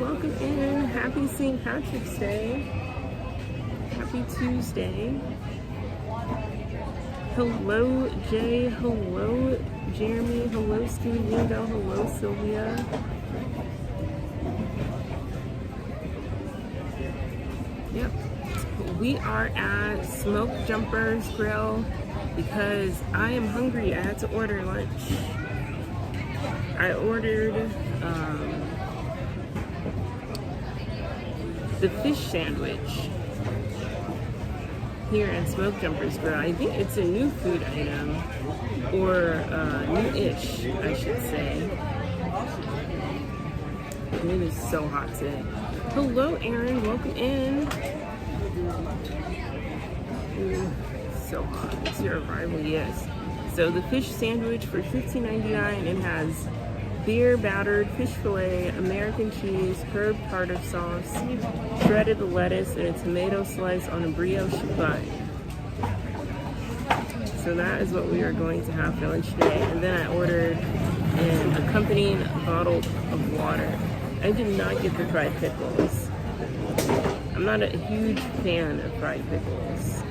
welcome in. Happy St. Patrick's Day. Happy Tuesday. Hello, Jay. Hello, Jeremy. Hello, Stewie Lingo. Hello, Sylvia. Yep. We are at Smoke Jumpers Grill because I am hungry. I had to order lunch. I ordered the fish sandwich here at Smoke Jumpers Grill. I think it's a new food item, or new-ish, I should say. It is so hot today. Hello, Aaron. Welcome in. Ooh, so hot. It's your arrival, yes. So the fish sandwich for $15.99. It has beer battered fish fillet, American cheese, herb tartar sauce, shredded lettuce, and a tomato slice on a brioche bun. So that is what we are going to have for lunch today. And then I ordered an accompanying bottle of water. I did not get the fried pickles. I'm not a huge fan of fried pickles.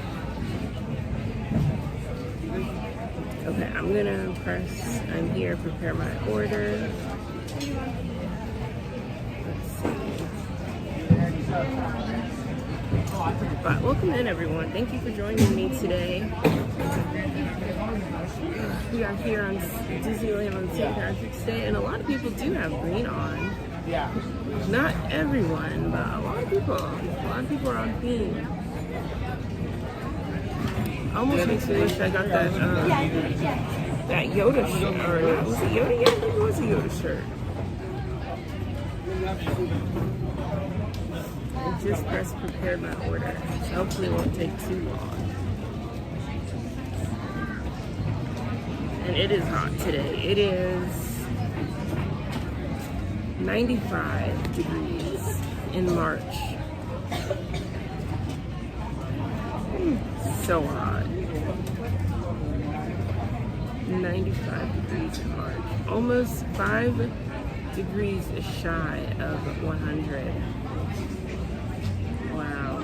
Okay, I'm gonna I'm here, prepare my order. Let's see. But welcome in, everyone. Thank you for joining me today. We are here on Disneyland on St. Patrick's Day, and a lot of people do have green on. Not everyone, but a lot of people. A lot of people are on green. Almost makes me wish I got that Yoda shirt. Or was it Yoda? Yeah, I think it was a Yoda shirt. I just prepared my order. So hopefully it won't take too long. And it is hot today. It is 95 degrees in March. So hot. 95 degrees in March. Almost 5 degrees shy of 100. Wow.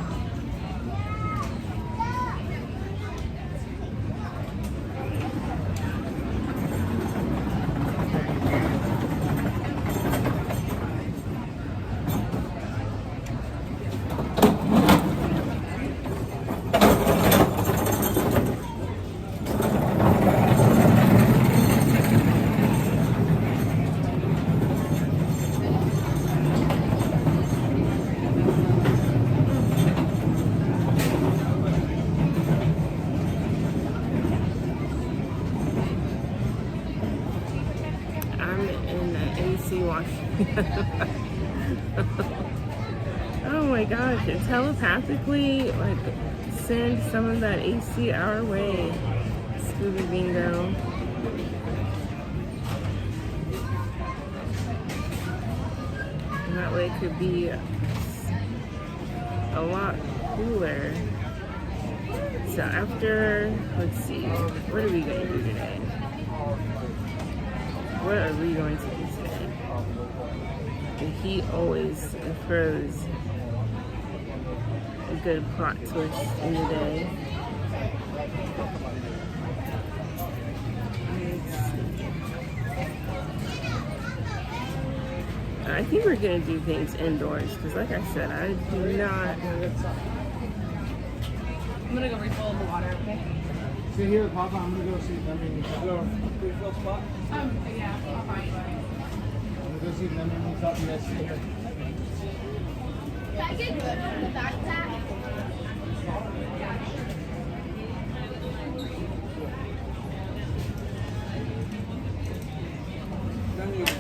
Oh my gosh, it telepathically like send some of that AC our way, Scooby Bingo. And that way it could be a lot cooler. So after, let's see, what are we going to do today? What are we going to do today? The heat always throws a good plot twist in the day. I think we're going to do things indoors because, like I said, I do not. I'm going to go refill the water, okay? See here, Papa, I'm going to go see them in the refill spot. Yeah, I'll find you. Go see them in the top. Yes, here. Can I get good from the backpack?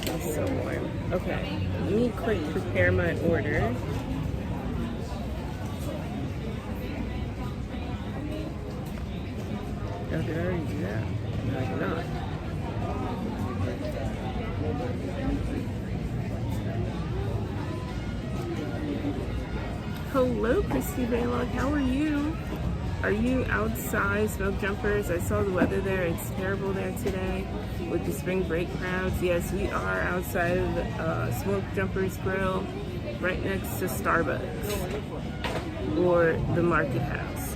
It's so warm. Okay, let me quick prepare my order. Oh, did I already do that? No, I did not. Hello, cristi.phdizney. How are you? Are you outside, Smoke Jumpers? I saw the weather there. It's terrible there today with the spring break crowds. Yes, we are outside of Smoke Jumpers Grill right next to Starbucks or the Market House.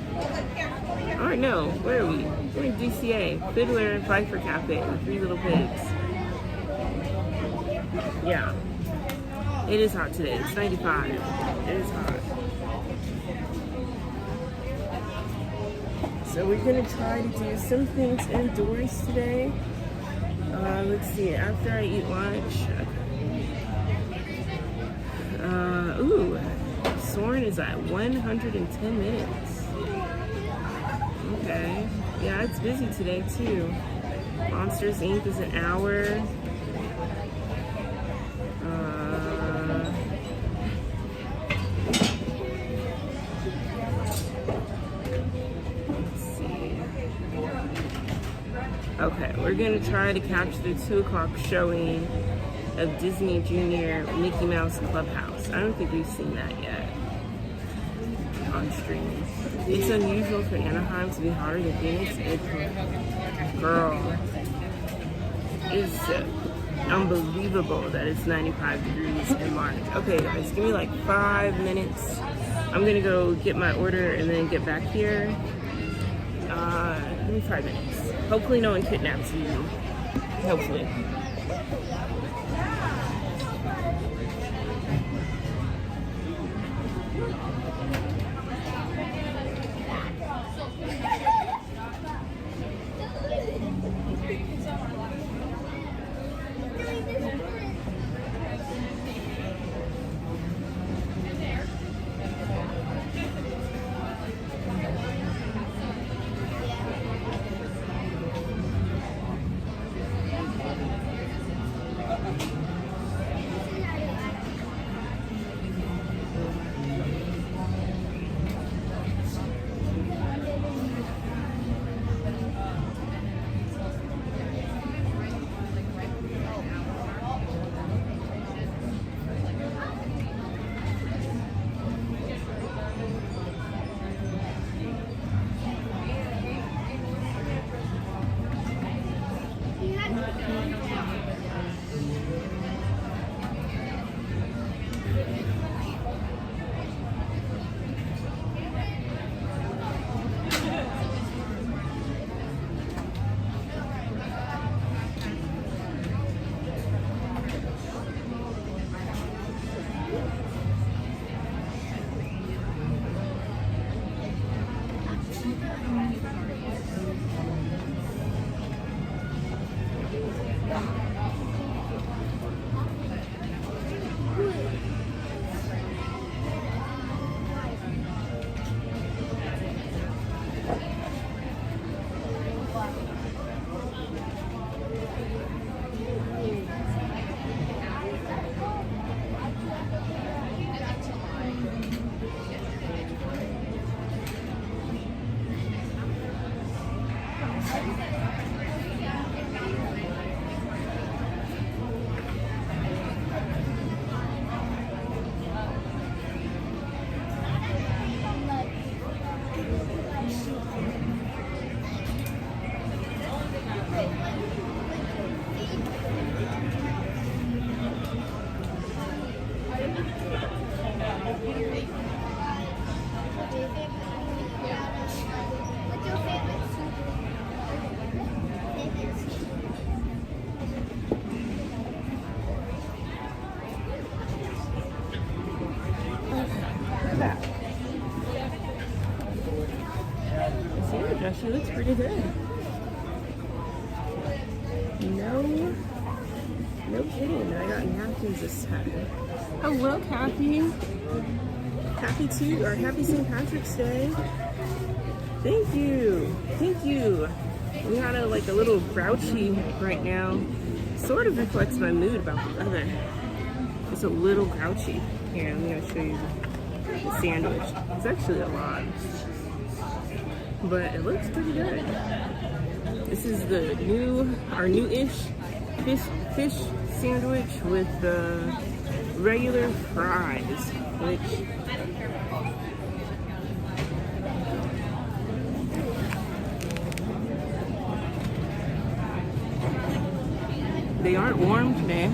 Oh no, where are we? We're in DCA, Fiddler and Pfeiffer Cafe, the Three Little Pigs. Yeah, it is hot today. It's 95. It is hot. So we're gonna try to do some things indoors today. Let's see, after I eat lunch, ooh, Soarin' is at 110 minutes. Okay, yeah, it's busy today too. Monsters Inc. is an hour. Okay, we're gonna try to catch the 2 o'clock showing of Disney Junior Mickey Mouse Clubhouse. I don't think we've seen that yet on stream. It's unusual for Anaheim to be hotter than Phoenix. Girl, it's unbelievable that it's 95 degrees in March. Okay guys, give me like 5 minutes. I'm gonna go get my order and then get back here. Give me 5 minutes. Hopefully no one kidnaps you. Hopefully. She looks pretty good. No kidding. I got napkins this time. Hello, Kathy. Happy St. Patrick's Day. Thank you. We had a little grouchy right now. Sort of reflects my mood about the weather. It's a little grouchy. Here, I'm gonna show you the sandwich. It's actually a lot, but it looks pretty good. This is our new-ish fish sandwich with the regular fries, which they aren't warm today,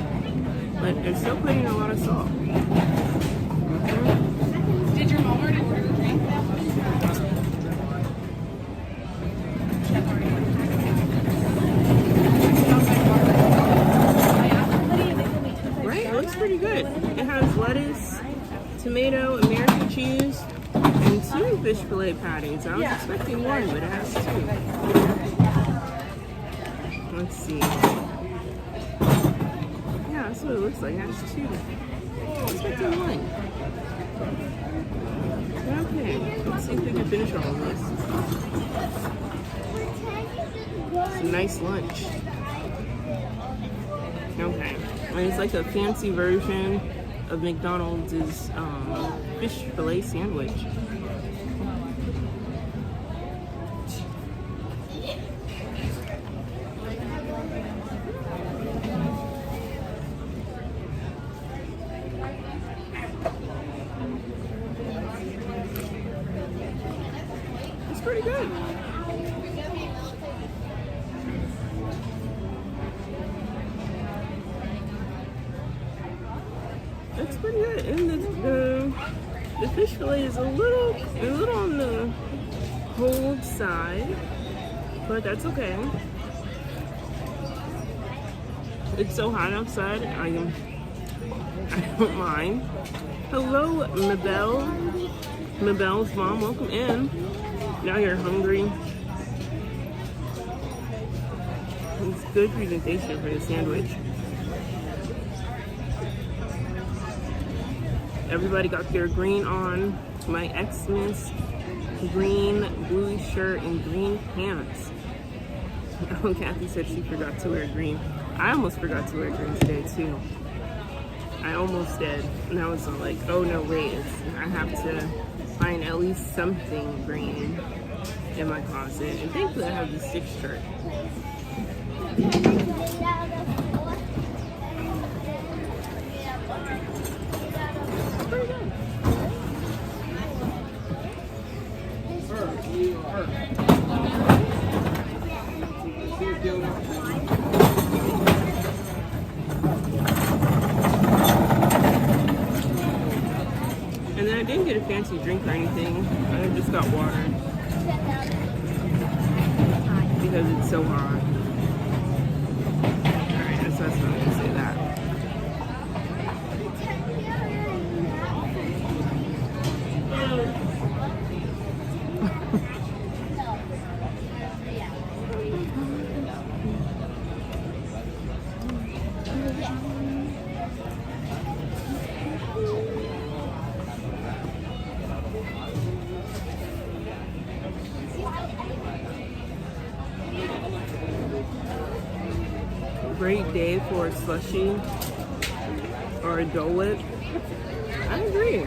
but they're still putting a lot of salt. tomato, American cheese, and 2 fish fillet patties. I was expecting 1, but it has 2. Let's see. Yeah, that's what it looks like. It has 2. I was expecting 1. Okay, let's see if we can finish all of this. It's a nice lunch. Okay, and it's like a fancy version of McDonald's fish fillet sandwich. It's pretty good. That's pretty good. And the fish fillet is a little on the cold side, but that's okay. It's so hot outside. I don't mind. Hello, Mabelle's mom. Welcome in. Now you're hungry. It's good presentation for the sandwich. Everybody got their green on. My Xmas green blue shirt and green pants. Oh, Kathy said she forgot to wear green. I almost forgot to wear green today too. I almost did. And I was like, oh no, wait. I have to find at least something green in my closet. And thankfully I have the Stitch shirt. And then I didn't get a fancy drink or anything. I just got water because it's so hot. Alright, that's what I'm going to say that. Great day for a slushie or a Dole Whip. I agree.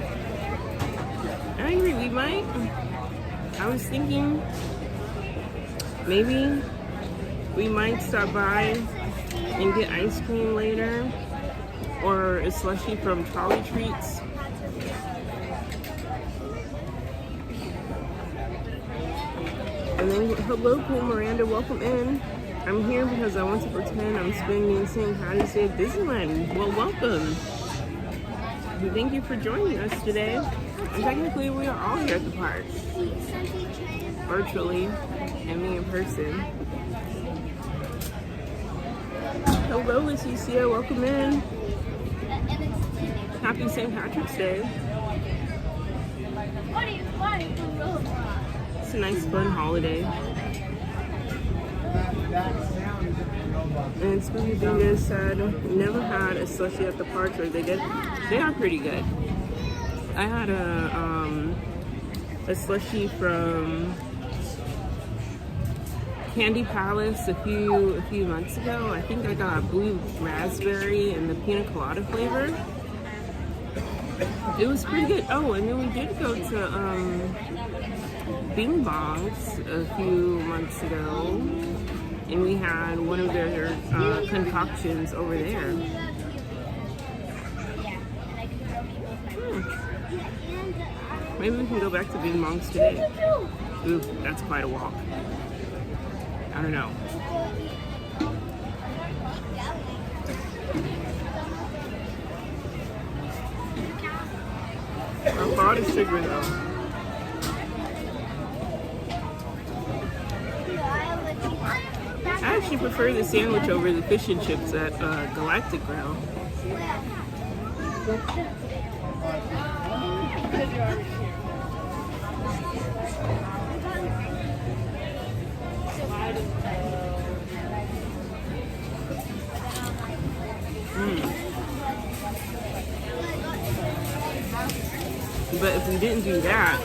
We might. I was thinking maybe we might stop by and get ice cream later, or a slushie from Trolley Treats. And then, hello, cool Miranda, welcome in. I'm here because I want to pretend I'm spending St. Patty's Day at Disneyland. Well, welcome. Thank you for joining us today. And technically, we are all here at the park, virtually, and me in person. Hello, Leticia, welcome in. Happy St. Patrick's Day. It's a nice, fun holiday. And Scooby Dingo said, never had a slushie at the parks. Are they good? They are pretty good. I had a slushie from Candy Palace a few months ago. I think I got blue raspberry and the pina colada flavor. It was pretty good. Oh, and then we did go to Bing Bongs a few months ago, and we had one of their concoctions over there. Maybe we can go back to Bing Bongs today. Ooh, that's quite a walk. I don't know. A lot of sugar though. I actually prefer the sandwich over the fish and chips at Galactic Grill. But if we didn't do that,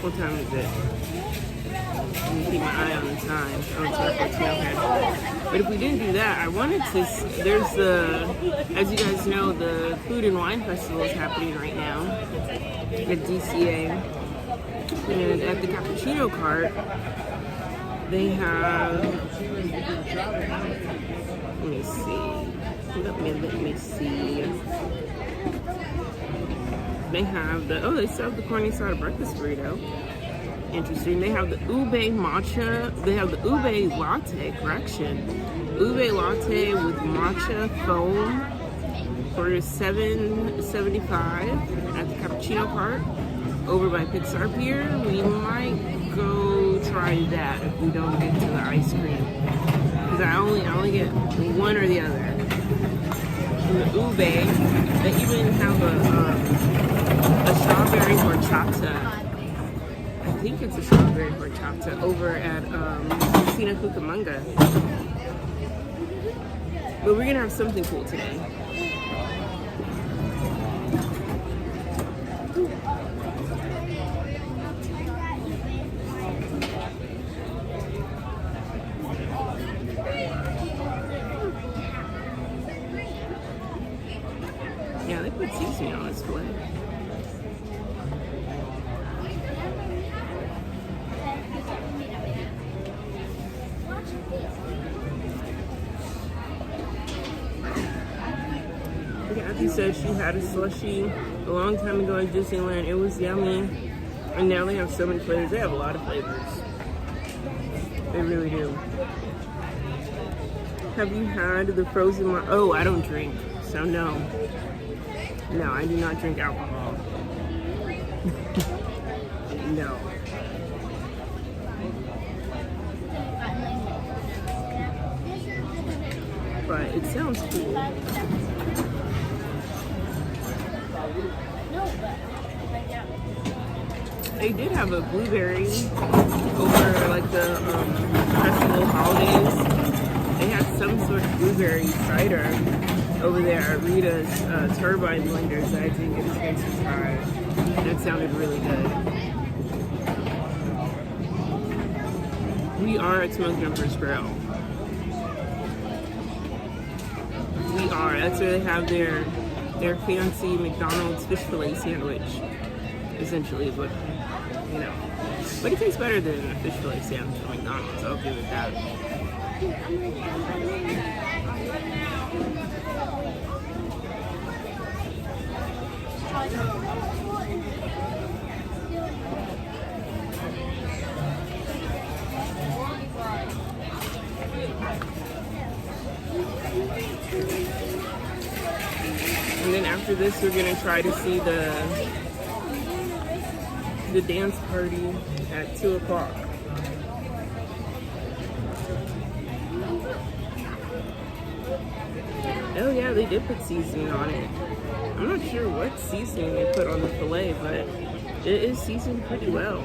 what time is it? Let me keep my eye on the time. Oh, it's 12:14, okay. But if we didn't do that, I wanted to, there's the, as you guys know, the Food and Wine Festival is happening right now at DCA. And at the Cappuccino Cart, they have, let me see. Let me see. They have the, oh, they still have the corn asada breakfast burrito. Interesting. They have the ube matcha. They have the ube latte, correction. Ube latte with matcha foam for $7.75 at the Cappuccino Cart over by Pixar Pier. We might go try that if we don't get to the ice cream. Because I only get one or the other. The ube, they even have a strawberry horchata. I think it's a strawberry horchata over at Christina Cucamonga. But we're gonna have something cool today. Yeah, they put seasoning on this filet. Kathy said she had a slushie a long time ago at Disneyland. It was yummy. And now they have so many flavors. They have a lot of flavors. They really do. Have you had the frozen oh, I don't drink, so no. No, I do not drink alcohol. No. But it sounds cool. They did have a blueberry over like the festival holidays. They had some sort of blueberry cider over there at Rita's turbine blenders that I didn't get a chance to try. That sounded really good. We are at Smoke Jumper's Grill. We are. That's where they have their fancy McDonald's fish fillet sandwich, essentially. But you know, but it tastes better than a fish fillet sandwich from McDonald's. I'll give it that. And then after this, we're gonna try to see the dance party at 2 o'clock. Oh yeah, they did put seasoning on it. I'm not sure what seasoning they put on the filet, but it is seasoned pretty well.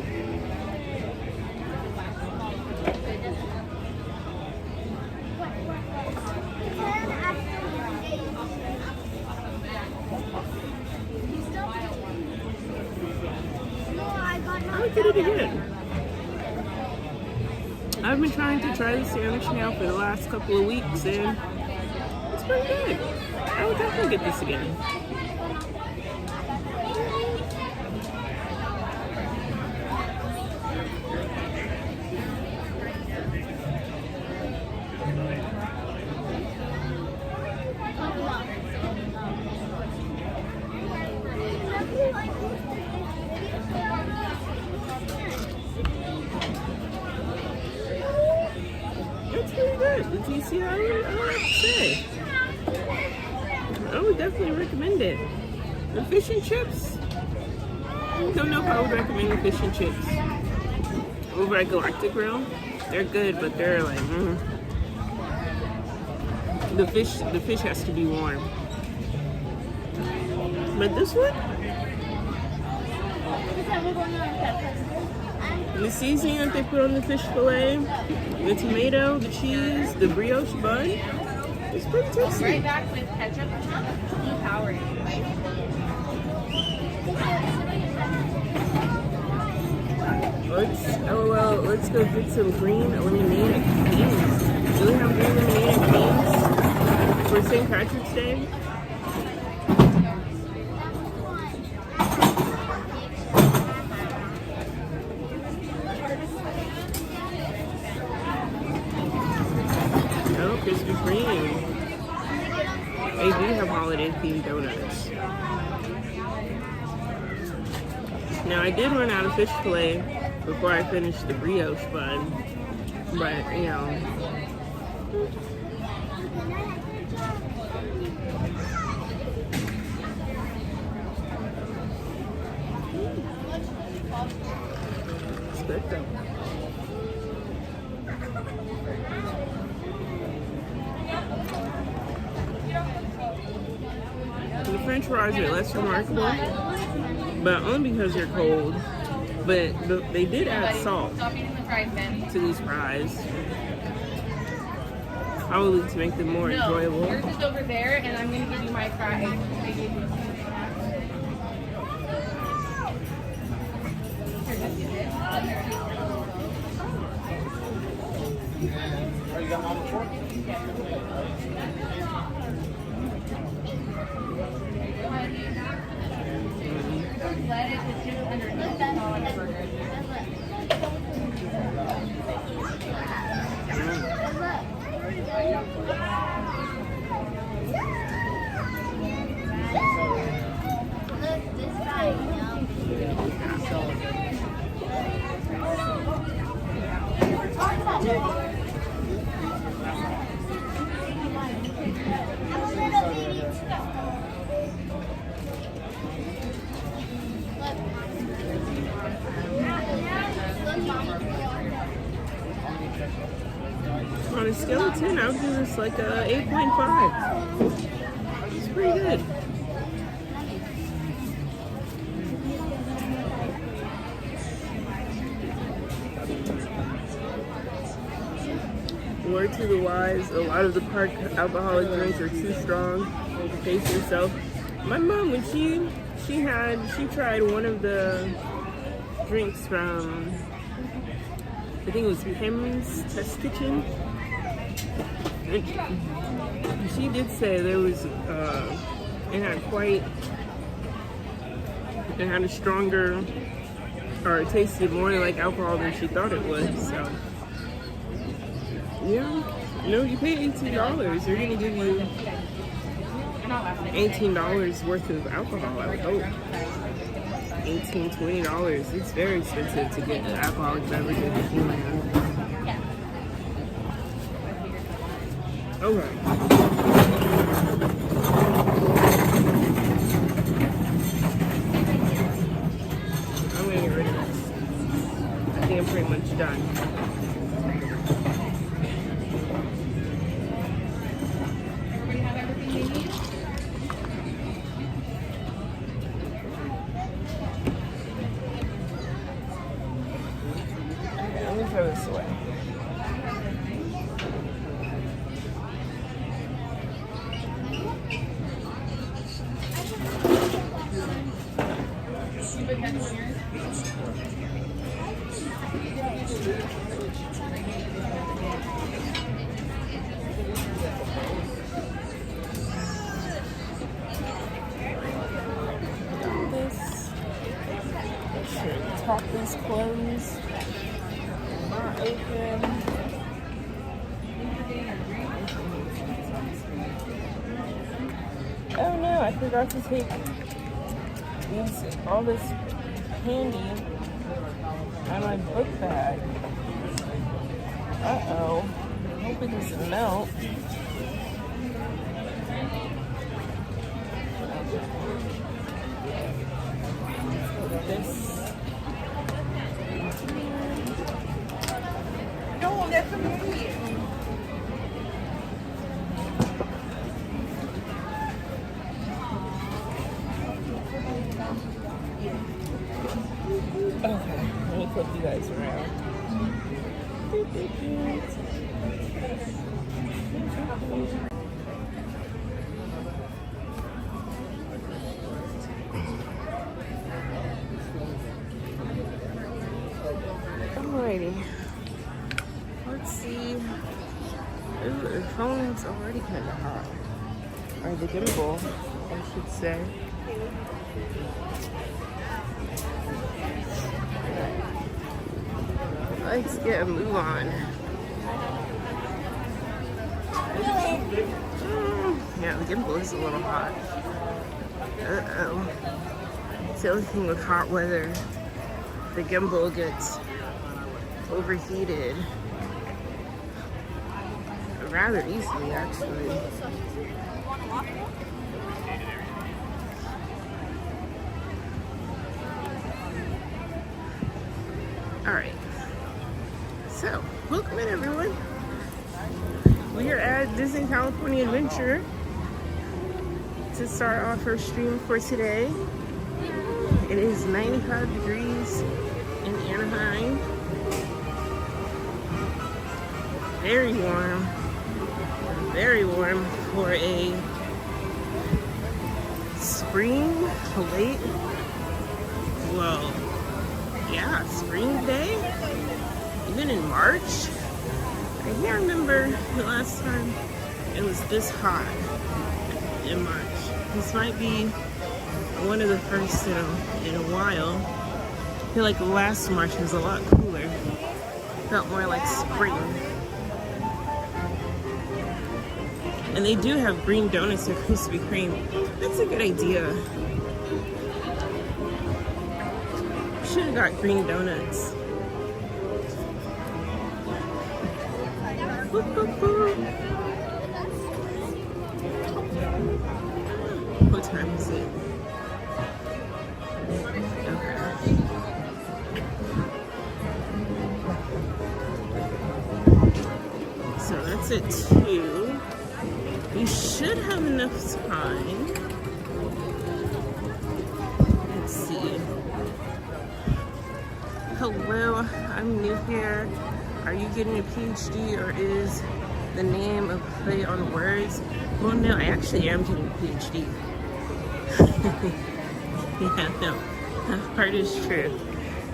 I'll get it again. I've been trying to try the sandwich now for the last couple of weeks, and it's pretty good. I would definitely get this again. It's pretty good. The TCI, I don't have to say. I would definitely recommend it. The fish and chips, I don't know if I would recommend the fish and chips over at Galactic Grill. They're good, but they're like, The fish has to be warm. But this one, the seasoning that they put on the fish fillet, the tomato, the cheese, the brioche bun, it's pretty tasty. Right back with ketchup. Power. Let's go get some green lemonade and beans. Do we have green lemonade and beans for St. Patrick's Day? Oh, Krispy Kreme. They do have holiday themed donuts. Now I did run out of fish fillet before I finished the brioche bun, but you know. It's good though. The French fries are less remarkable, but only because they're cold. But they did add salt to these fries, probably to make them more enjoyable. You're just over there, and I'm gonna give you my fries. They gave you. Oh, you got mama fork? Lettuce is just underneath that on the burger. Look, this side, you know. On a scale of 10, I would give this like a 8.5. It's pretty good. Word to the wise, a lot of the park alcoholic drinks are too strong. Pace yourself. My mom, when she tried one of the drinks from, I think it was Pim's Test Kitchen. And she did say there was, it had a stronger, or it tasted more like alcohol than she thought it would, so. Yeah, no, you pay $18. They're gonna give you $18 worth of alcohol, I would hope. $18, $20. It's very expensive to get an alcoholic beverage at Disneyland. Okay. I'm gonna get rid of this. I think I'm pretty much done. Everybody have everything they need? Let me throw this away. Top is closed. Not open. Oh no, I forgot to take all this candy out of my book bag. Uh-oh. I hope it doesn't melt. This. No, that's for me. Alrighty. Let's see. Ooh, the phone's already kind of hot. Or the gimbal, I should say. Let's get a move on. Yeah, the gimbal is a little hot. Uh-oh. It's the only thing with hot weather. The gimbal gets overheated rather easily, actually. Alright. So, welcome in everyone. We are at Disney California Adventure to start off our stream for today. It is 95 degrees in Anaheim. Very warm for a spring, late, well, yeah, spring day, even in March. I can't remember the last time it was this hot in March. This might be one of the first in a while. I feel like last March was a lot cooler. Felt more like spring. And they do have green donuts or Krispy Kreme. That's a good idea. Should have got green donuts. Boop, boop, boop. What time is it? Okay. So that's it too. We should have enough time. Let's see. Hello, I'm new here. Are you getting a PhD or is the name a play on words? Well, no, I actually am getting a PhD. Yeah, no, that part is true.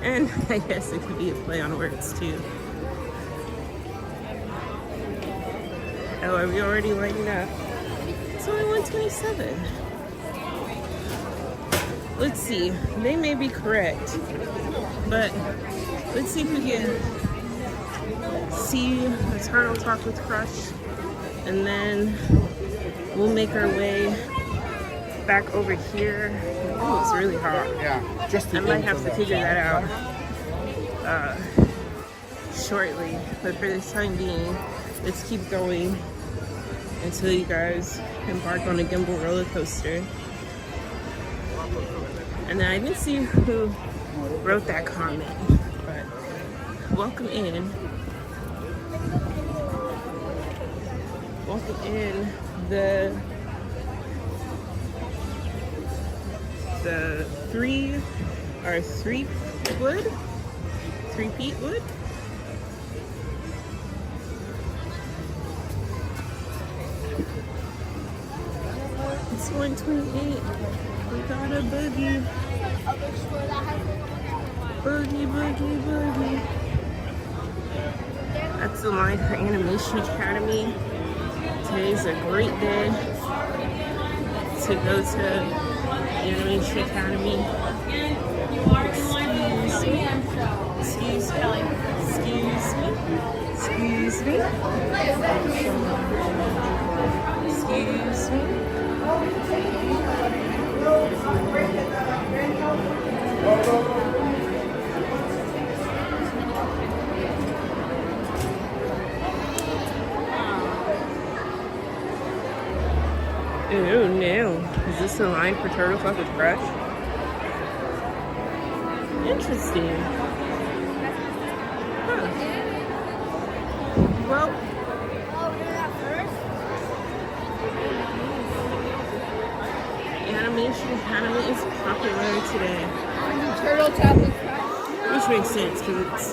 And I guess it could be a play on words too. Oh, are we already lighting up? It's only 1:27. Let's see. They may be correct, but let's see if we can see Eternal Talk with Crush, and then we'll make our way back over here. Oh, it's really hot. Yeah, just I might have to figure that out shortly, but for this time being, let's keep going until you guys embark on a gimbal roller coaster. And then I didn't see who wrote that comment, but welcome in. Welcome in the three peat wood. It's 1:28. We got a boogie. Boogie, boogie, boogie. That's the line for Animation Academy. Today's a great day to go to Animation Academy. Excuse me. Excuse me. Excuse me. Excuse me. Oh no. Is this the line for Turtle Talk with Crush? Interesting. Huh. Well, Animation Academy is popular today. Turtle Talk with Crush. Which makes sense because it's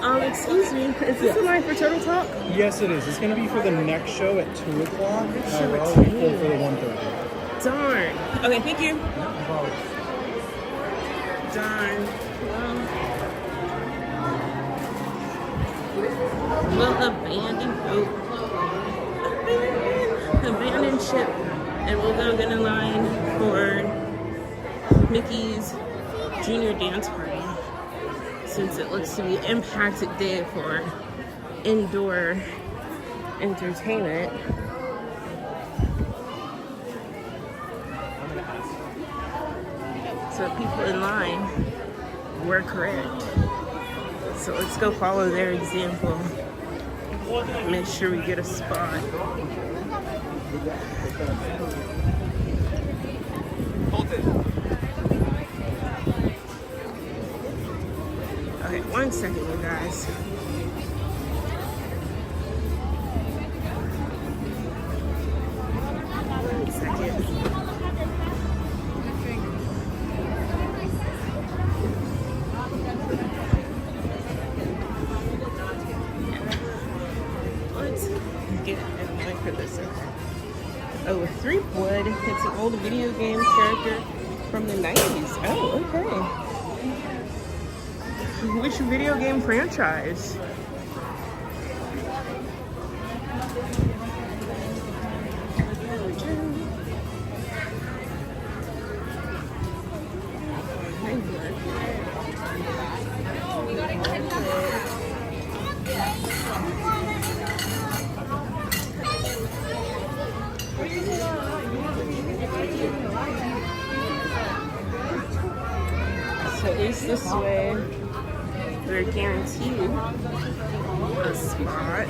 Excuse me, is this the line for Turtle Talk? Yes, it is. It's going to be for the next show at 2 o'clock. show We're at already 2. full for the 1:30. Darn. Okay, thank you. Darn. Well, abandoned ship, and we'll go get in line for Mickey's junior dance party, since it looks to be an impacted day for indoor entertainment. So people in line were correct. So let's go follow their example. Make sure we get a spot. Okay, 1 second, you guys. One second. Let's get in line for this. Oh, Threepwood. It's an old video game character from the 90s. Oh, okay. Which video game franchise? So at least this way, we're guaranteed a spot.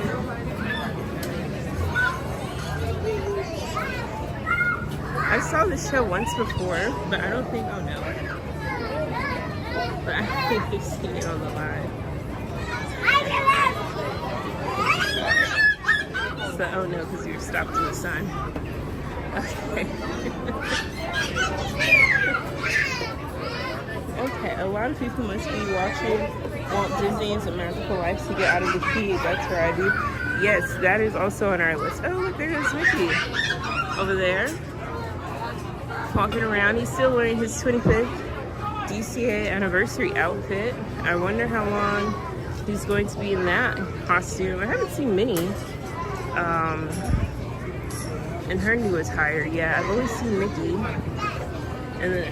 I saw this show once before, but I don't think, oh no. But I think I've seen it on the line. So, oh no, because you're stopped in the sun. Okay. Okay, a lot of people must be watching Walt Disney's A Magical Life to get out of the heat. That's where I do. Yes, that is also on our list. Oh, look, there goes Mickey over there, walking around. He's still wearing his 25th DCA anniversary outfit. I wonder how long he's going to be in that costume. I haven't seen Minnie in her new attire. Yeah, I've only seen Mickey. And then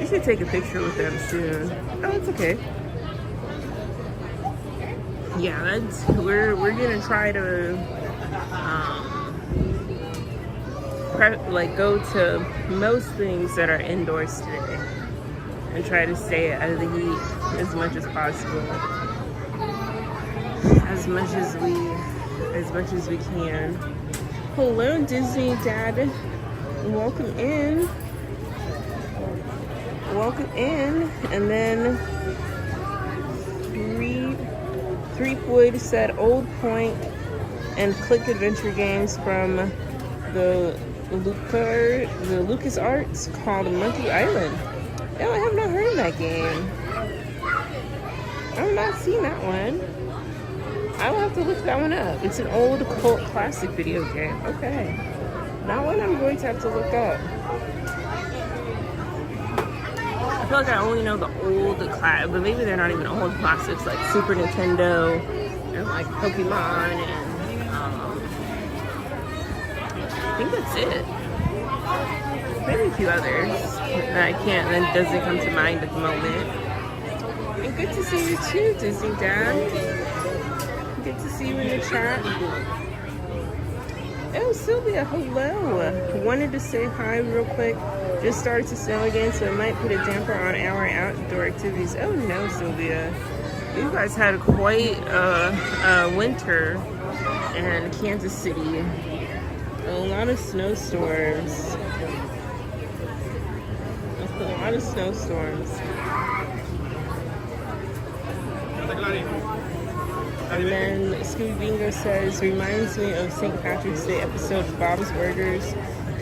you should take a picture with them soon. Oh, it's okay. Yeah, that's we're gonna try to go to most things that are indoors today and try to stay out of the heat as much as possible, as much as we can. Hello, Disney Dad. Welcome in. Welcome in. And then Threepwood said Old Point and Click Adventure games from the Lucas Arts called Monkey Island. Oh, I have not heard of that game. I've not seen that one. I will have to look that one up. It's an old cult classic video game. Okay. That one I'm going to have to look up. I feel like I only know the old classics, but maybe they're not even old classics, like Super Nintendo and like Pokemon, and I think that's it. Maybe a few others that doesn't come to mind at the moment. And good to see you too, Disney Dad. Good to see you in the chat. Oh, Sylvia, hello. Wanted to say hi real quick. Just started to snow again, so it might put a damper on our outdoor activities. Oh no, Sylvia. You guys had quite a winter in Kansas City. A lot of snowstorms. A lot of snowstorms. And then Scooby Bingo says, reminds me of St. Patrick's Day episode Bob's Burgers.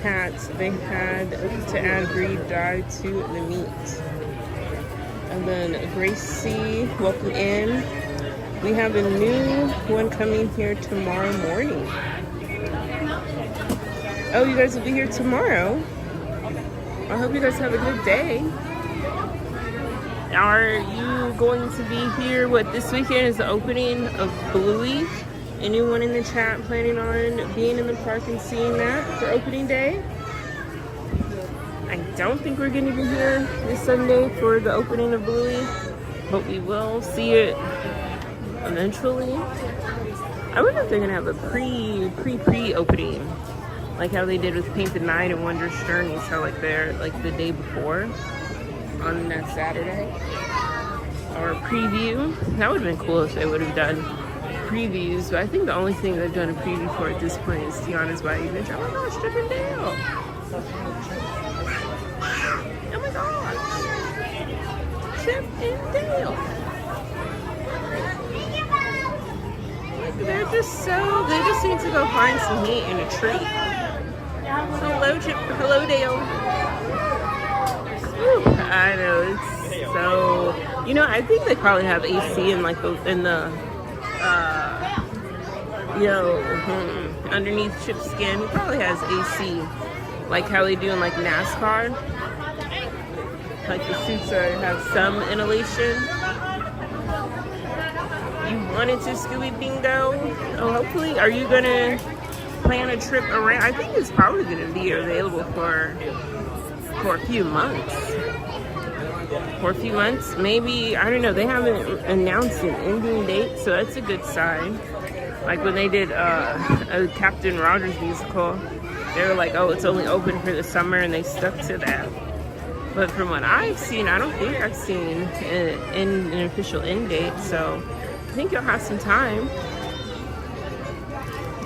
cats, they had to add breed dye to the meat. And then Gracie, welcome in. We have a new one coming here tomorrow morning. Oh, you guys will be here tomorrow. I hope you guys have a good day. Are you going to be here? What, this weekend is the opening of Bluey? Anyone in the chat planning on being in the park and seeing that for opening day? I don't think we're going to be here this Sunday for the opening of Bluey, but we will see it eventually. I wonder if they're going to have a pre-opening, like how they did with Paint the Night and Wondrous Journeys, how like they're like the day before on that Saturday, or a preview. That would have been cool if they would have done previews, but I think the only thing they've done a preview for at this point is Tiana's Bayou Adventure. Oh my gosh, Chip and Dale! Oh my gosh! Chip and Dale! Like, they're just so, they just need to go find some heat and a treat. Hello, Chip. Hello, Dale. Whew, I know, it's so, you know, I think they probably have AC in like the underneath Chip's skin. He probably has AC, like how they do in like NASCAR. Like the suits have some inhalation. You wanted to Scooby Bingo? Oh, hopefully. Are you gonna plan a trip around? I think it's probably gonna be available for a few months. For a few months, maybe, I don't know, they haven't announced an ending date, so that's a good sign. Like when they did a Captain Rogers musical, they were like, oh, it's only open for the summer, and they stuck to that. But from what I've seen, I don't think I've seen an official end date, so I think you'll have some time.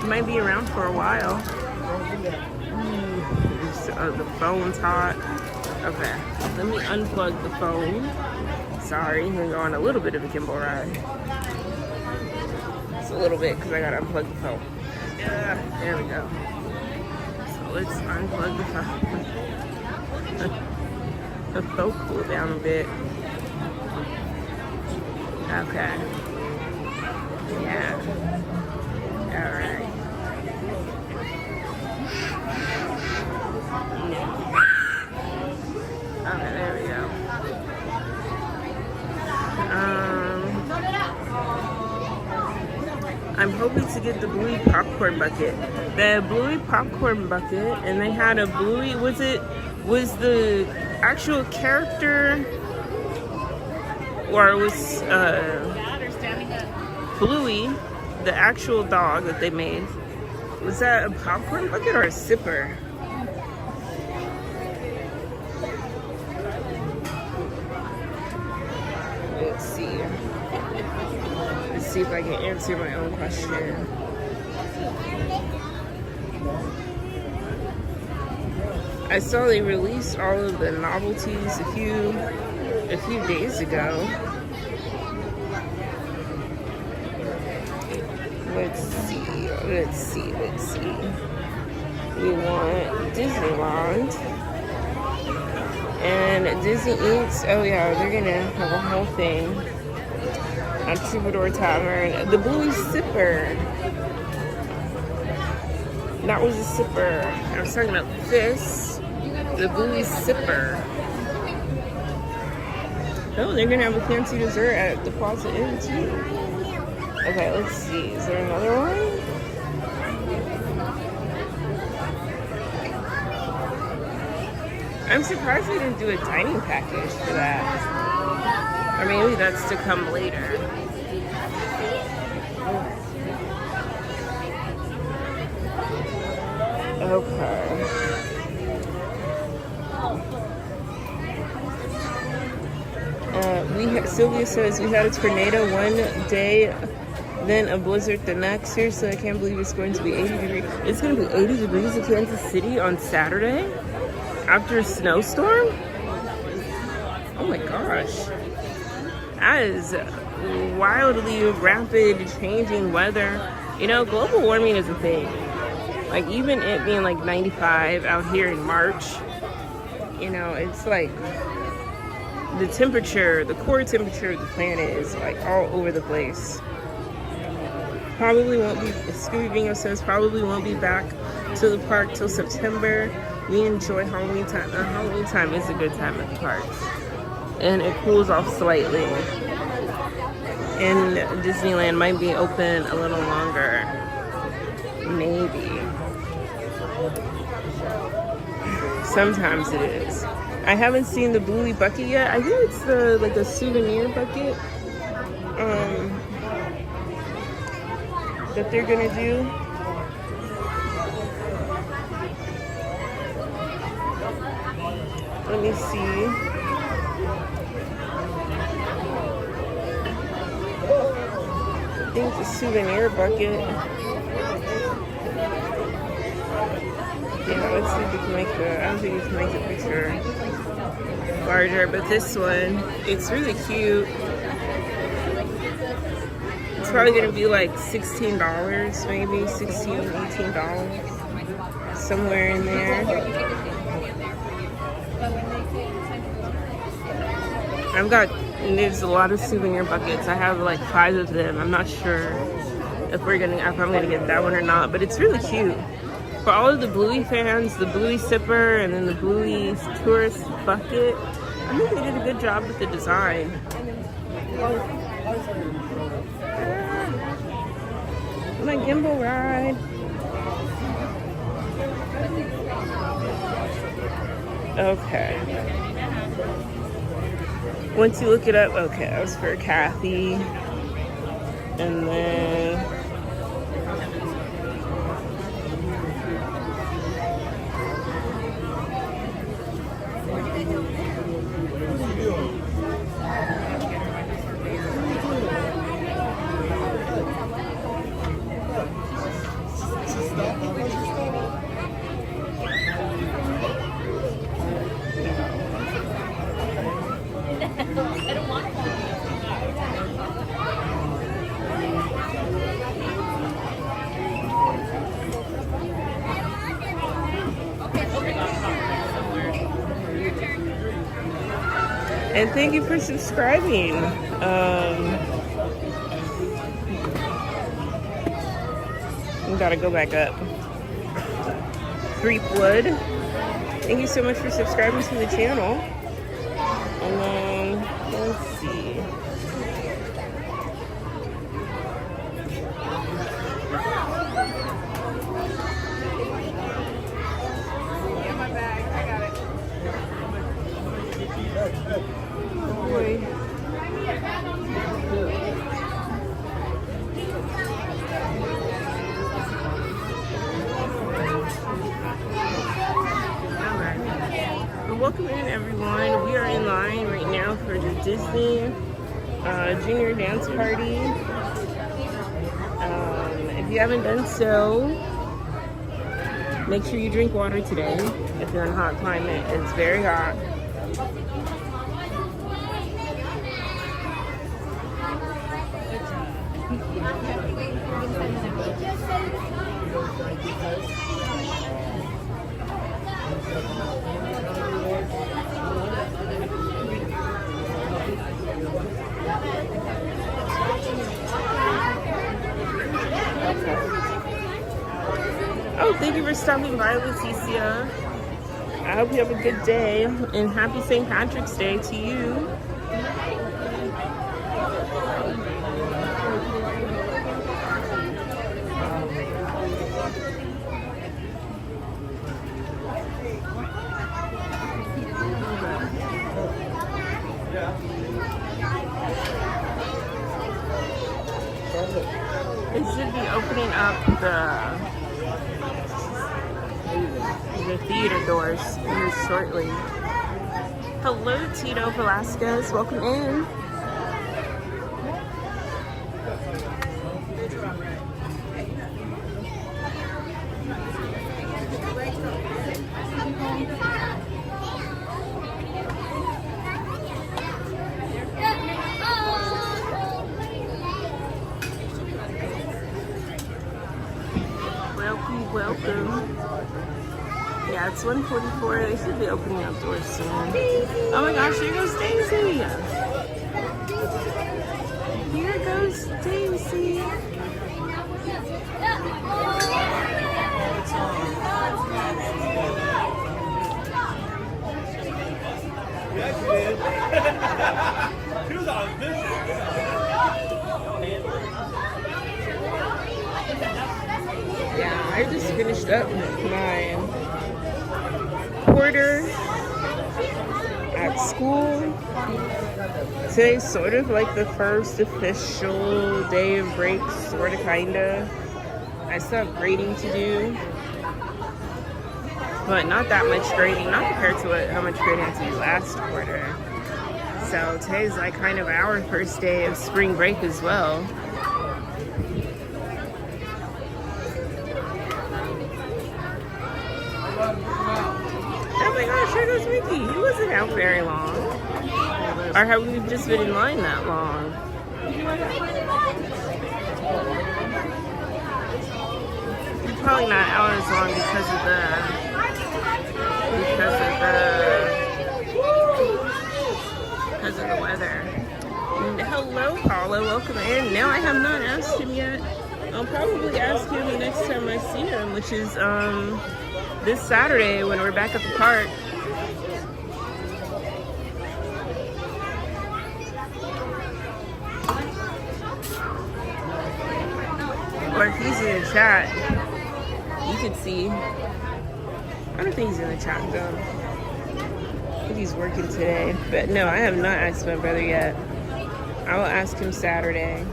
You might be around for a while. The phone's hot. Okay, let me unplug the phone. Sorry, we're going on a little bit of a gimbal ride. It's a little bit because I gotta unplug the phone. There we go. So let's unplug the phone. The phone cool down a bit. Okay. Yeah. All right. Okay, there we go. I'm hoping to get the Bluey popcorn bucket. The Bluey popcorn bucket, and they had a Bluey, was the actual character, or was Bluey, the actual dog that they made, was that a popcorn bucket or a sipper? Let's see. Let's see if I can answer my own question. I saw they released all of the novelties a few days ago. Let's see. We want Disneyland. And Disney Eats, oh yeah, they're gonna have a whole thing at Troubadour Tavern. The Bluey Sipper. That was a sipper. I was talking about this. The Bluey Sipper. Oh, they're gonna have a fancy dessert at the Plaza Inn too. Okay, let's see. Is there another one? I'm surprised they didn't do a dining package for that. Or maybe that's to come later. Okay. Sylvia says we had a tornado one day, then a blizzard the next. Seriously, I can't believe it's going to be 80 degrees. It's going to be 80 degrees in Kansas City on Saturday after a snowstorm? Oh my gosh. That is wildly rapid changing weather. You know, global warming is a thing. Like even it being like 95 out here in March, you know, it's like the temperature, the core temperature of the planet is like all over the place. Probably won't be, Scooby Bingo says, probably won't be back to the park till September. We enjoy Halloween time. Halloween time is a good time at the parks. And it cools off slightly. And Disneyland might be open a little longer. Maybe. Sometimes it is. I haven't seen the Bluey bucket yet. I think it's the like a souvenir bucket that they're gonna do. Let me see. I think it's a souvenir bucket. Yeah, let's see if we can make the, I don't think we can make the picture larger, but this one, it's really cute. It's probably gonna be like $16, maybe $16, $18, somewhere in there. There's a lot of souvenir buckets. I have like 5 of them. I'm not sure if I'm gonna get that one or not, but it's really cute. For all of the Bluey fans, the Bluey sipper and then the Bluey tourist bucket, I think they did a good job with the design. My gimbal ride. Okay. Once you look it up, okay, that was for Kathy. And then and thank you for subscribing. We gotta go back up. Creepwood, thank you so much for subscribing to the channel. And then, let's see. Welcome in, everyone. We are in line right now for the Disney Junior Dance Party. If you haven't done so, make sure you drink water today. If you're in a hot climate, it's very hot. Oh, thank you for stopping by, Leticia. I hope you have a good day, and happy St. Patrick's Day to you. It should be opening up the theater doors here shortly. Hello, Tito Velasquez. Welcome in. welcome. Yeah, it's 1:44. They should be opening up doors soon. Oh my gosh, here goes Daisy. Here goes Daisy. She was on a mission. Yeah, I just finished up my quarter at school. Today's sort of like the first official day of break, sort of, kinda. I still have grading to do, but not that much grading, not compared to how much grading I had to do last quarter. So today's like kind of our first day of spring break as well. Oh my gosh, here goes Mickey. He wasn't out very long. Or have we just been in line that long? Probably not out as long because of the weather. And hello, Paula, welcome in. Now I have not asked him yet. I'll probably ask him the next time I see him, which is this Saturday when we're back at the park. Or if he's in the chat, you can see. I don't think he's in the chat though. I think he's working today. But no, I have not asked my brother yet. I will ask him Saturday.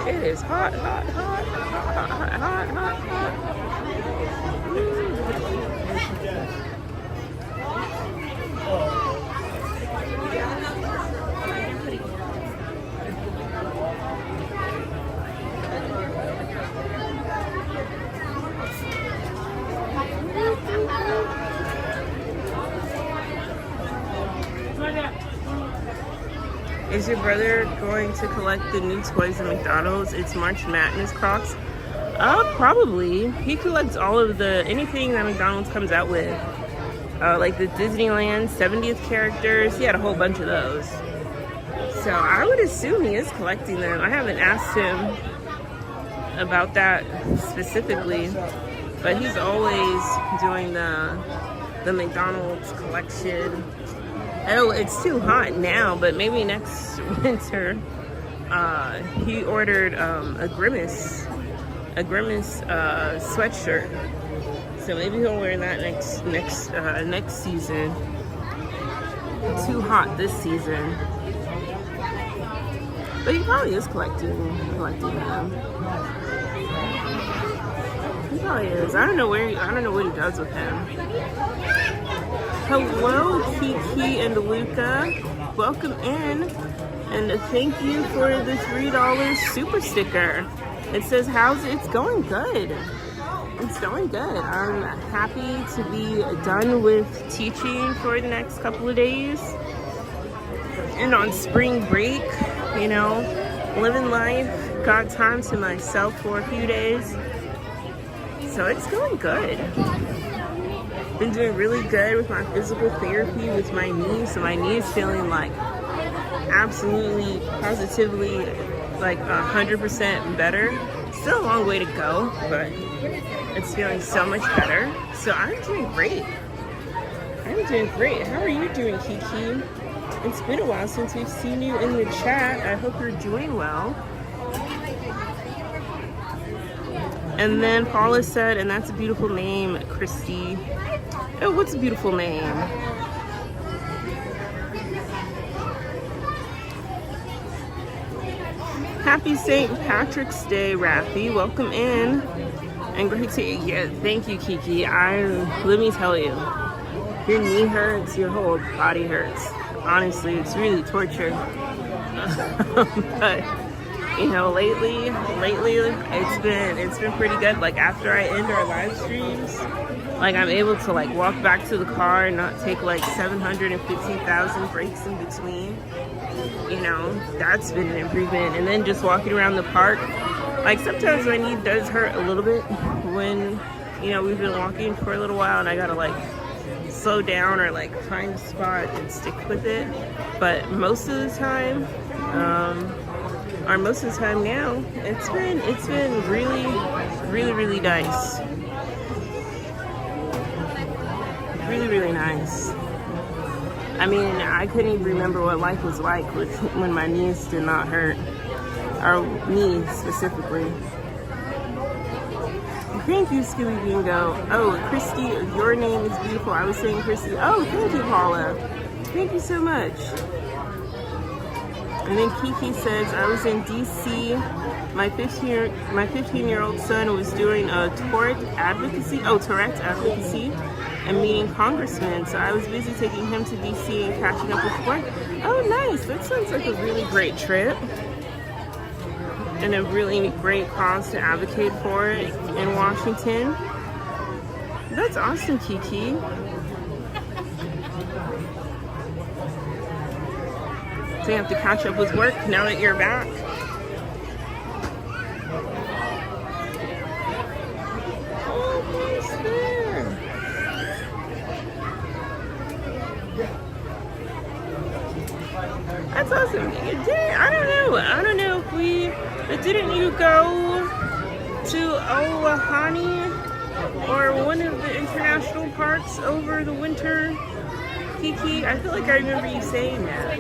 It is hot, hot, hot, hot, hot, hot, hot, hot. Is your brother going to collect the new toys at McDonald's? It's March Madness Crocs. Probably. He collects all of anything that McDonald's comes out with. Like the Disneyland 70th characters. He had a whole bunch of those. So I would assume he is collecting them. I haven't asked him about that specifically, but he's always doing the McDonald's collection. Oh, it's too hot now, but maybe next winter. He ordered a Grimace sweatshirt. So maybe he'll wear that next season. Too hot this season. But he probably is collecting them. He probably is. I don't know what he does with them. Hello, Kiki and Luca. Welcome in. And thank you for the $3 super sticker. It says, it's going good. It's going good. I'm happy to be done with teaching for the next couple of days. And on spring break, living life. Got time to myself for a few days. So it's going good. Been doing really good with my physical therapy with my knee. So my knee is feeling like absolutely, positively, like 100% better. Still a long way to go, but it's feeling so much better. So I'm doing great. How are you doing, Kiki? It's been a while since we've seen you in the chat. I hope you're doing well. And then Paula said, and that's a beautiful name, Cristi. Oh, what's a beautiful name? Happy St. Patrick's Day, Rafi. Welcome in. And great to, thank you, Kiki. Let me tell you, your knee hurts, your whole body hurts. Honestly, it's really torture. But You know, lately it's been pretty good. Like after I end our live streams, like I'm able to like walk back to the car and not take like 715,000 breaks in between. You know, that's been an improvement. And then just walking around the park, like sometimes my knee does hurt a little bit when, you know, we've been walking for a little while and I gotta like slow down or like find a spot and stick with it. But most of the time, now, it's been really nice. Really nice. I mean, I couldn't even remember what life was like when my knees did not hurt. Our knees specifically. Thank you, Scooby Bingo. Oh, Christy, your name is beautiful. I was saying Christy. Oh, thank you, Paula. Thank you so much. And then Kiki says, I was in DC. My 15-year-old son was doing a Tourette's advocacy and meeting congressmen. So I was busy taking him to DC and catching up with work. Oh, nice. That sounds like a really great trip. And a really great cause to advocate for in Washington. That's awesome, Kiki. So you have to catch up with work now that you're back. Almost there. That's awesome. I don't know if we... Didn't you go to Olahani or one of the international parks over the winter, Kiki? I feel like I remember you saying that.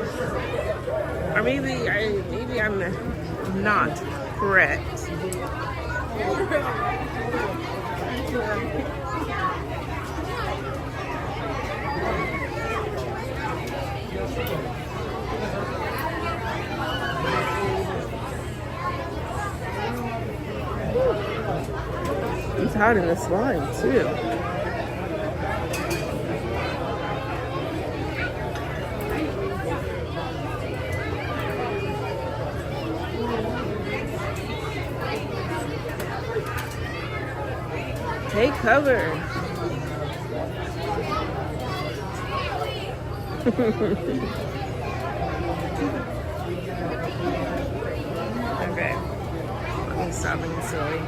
Or maybe I'm not correct. It's hot in this line too. Take cover. Okay. Let me stop being silly.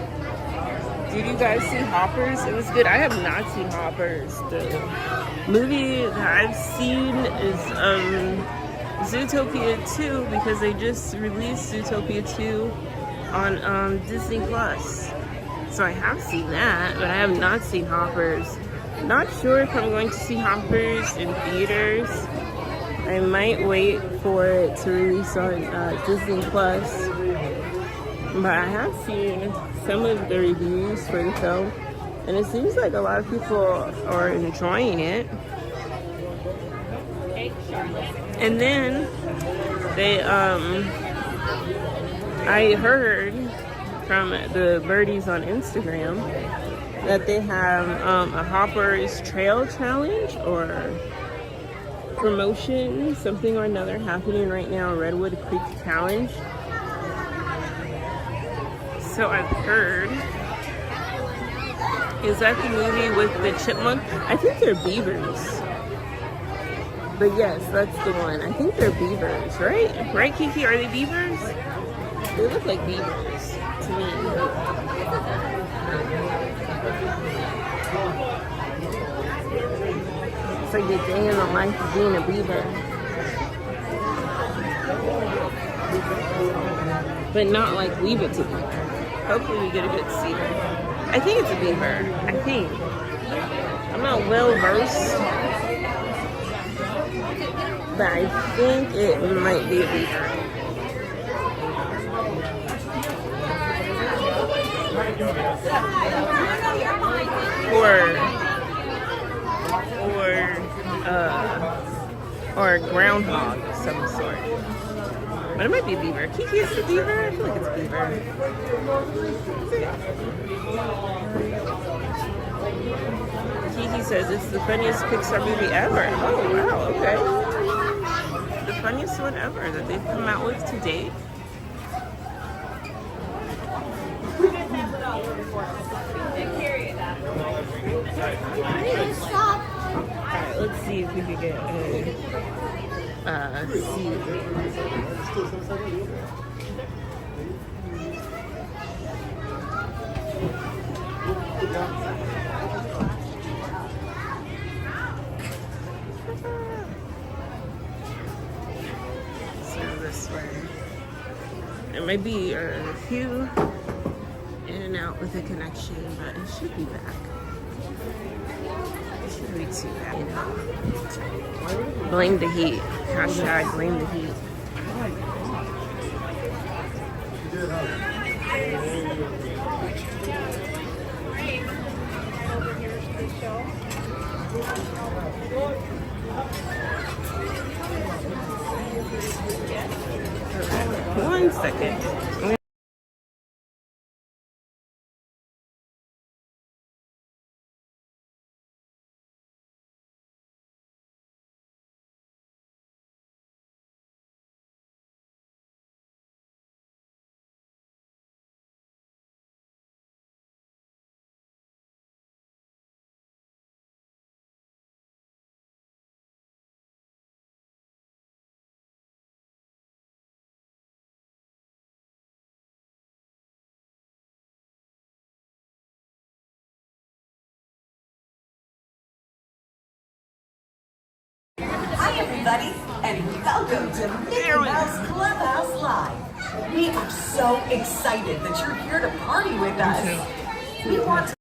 Did you guys see Hoppers? It was good. I have not seen Hoppers. The movie that I've seen is Zootopia 2 because they just released Zootopia 2 on Disney Plus. So I have seen that, but I have not seen Hoppers. Not sure if I'm going to see Hoppers in theaters. I might wait for it to release on Disney Plus. But I have seen some of the reviews for the film, and it seems like a lot of people are enjoying it. And then they, I heard from the birdies on Instagram that they have a Hoppers Trail Challenge or promotion, something or another happening right now, Redwood Creek Challenge. So I've heard. Is that the movie with the chipmunk? I think they're beavers. But yes, that's the one. I think they're beavers, right? Right, Kiki? Are they beavers? They look like beavers to me. It's like the day in the life of being a beaver. But not like Leave It to Beaver. Hopefully we get a good see. I think it's a beaver. I think. I'm not well versed. But I think it might be a beaver. Or a groundhog of some sort. But it might be a beaver. Kiki, is it a beaver? I feel like it's a beaver. Kiki says it's the funniest Pixar movie ever. Oh, wow, okay. The funniest one ever that they've come out with to date. seating. So this way. There might be a few in and out with a connection, but it should be back. It shouldn't be too bad, you know. Blame the heat. Hashtag blame the heat. One second. Hi everybody, and welcome to Mickey Mouse Clubhouse Live. We are so excited that you're here to party with us. We want to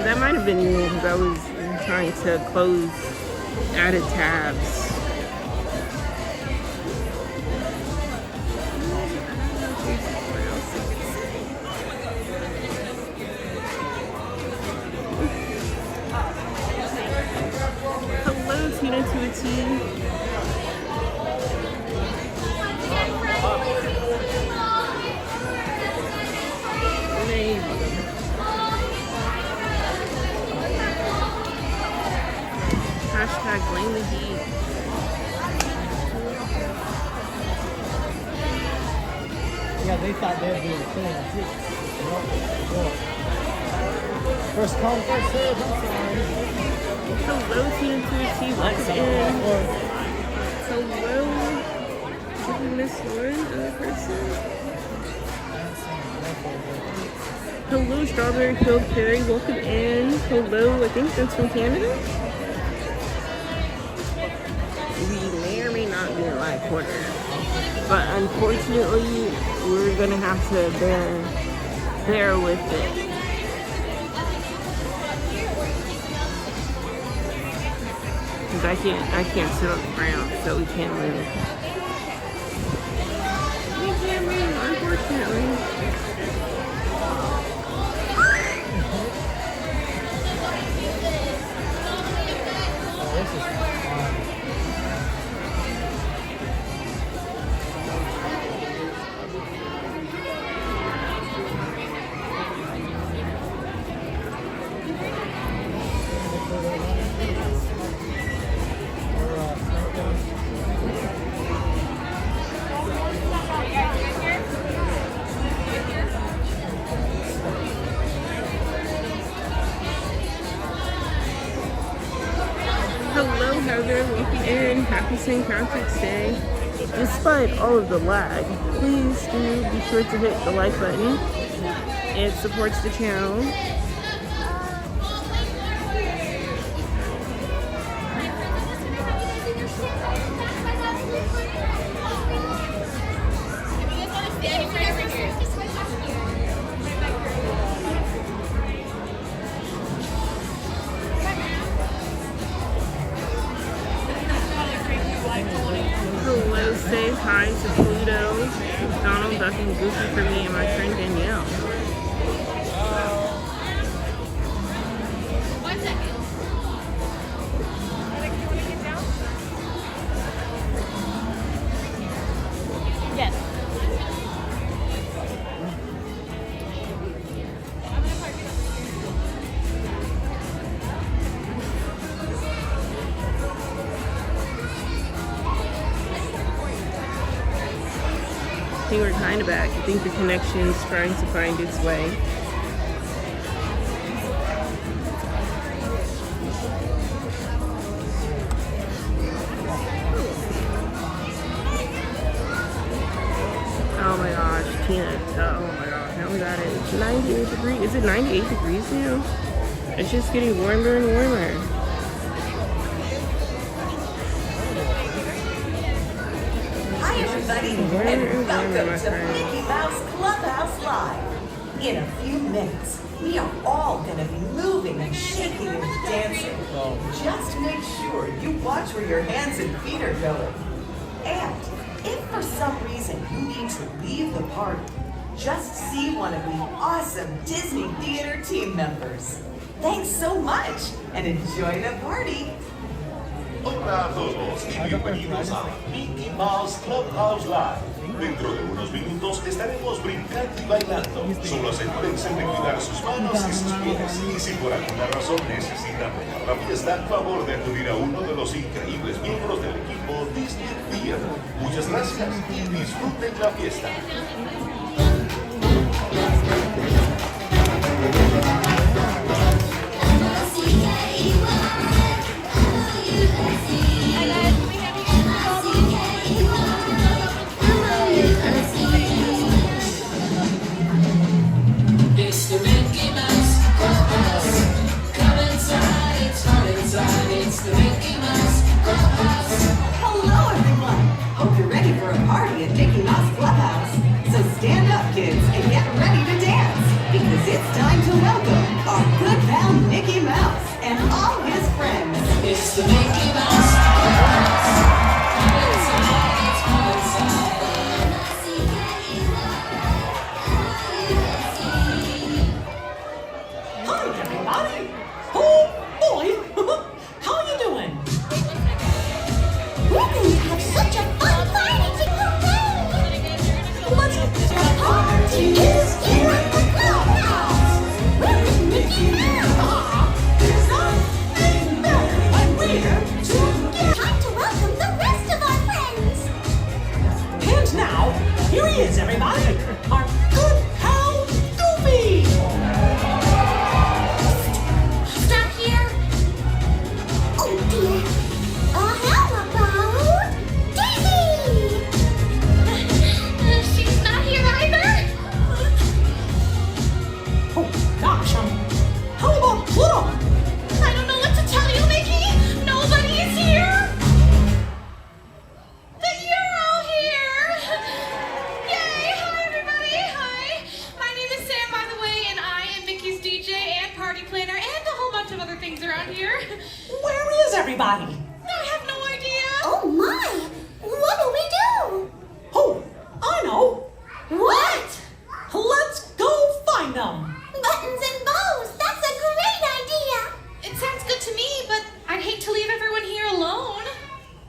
That might have been me because I was trying to close added tabs. Hello, Tina to a T. Hashtag blame the heat. Yeah, they thought they'd be clean too. First come, first serve. I'm sorry. Hello, Tina2T. Welcome in. Hello. Did we miss one other person? Hello, Strawberry Filled Fairy. Welcome in. Hello. I think that's from Canada. We may or may not be in live corner, but unfortunately, we're gonna have to bear with it. Cause I can't sit on the ground, so we can't move. We can't move, unfortunately. This is fun. Hello, Heather. Welcome in. Happy St. Patrick's Day. Despite all of the lag, please do be sure to hit the like button. It supports the channel. Goofy for me and my friend Danielle. 1 second. Yes. I think we're kind of back. I think the connection's trying to find its way. Oh my gosh, Tina. Oh my gosh, how we got it. It's 98 degrees. Is it 98 degrees now? It's just getting warmer and warmer. Hi everybody, and welcome to Mickey Mouse Clubhouse Live. In a few minutes, we are all going to be moving and shaking and dancing. Just make sure you watch where your hands and feet are going. And if for some reason you need to leave the party, just see one of the awesome Disney Theater team members. Thanks so much, and enjoy the party. Hola a todos y bienvenidos a Mickey Mouse Clubhouse Live. Dentro de unos minutos estaremos brincando y bailando. Solo asegúrense de cuidar sus manos y sus pies. Y si por alguna razón necesitan dejar la fiesta, favor de acudir a uno de los increíbles miembros del equipo Disney Theater. Muchas gracias y disfruten la fiesta. It's the Mickey Mouse Clubhouse. Come inside, it's fun inside. It's the Mickey Mouse Clubhouse. Hello everyone! Hope you're ready for a party at Mickey Mouse Clubhouse. So stand up kids and get ready to dance. Because it's time to welcome our good pal Mickey Mouse and all his friends. It's the Mickey Mouse Clubhouse. Come inside, it's fun inside. Hi, everybody! Oh, boy! How are you doing? We're going to have such a fun party today! The party is here at the clubhouse! We're with Mickey Mouse! There's nothing better when we're together! Time to welcome the rest of our friends! And now, here he is, everybody! Our good pal, Goofy! Stop here! Oh dear! How about Daisy? She's not here either? Oh, gosh, how about Pluto? I don't know what to tell you, Mickey. Nobody is here. But you're all here. Yay! Hi, everybody. Hi. My name is Sam, by the way, and I am Mickey's DJ and party planner and a whole bunch of other things around here. Where is everybody? I have no idea. Oh my! What do we do? Oh, I know! What? Let's go find them! Buttons and bows! That's a great idea! It sounds good to me, but I'd hate to leave everyone here alone.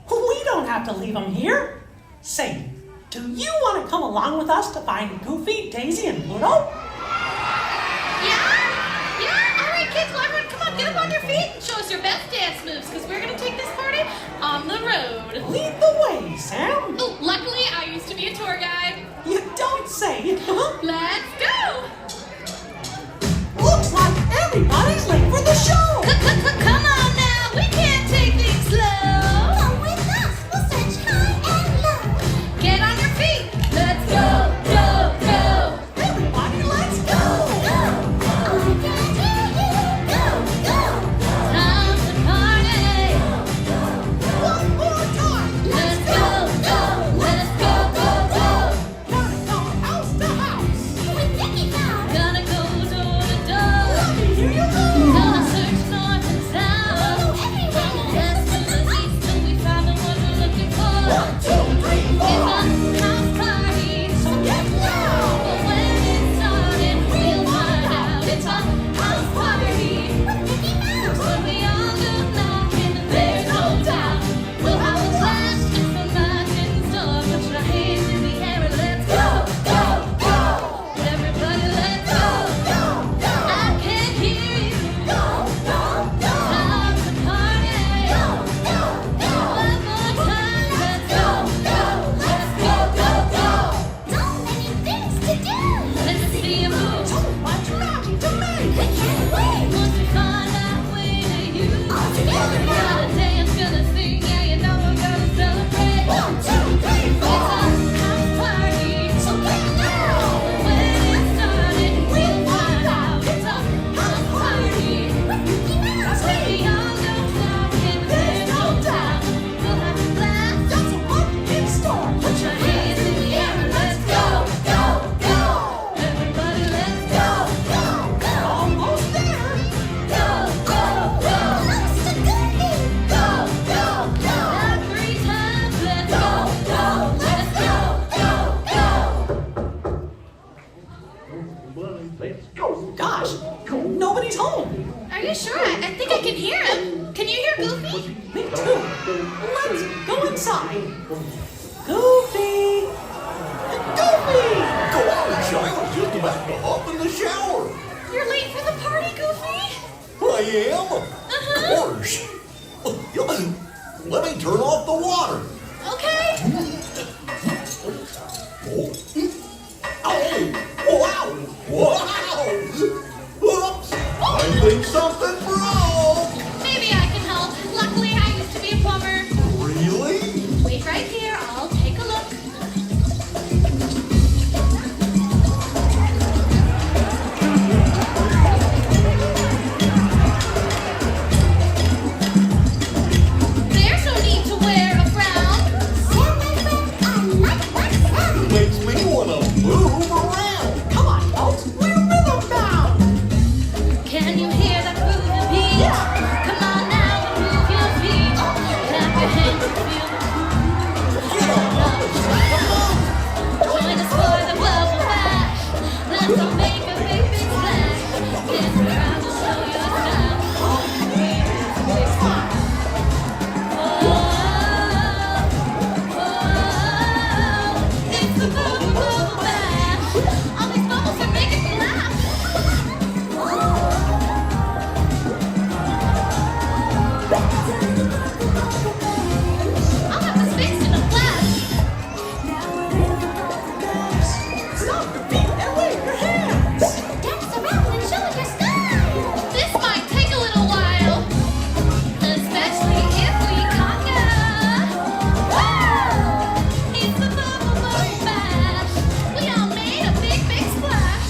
We don't have to leave them here. Say, do you want to come along with us to find Goofy, Daisy, and Pluto? Yeah? Yeah? All right, kids. Well, everyone, come on. Get up on your feet and show us your best dance moves, because we're going to take this party on the road. Lead the way, Sam. Oh, luckily, I used to be a tour guide. You don't say. Let's go! Looks like everybody's late for the show. Come on now. We can't take things slow. Come with us! We'll search high and low! Get on your feet. Let's go, go, go. Everybody, let's go. I can hear you! Time to party. One more time. Let's go, go. Let's go, go, go. Gotta go house to house. With Mickey Gosh, nobody's home. Are you sure? I think I can hear him. Can you hear Goofy? Me too. Let's go inside. Goofy! Goofy! Go on, child. Just about to hop in the shower. You're late for the party, Goofy. I am. Of course. Let me turn off the water. Okay. Oh, wow. Wow. Oops. I think something broke. Maybe I can help. Luckily, I used to be a plumber. Really? Wait right here. I'll take a look. There's no need to wear a frown. Makes me want to move around. Come on, folks. We're rhythm bound. Can you hear that groovy beat? Come on now and move your feet. Clap your hands and feel the groove. Join us for the bubble bash. Let's all make a big, big splash. Get around to show your style. It's the bubble, bubble bash. All these bubbles are making me laugh. I'll have this fixed in a flash. Stop your feet and wave your hands. Dance around and show your style. This might take a little while, especially if we conquer. Woo! It's the bubble bubble bash. We all made a big, big splash.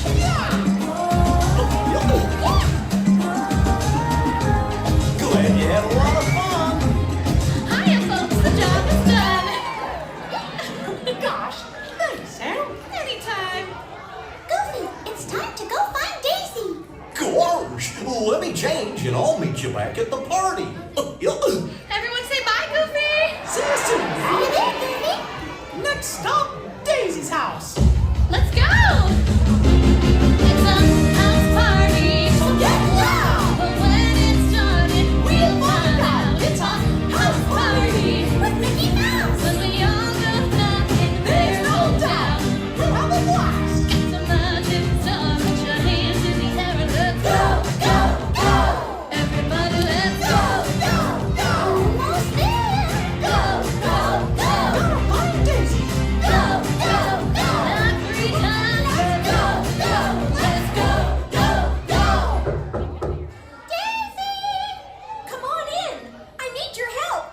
Glad you had a lot of fun. Hiya, folks, the job is done. Gosh, thanks, Sam. Anytime. Goofy, it's time to go find Daisy. Gosh, let me change and I'll meet you back at the party. Everyone say bye, Goofy. See you soon. See you there, Goofy. Next stop, Daisy's house. Let's go. It's a house party, so get loud. But when it started, we'll find out. It's a house party With Mickey Mouse. when we all go knocking. There's no doubt. We'll have a blast. It's a magic star. Put your hands in the air and let's go, go, go. Everybody, let's go, Go, go. Almost there. go, go, go. Find Daisy. Go, go, go. Not 3 times. Go, go. Let's go, go, go. Daisy! Come on in. I need your help.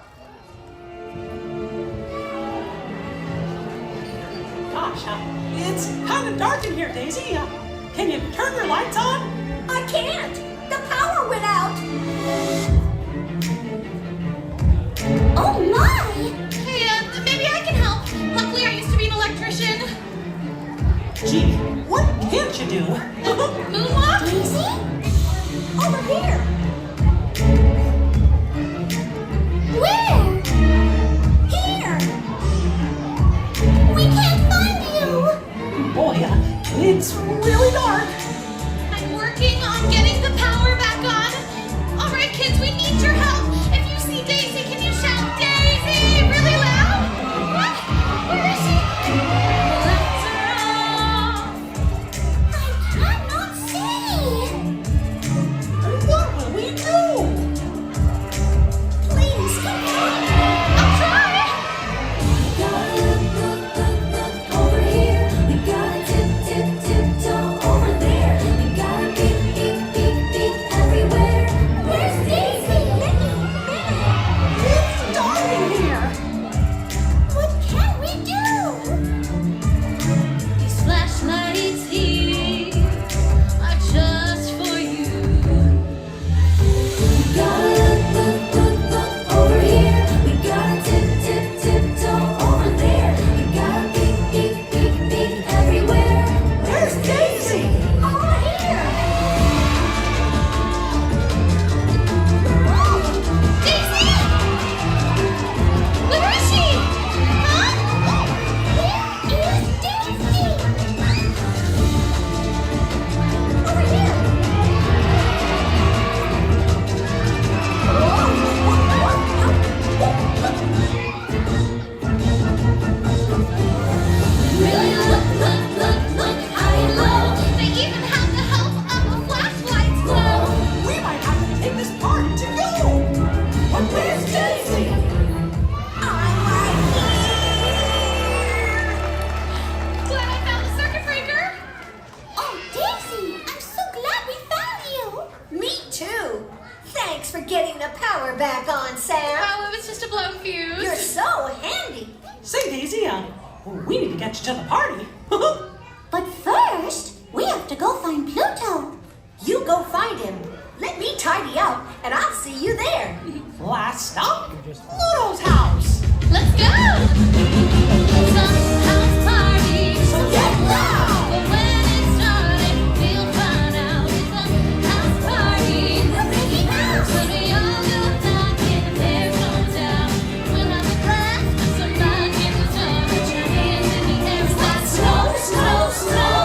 Gosh, it's kind of dark in here, Daisy. Can you turn your lights on? I can't. The power went out. Oh my! Hey, maybe I can help. Luckily, I used to be an electrician. Gee, what can't you do? Moonwalk? Daisy? Over here. Where? Here. We can't find you. Boy, it's really dark. I'm working on getting the power back on. All right, kids, we need your help. If you see Daisy, can you shout Daisy really loud? What? Where is she? Lights are off. I cannot see. getting the power back on, Sam? Oh, it was just a blown fuse. You're so handy. Say, Daisy, we need to get you to the party. But first, we have to go find Pluto. You go find him. Let me tidy up, and I'll see you there. Last stop, Pluto's house. Let's go! Some house party. So get loud. But when it started, we'll find out it's a house party. We're Mickey Mouse. When we all go talking, there's no doubt. We'll have a blast with some rock in the sun. Put your hands in the air. It's like snow, snow, snow.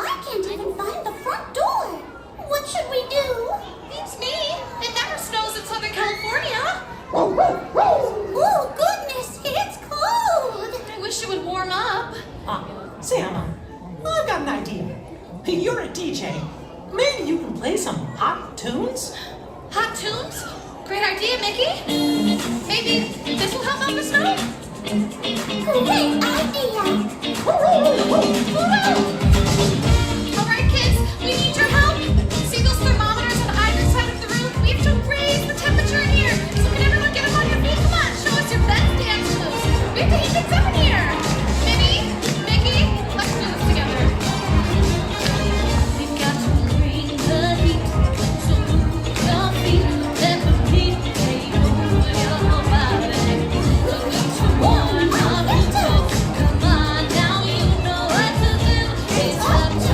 I can't even find the front door. What should we do? It's me. It never snows in Southern California. Oh, goodness, it's cold. I wish it would warm up. Sam, I've got an idea. You're a DJ. Maybe you can play some hot tunes? Hot tunes? Great idea, Mickey. Maybe this will help out the snow? Great idea. All right, kids, we need your help. See those thermometers on either side of the room? We have to raise the temperature in here. So can everyone get up on your feet? Come on, show us your best dance moves. We have to heat things up in here. Minnie, Mickey, let's do this together. We've got to bring the heat. So move your feet. Let the heat take over your body. Looking to warm up your toe. Come on now, you know what to do. It's up to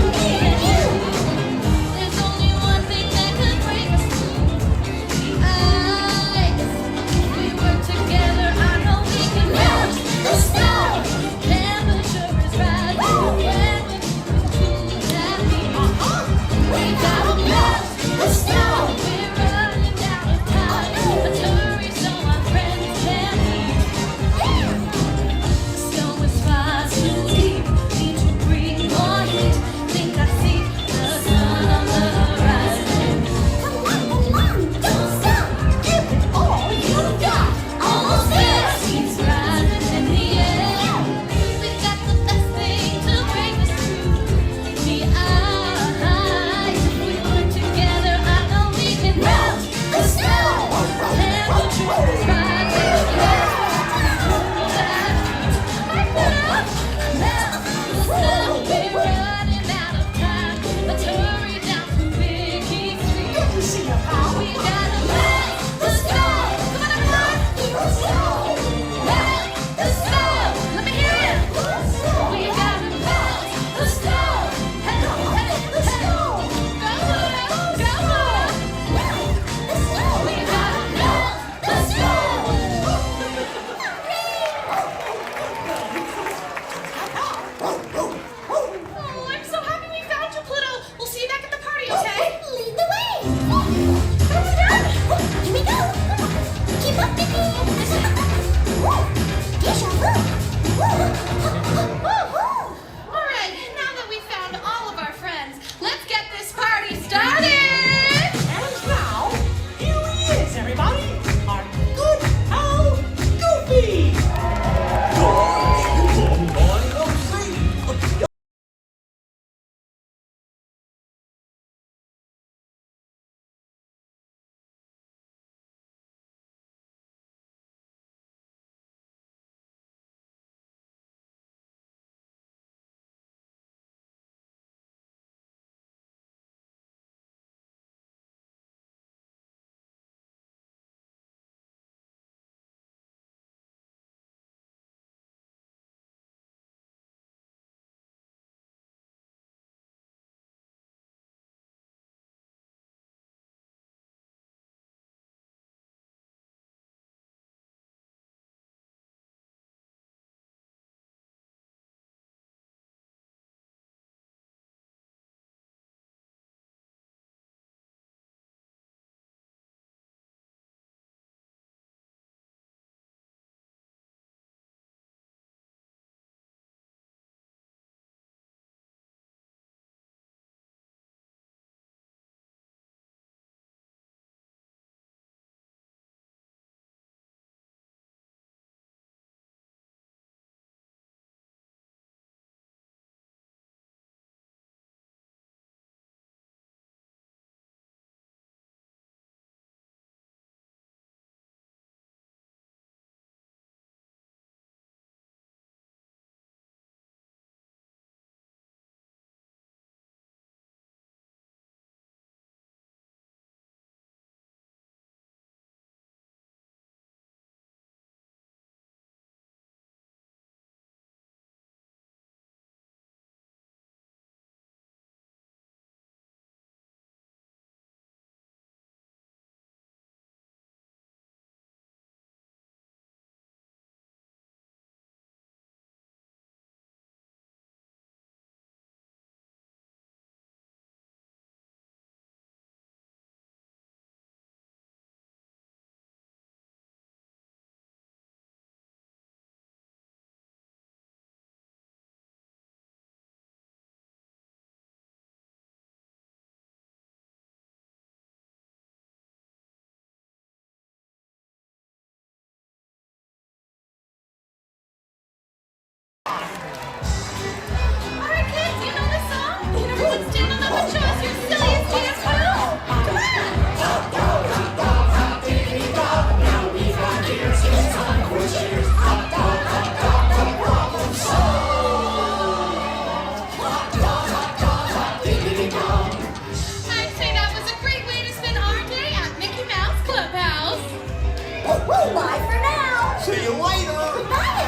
Bye for now. See you later. Bye,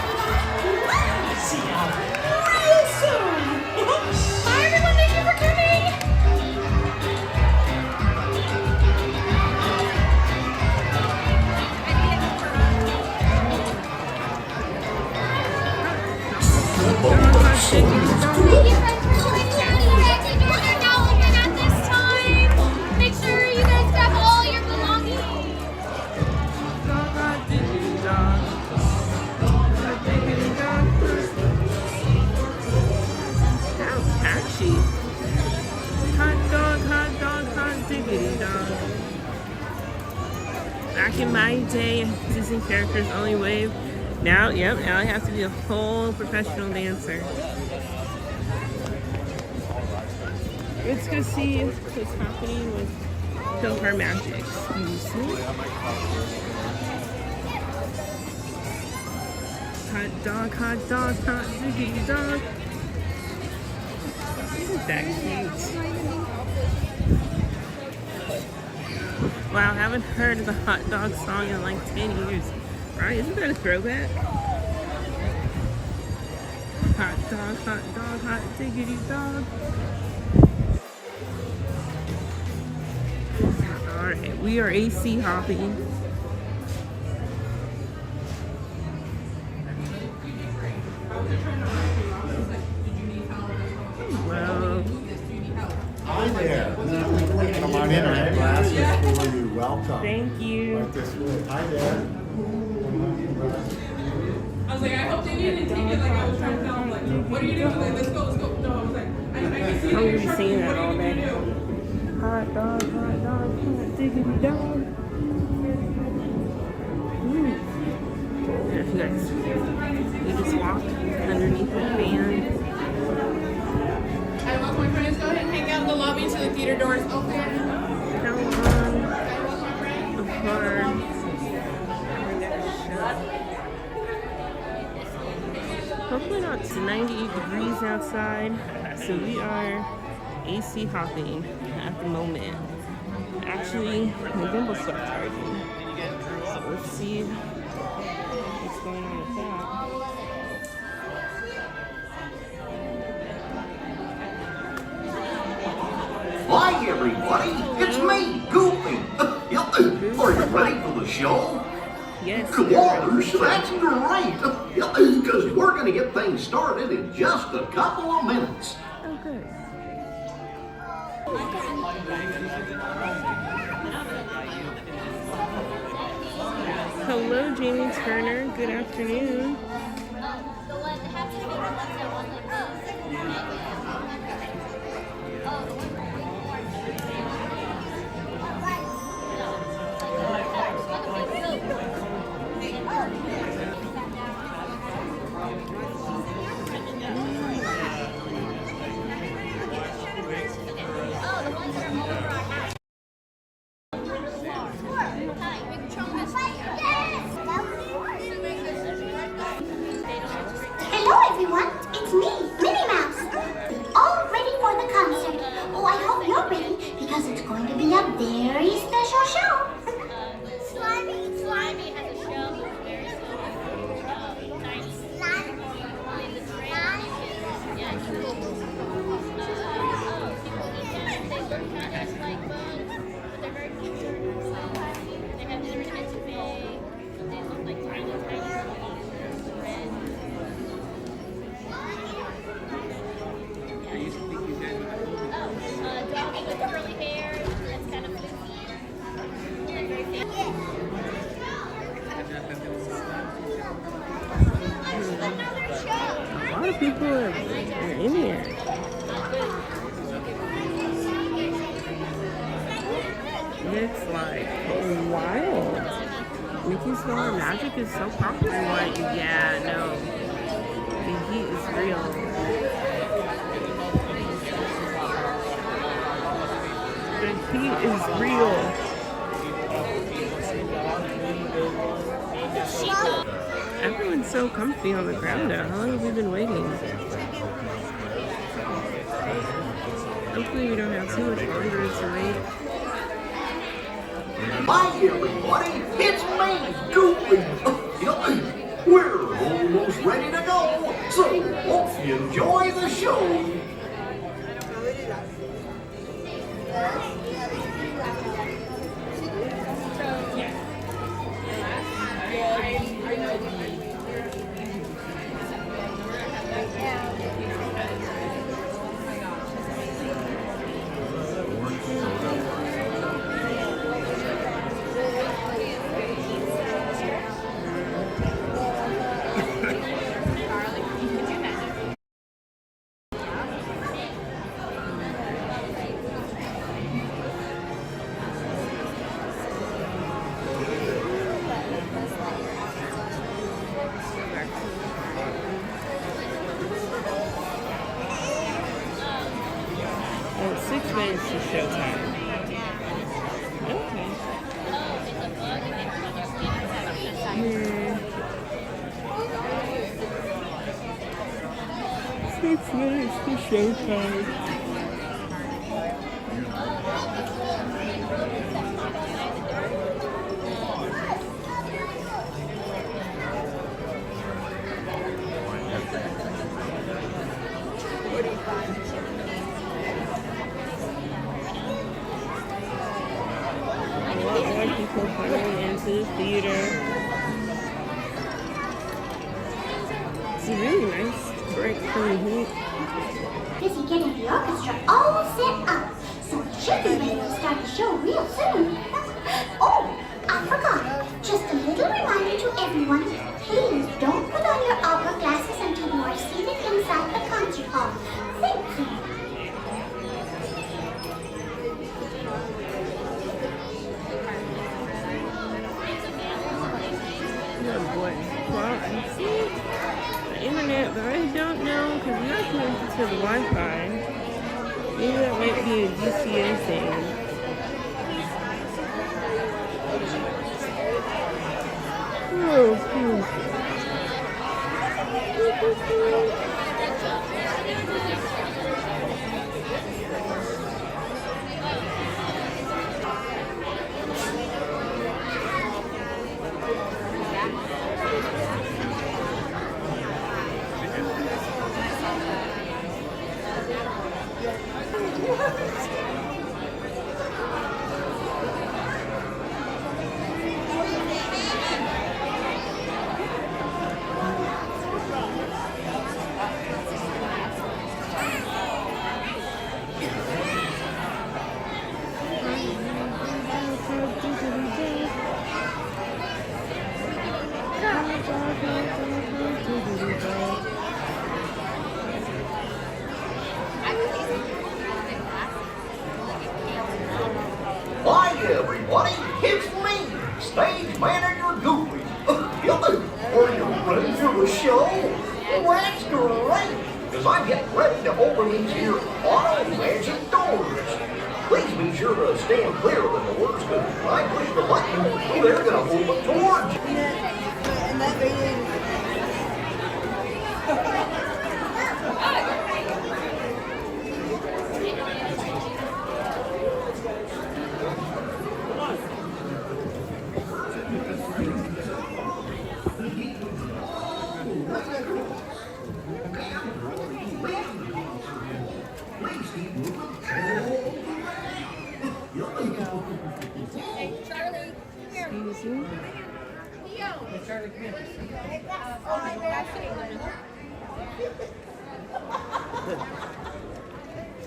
everybody. See ya real soon. Bye, everyone. Thank you for coming. Thank you guys for joining us. The doors are now open at this time. Make sure you guys grab all your belongings. How catchy. Hot dog, hot diggity dog. Back in my day, Disney characters only wave. Now I have to be a full professional dancer. Let's go see what's happening with Pillar Magic. Excuse me. Hot dog, hot diggity dog. Isn't that cute? Wow, I haven't heard the hot dog song in like 10 years. Right? Isn't that a throwback? Hot dog, hot diggity dog. Alright, we are AC hopping. Well, Hi there. Come on in. I have glasses for you. Welcome. thank you. Right this way. Hi there. I was like, I hope they didn't take it like I was trying to tell them, like, what are you doing? Like, let's go, let's go. No, I was like, I can see I'm that gonna you're be singing sharp. that What all are you day. gonna do? Hot dog, hot diggity dog. Yeah, you guys, we just walked underneath the fan. I welcome my friends. Go ahead and hang out in the lobby until the theater doors open. How long before hopefully not. It's 98 degrees outside, so we are AC hopping at the moment. Actually, my gimbal stopped charging, so let's see what's going on with that. Hi, everybody. It's me, Goofy. Are you ready for the show? Yes. Gosh, that's great. Because we're going to get things started in just a couple of minutes. Oh, good. Hello, Jamie Turner. Good afternoon. The one that has to be the ones that want like Hello, everyone. It's me, Minnie Mouse. All ready for the concert. Oh, I hope you're ready because it's going to be a very special show. Slimy has a show. Very slow. Tiny. In the train. Yeah, it's cool. People eat them. They look kind of like bugs, but they're very cute. They have different heads of big. They look like tiny, red. Doggy with curly hair. That's kind of fluffy. And very fancy. A lot of people are in here. It's like wild. Mickey's Pillar Magic is so popular. Like, yeah, no. The heat is real. The heat is real. Everyone's so comfy on the ground now. How long have we been waiting? Hopefully we don't have too much longer to wait. Hi, everybody. It's me, Goofy. We're almost ready to go, so hope you enjoy the show. Oh, 6 minutes to showtime. Okay. 6 minutes to showtime. A lot more people coming into the theater. It's a really nice break from the heat. Busy getting the orchestra all set up, so we should be ready to start the show real soon. Oh, I forgot. Just a little reminder to everyone. Please don't put on your opera glasses until you are seated inside the concert hall. Thank you. Oh boy. Well, I see the internet, but I don't know because we're not connected to the Wi-Fi. Maybe that might be a DCO thing. Oh, Hi, everybody. It's me, stage manager Goofy. Are you ready for the show? Well, that's great, because I'm getting ready to open these here auto magic doors. Please be sure to stand clear of the doors, because when I push the button, they're going to open towards you.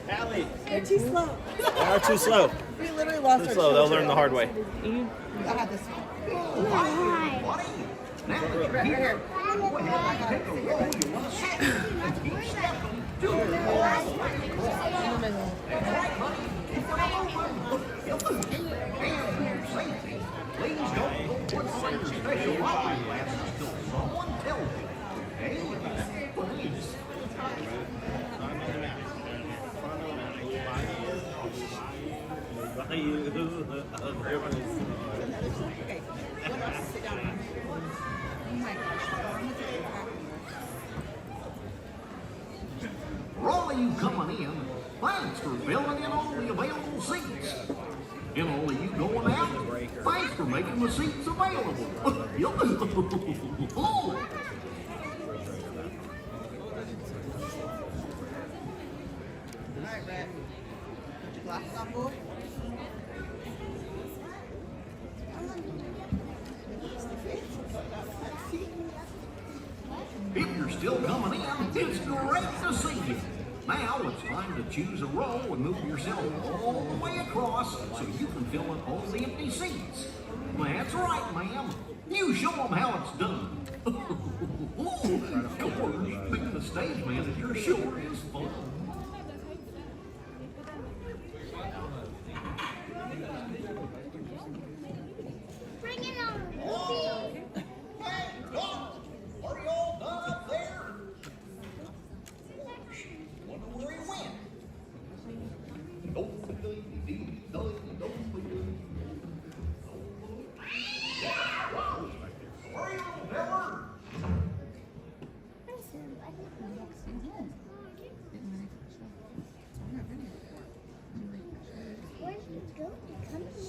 Allie, They're too slow. they are too slow. We literally lost Too our slow. They'll children. learn the hard way. I had this one. Hi, everybody. Now that you're here, go ahead and pick a row you want to sit in and keep stepping to the wall. And for safety, please don't go put on your special opera glasses till someone tells you. Okay? Please. For all of you coming in, thanks for filling in all the available seats. And all of you going out, thanks for making the seats available. All right, Red. Put your glasses on, boy. If you're still coming in, it's great to see you. Now it's time to choose a row and move yourself all the way across so you can fill up all the empty seats. That's right, ma'am. You show them how it's done. George, being the stage manager sure is fun. Bring it on. Oh, hey, Doc, are you all done up there? Wonder where he went. Where are you, Miller? Where did you go to come to me?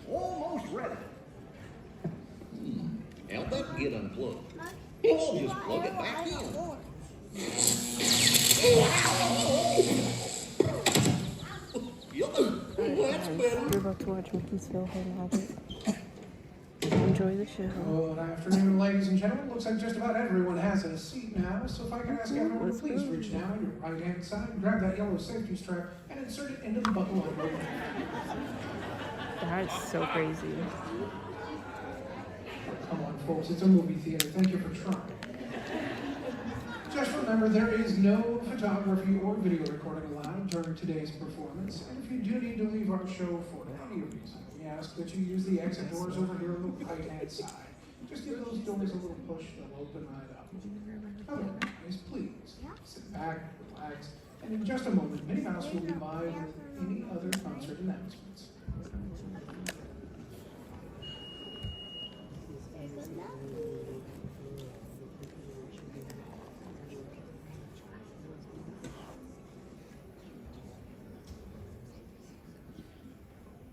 Almost ready. How'd that get unplugged? I'll just plug it back in. That's better. You're about to watch Mickey's Phil Magic. Enjoy the show. Good afternoon, ladies and gentlemen. Looks like just about everyone has a seat now, so if I can ask everyone to please reach down on your right-hand side, grab that yellow safety strap, and insert it into the buckle on both. That's so crazy. Come on, folks, it's a movie theater. Thank you for trying. Just remember, there is no photography or video recording allowed during today's performance, and if you do need to leave our show for any reason, we ask that you use the exit doors over here on the right-hand side. Just give those doors a little push, they'll open right up. Otherwise, please, sit back, relax, and in just a moment, Minnie Mouse will be by with any other concert announcements.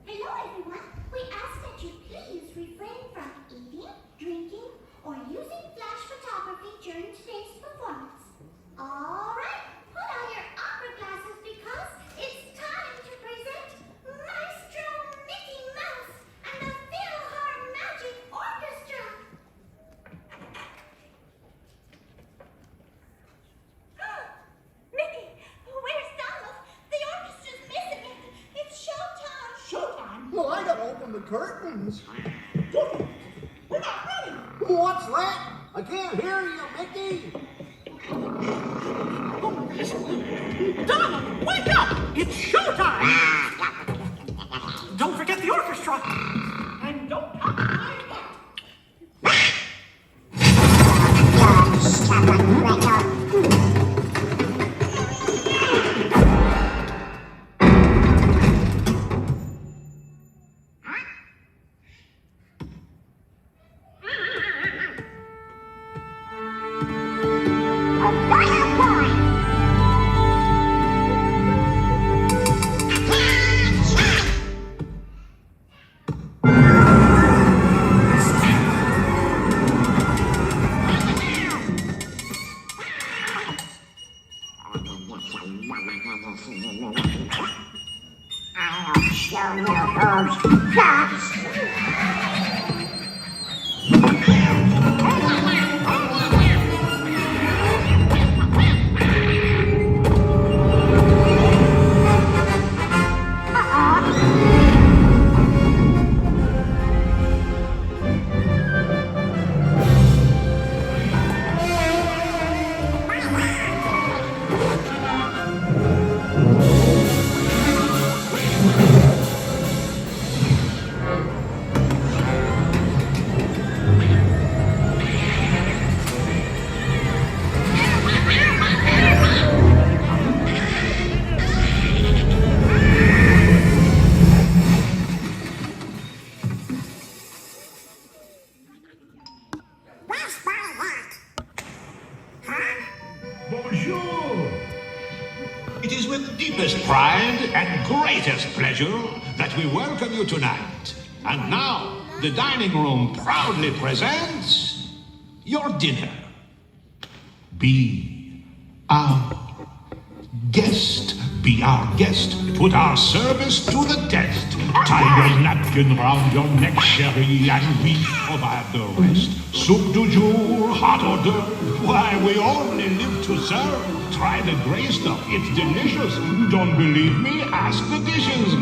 Hello, everyone. We ask that you please refrain from eating, drinking, or using flash photography during today's performance. All right, put on your opera glasses because it's time to present Maestro Mickey Mouse and the Philharmagic Orchestra. Mickey, where's Donald? The orchestra's missing it. It's showtime. Showtime? Well, I gotta open the curtains. We're not ready. What's that? I can't hear you, Mickey. Donald, wake up! It's showtime! Don't forget the orchestra. And don't talk to my butt. It is with deepest pride and greatest pleasure that we welcome you tonight. And now, the dining room proudly presents your dinner. Be our guest. Be our guest. Put our service to the test. Tie your napkin round your neck, sherry, and we provide the rest. Soup du jour, hot hors d'oeuvre. Why, we only live to serve. Try the gray stuff. It's delicious. Don't believe me? Ask the dishes.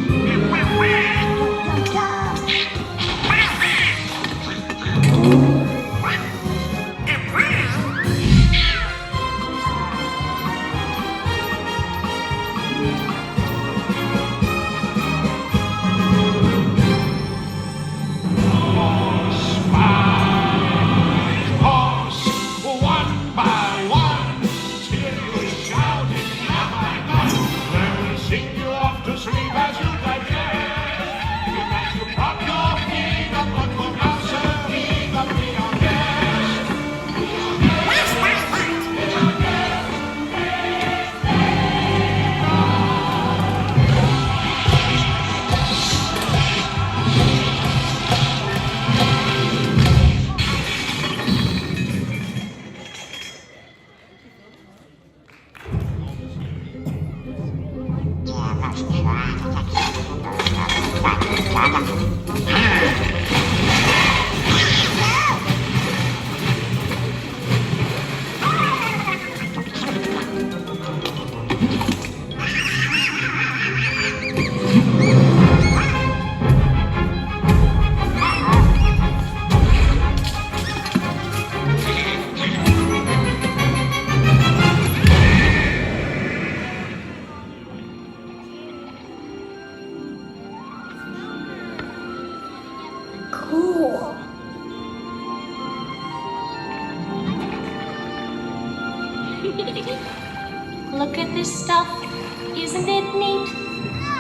Cool. Look at this stuff, isn't it neat?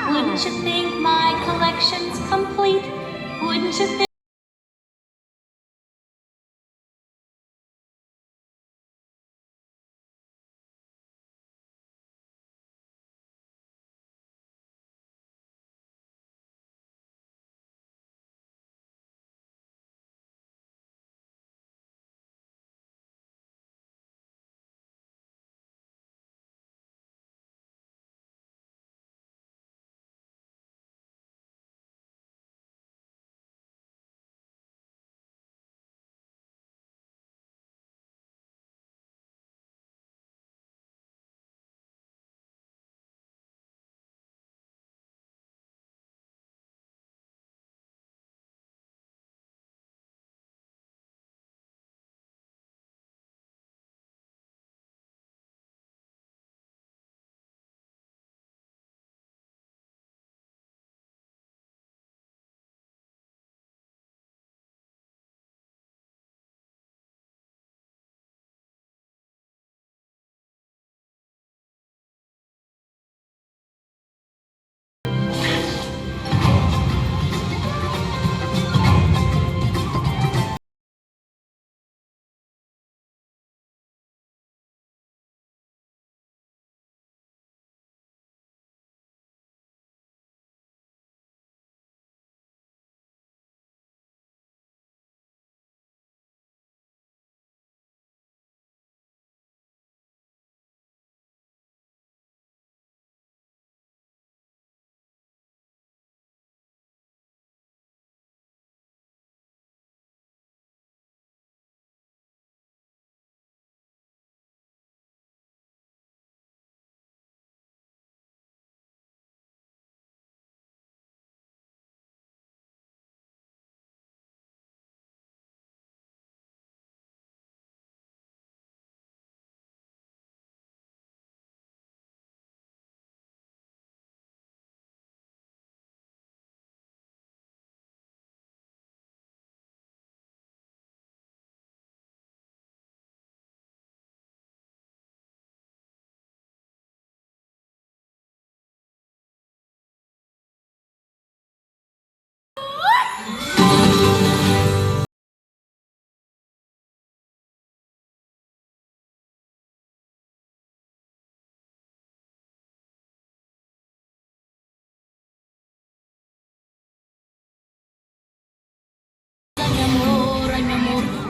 Wouldn't you think my collection's complete? Wouldn't you think?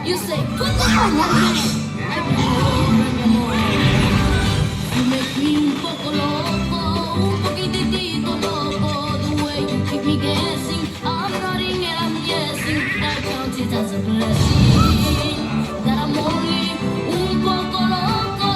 You say, you make me un poco loco, un poquitito loco. The way you keep me guessing, I'm nodding and I'm guessing. I count it as a blessing that I'm only un poco loco.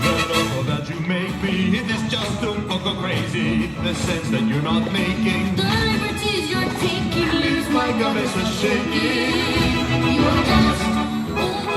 The loco that you make me is just un poco crazy. The sense that you're not making The liberties you're taking leaves my cabeza shaking. You're just un poco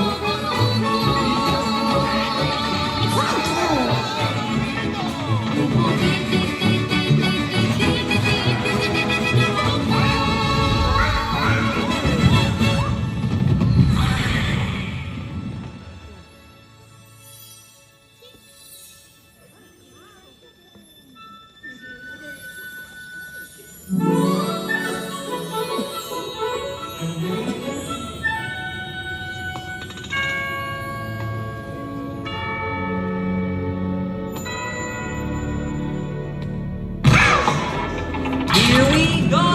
Here we go!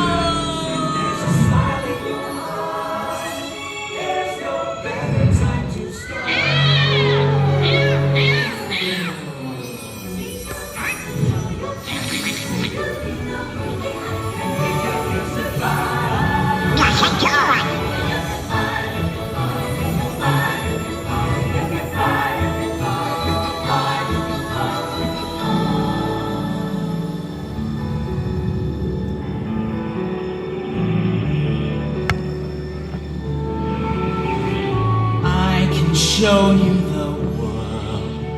I can show you the world,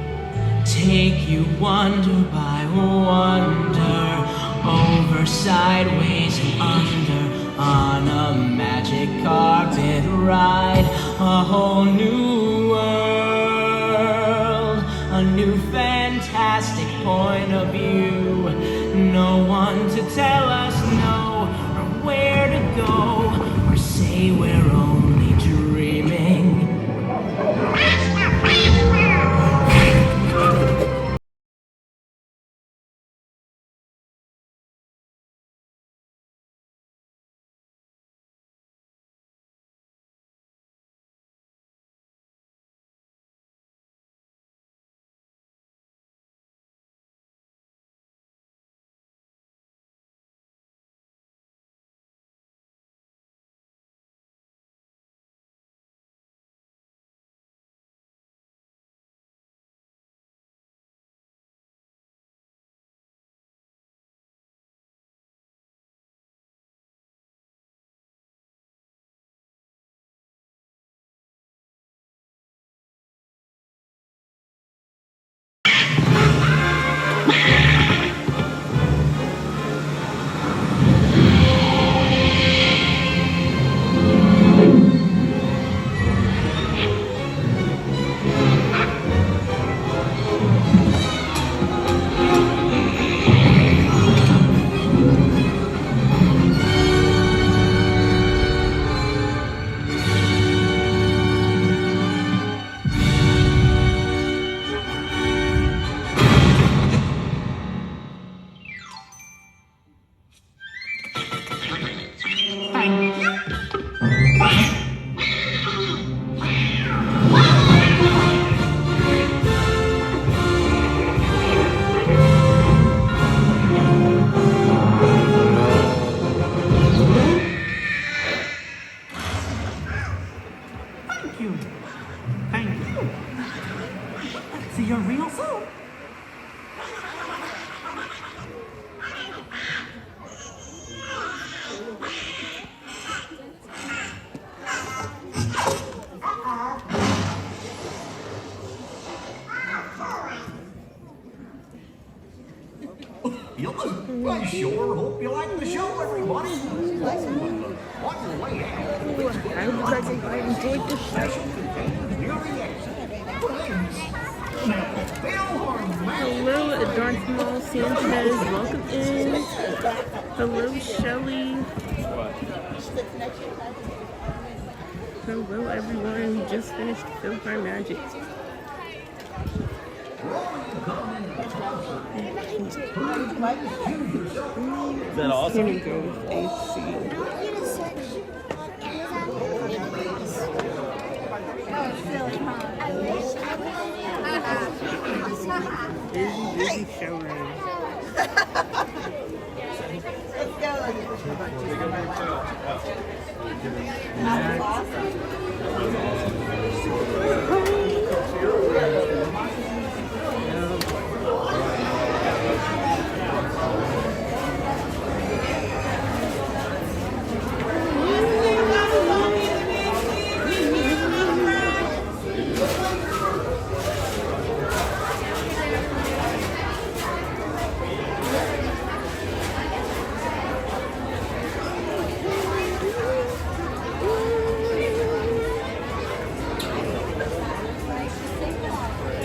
take you wonder by wonder, over, sideways, and under, on a magic carpet ride, a whole new world, a new fantastic point of view. No one to tell us no, or where to go, or say we're only dreaming. See you real soon. I sure hope you like the show, everybody. On your way out, I hope everybody enjoyed the show. Hello, Darth Maul Sanchez. Welcome in. Hello, Shelly. Hello, everyone. We just finished Philhar Magic. Is that awesome? Here goes AC. Busy showroom.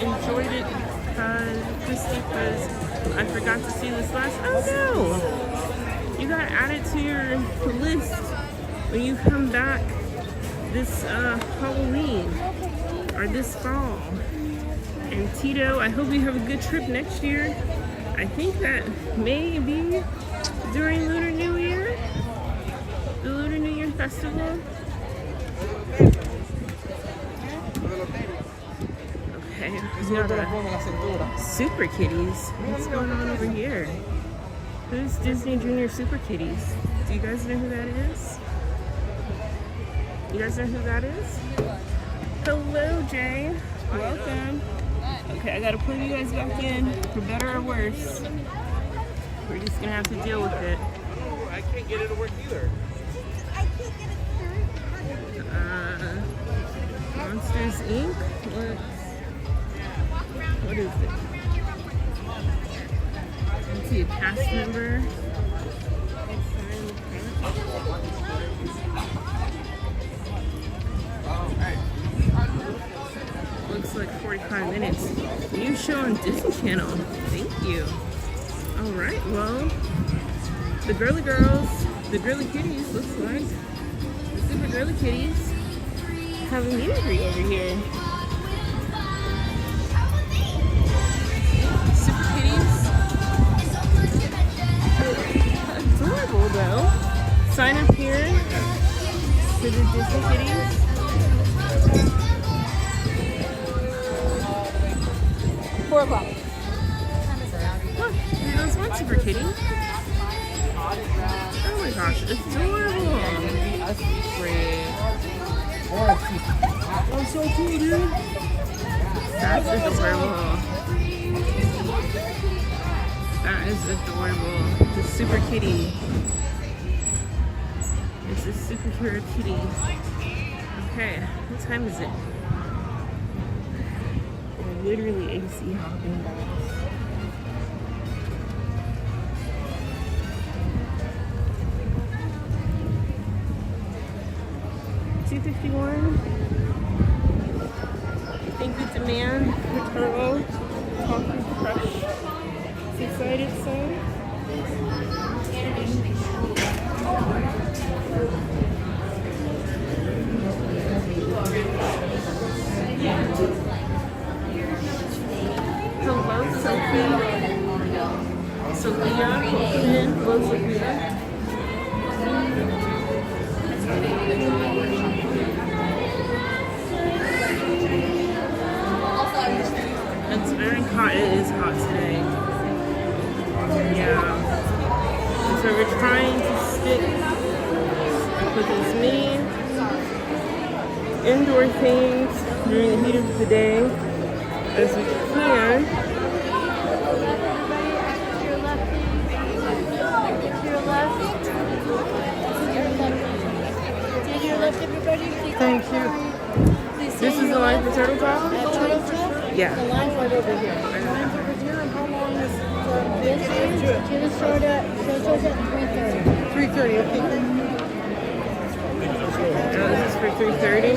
Enjoyed it because I forgot to see this last. Oh no! You gotta add it to your list when you come back this Halloween or this fall. And Tito, I hope you have a good trip next year. I think that may be during Lunar New Year, the Lunar New Year festival. Okay, we got Super Kitties. What's going on over here? Who's Disney Junior Super Kitties? Do you guys know who that is? You guys know who that is? Hello, Jay. Welcome. Okay, I gotta put you guys back in for better or worse. We're just gonna have to deal with it. I can't get it to work either. Monsters Inc. What is it? Let's see, a cast member. Looks like 45 minutes. New show on Disney Channel. Thank you. All right, well, the girly girls, the girly kitties, looks like the super girly kitties have a meet and greet over here. Super kitties. Adorable though. Sign up here for the Disney kitties. $4. Look, here goes one super kitty. Oh my gosh, adorable. Oh, so cool, dude. That's adorable. That is adorable. The super kitty. It's a superhero kitty. Okay, what time is it? We're literally AC hopping by. 251. Thank you, Demand, the Turbo, Coffee Crush, Excited Son. Hello, Sophie. Sophia, welcome in. Hello, Sophia. It's very hot. It is hot today. Yeah. So we're trying to stick with as many indoor things during the heat of the day as we can. Thank you. This is the line for Turtle Talk? Yeah. The line's right over here. The line's over here, and how long is this? It starts at 3:30. 3:30, okay. This is for 3:30.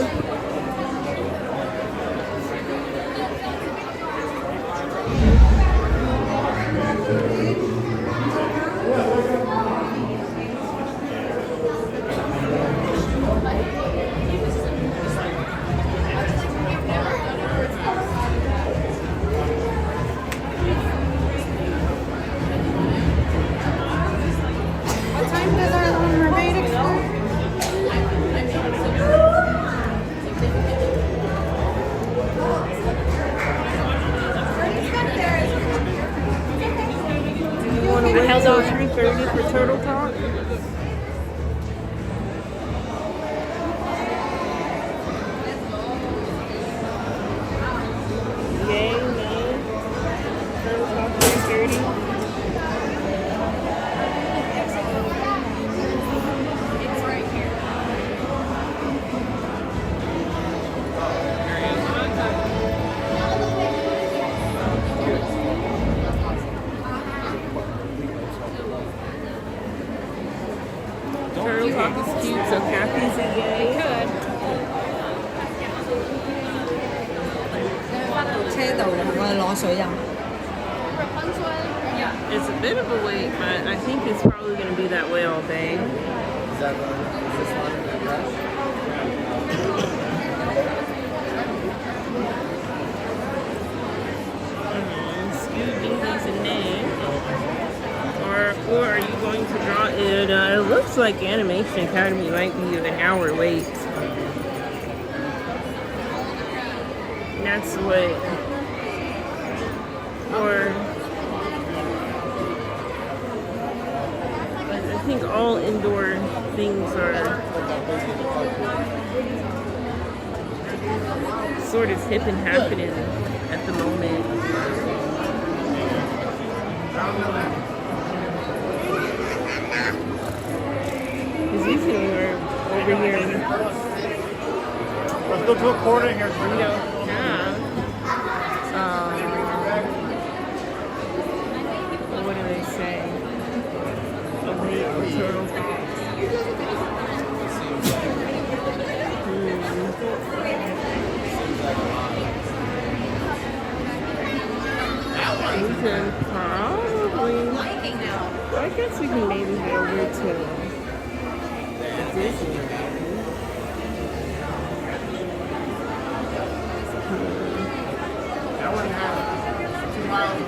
Happy's a yay. Good. 翻到車度啦，我哋攞水飲。 It's a bit of a wait, but I think it's probably going to be that way all day. Is this one fresh? Scooby-Doo's a name. Or are you going to draw it? It looks like Animation Academy might be an hour wait. And that's what. Or. I think all indoor things are sort of hip and happening at the moment. Because usually we're over here. Let's go to a corner here. We don't have. What do they say? Turtle Talks. We can probably. I guess we can maybe go over to Disneyland. That one has 2 miles.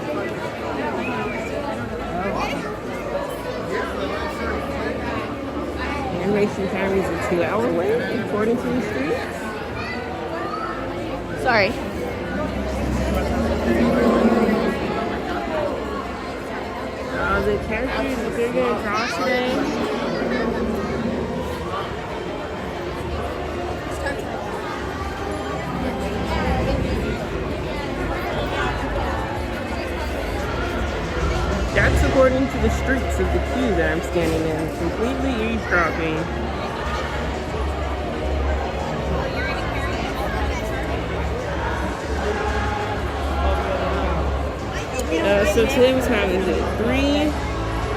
Animation Academy is a 2-hour wait, according to the street. Sorry. The characters that they're going to draw today. That's according to the streets of the queue that I'm standing in. Completely eavesdropping. So today, what time is it?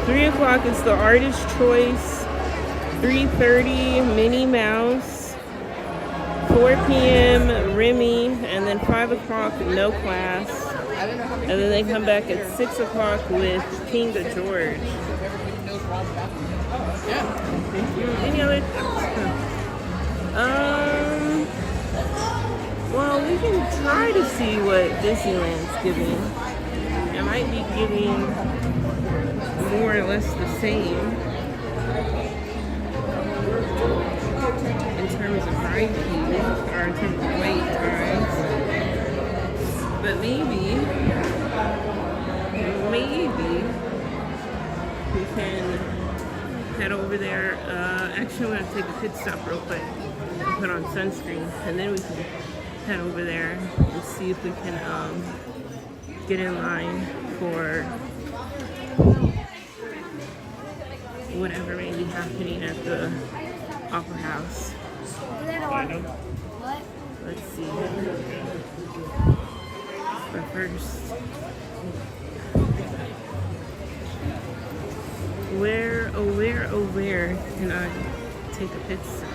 3 o'clock is the Artist Choice. 3:30 Minnie Mouse. 4 p.m. Remy, and then 5 o'clock no class. And then they come back at 6 o'clock with King of George. Any other? Well, we can try to see what Disneyland's giving. It might be giving more or less the same in terms of ride queues or in terms of wait times. But maybe we can head over there. Actually, I'm gonna take a pit stop real quick, put on sunscreen, and then we can head over there and see if we can get in line for whatever may be happening at the Opera House. Let's see. But first, where can I take a pit stop?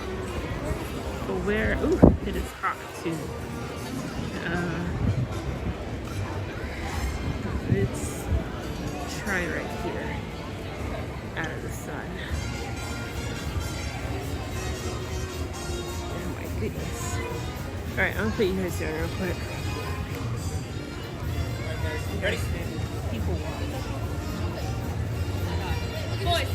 Ooh, it is hot too. Let's try right here, out of the sun. Oh my goodness. Alright, I'll put you guys down real quick. Ready? People walk. Boys.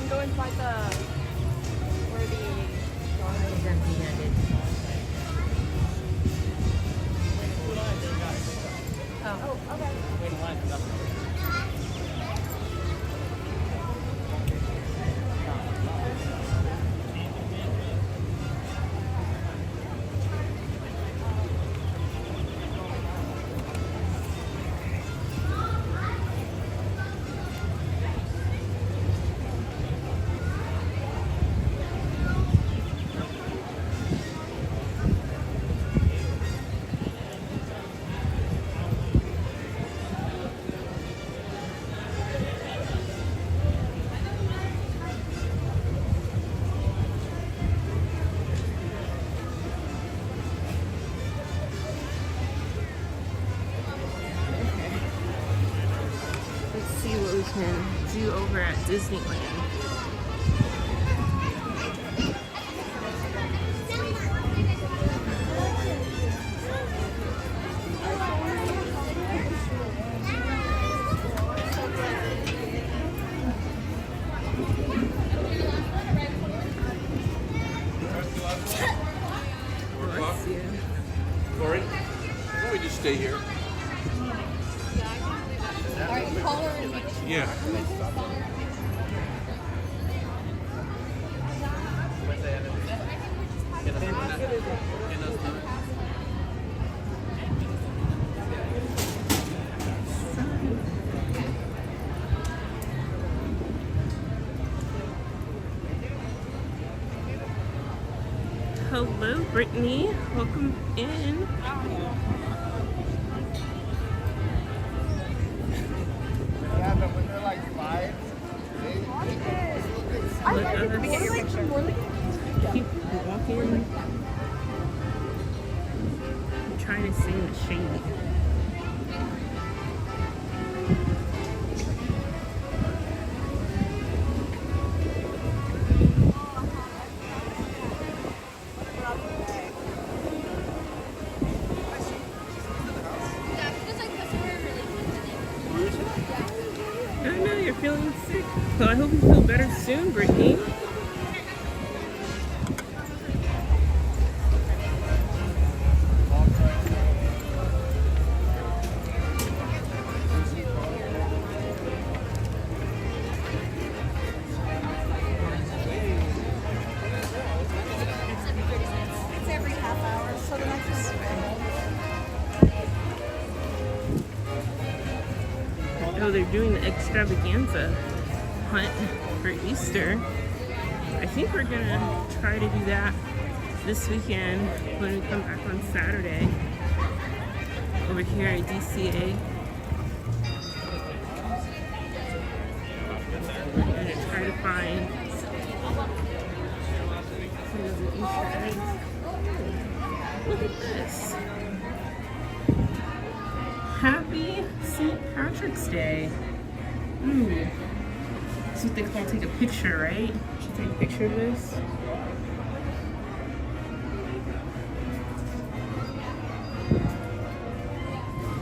Go inside the where the is empty-handed. Oh, okay. Let's see what we can do over at Disneyland. Let's see. Corey, why don't we just stay here? Yeah. Hello, Brittany. Welcome in. Keep walking. I'm trying to stay in the shade. I know you're feeling sick, so I hope you feel better soon, Brittany. It's every half hour, so the next is Oh, they're doing the extravaganza hunt for Easter. I think we're gonna try to do that this weekend when we come back on Saturday over here at DCA. We're gonna try to find some of the Easter eggs. Look at this. Happy St. Patrick's Day. That's what they call take a picture, right? Should take a picture of this.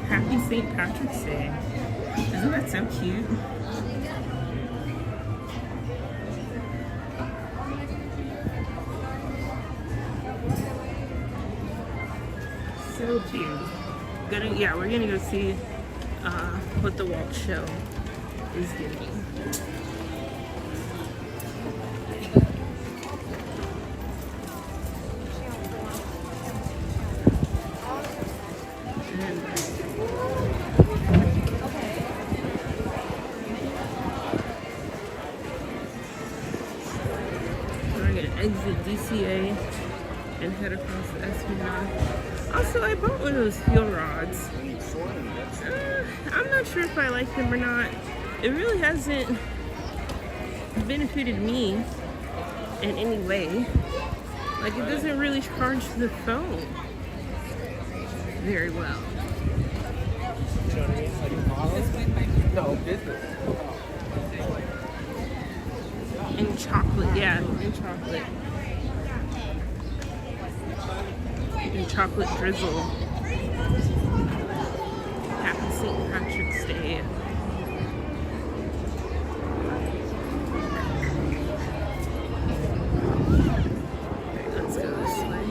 Happy St. Patrick's Day. Isn't that so cute? So cute. We're gonna go see what the Walt show is doing. We're gonna exit DCA and head across the Esplanade. Also, I bought one of those fuel rods. I'm not sure if I like them or not. It really hasn't benefited me in any way. Like, it doesn't really charge the phone very well. You know what I mean? Like, And chocolate, yeah, and chocolate. And chocolate drizzle. Happy St. Patrick's Day. Okay, let's go this way.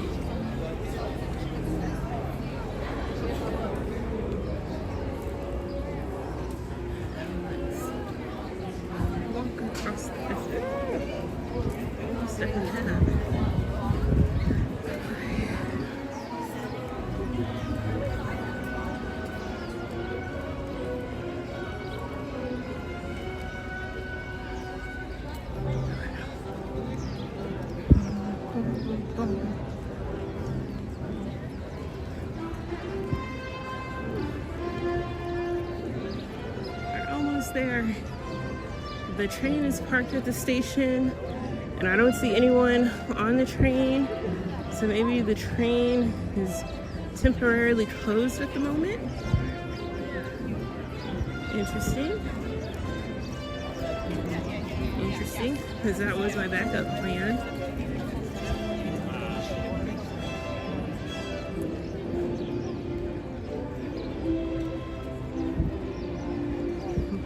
Let's walk across this. Step in that. We're almost there. The train is parked at the station, and I don't see anyone on the train, so maybe the train is temporarily closed at the moment. Interesting. Interesting, because that was my backup plan.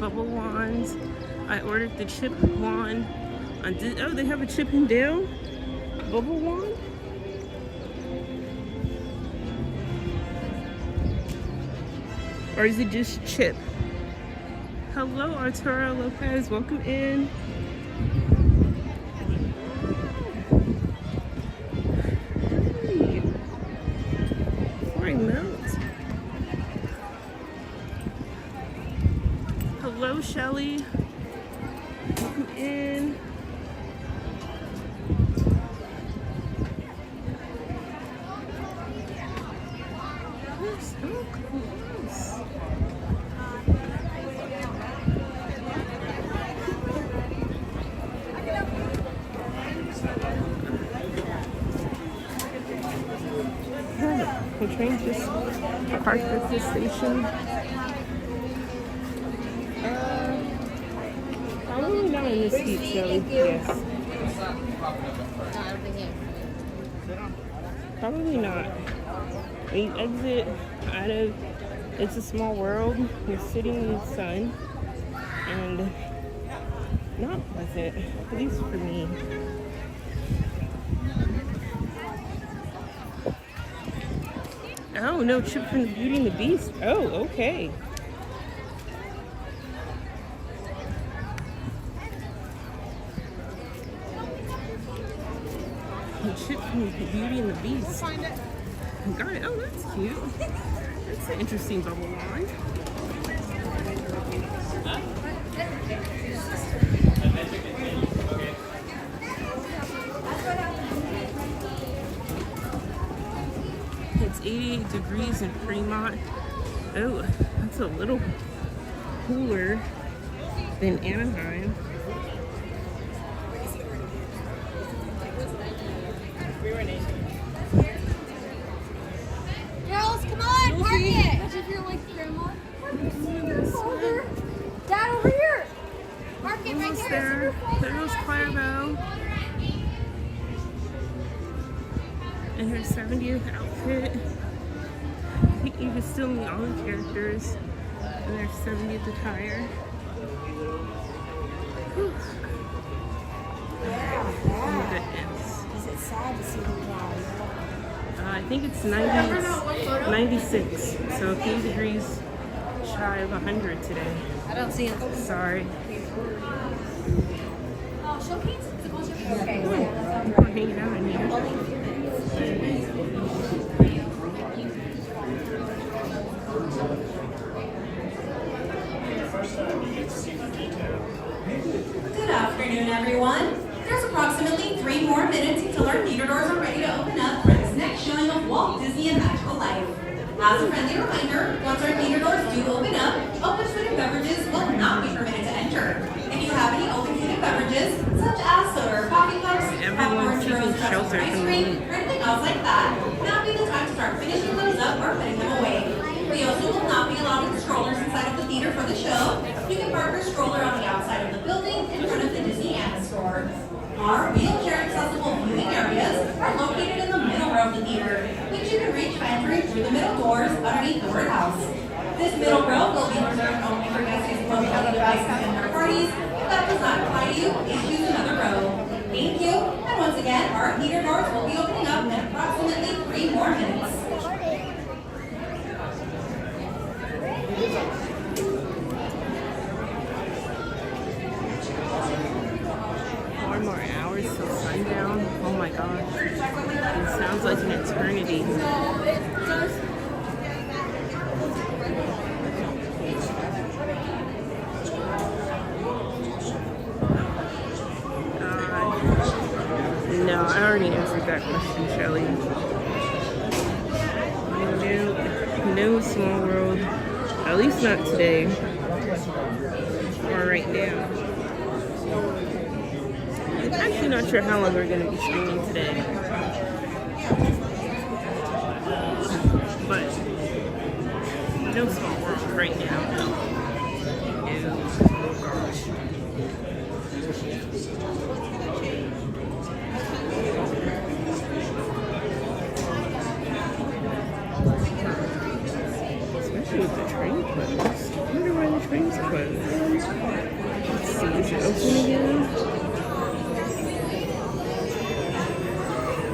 Bubble wands. I ordered the chip wand on oh, they have a Chip and Dale bubble wand. Or is it just chip? Hello, Arturo Lopez. Welcome in. Hey. Before I melt. Hello, Shelly. Welcome in. We're so close. The train just parked at this station. Probably not in this heat, Shelly. Yes. Probably not. When you exit out of It's a Small World, you're sitting in the sun, and not pleasant, at least for me. Oh, no Chip from the Beauty and the Beast. Oh, okay. The Chip from the Beauty and the Beast. Got it. Oh, that's cute. That's an interesting bubble wand. It's 88 degrees in Fremont. Oh, that's a little cooler than Anaheim. Girls, come on, park it! Imagine if you're like grandma. Over. Dad, over here! Park it right Almost here. there. There goes Clarabelle. In her 70th outfit. I think you can still meet all the characters in their 70th attire. Whew. Oh my goodness. Is it sad to see them drive? I think it's 96, so a few degrees shy of 100 today. I don't see it. Sorry. Showcase? Is it called Showcase? Okay. We're hanging out in here. Good afternoon, everyone. There's approximately 3 more minutes until our theater doors are ready to open up for this next showing of Walt Disney and Magical Life. As a friendly reminder, once our theater doors do open up, open food and beverages will not be permitted to enter. If you have any open food and beverages, such as soda or coffee cups, popcorn, churros, pretzels, ice cream, or anything else like that, now would be the time to start finishing those up or putting them away. We also will not be allowing strollers inside of the theater for the show. You can park middle row will be reserved only for guests using mobility devices in their parties. If that does not apply to you, please choose another row. Thank you. And once again, our theater doors will be opening up in approximately 3 more minutes. 4 more hours till sundown. Oh my gosh. It sounds like an eternity. No, I already answered that question, Shelly. No small world. At least not today. Or right now. I'm actually not sure how long we're going to be streaming today. But no small world right now. Especially with the train closed. I wonder why the train's closed. Let's see, is it open again?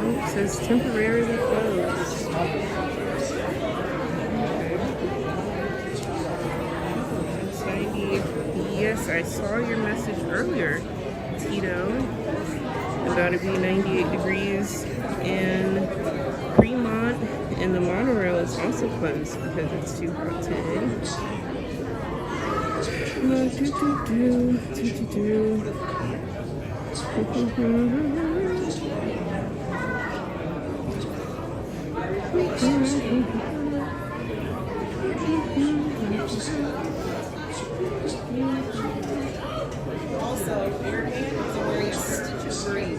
Oh, it says temporarily closed. Yes, I saw your message earlier, Tito, about it being 98 degrees in Fremont, and the monorail is also closed because it's too hot today. Also, your hand is wearing a stitch of green.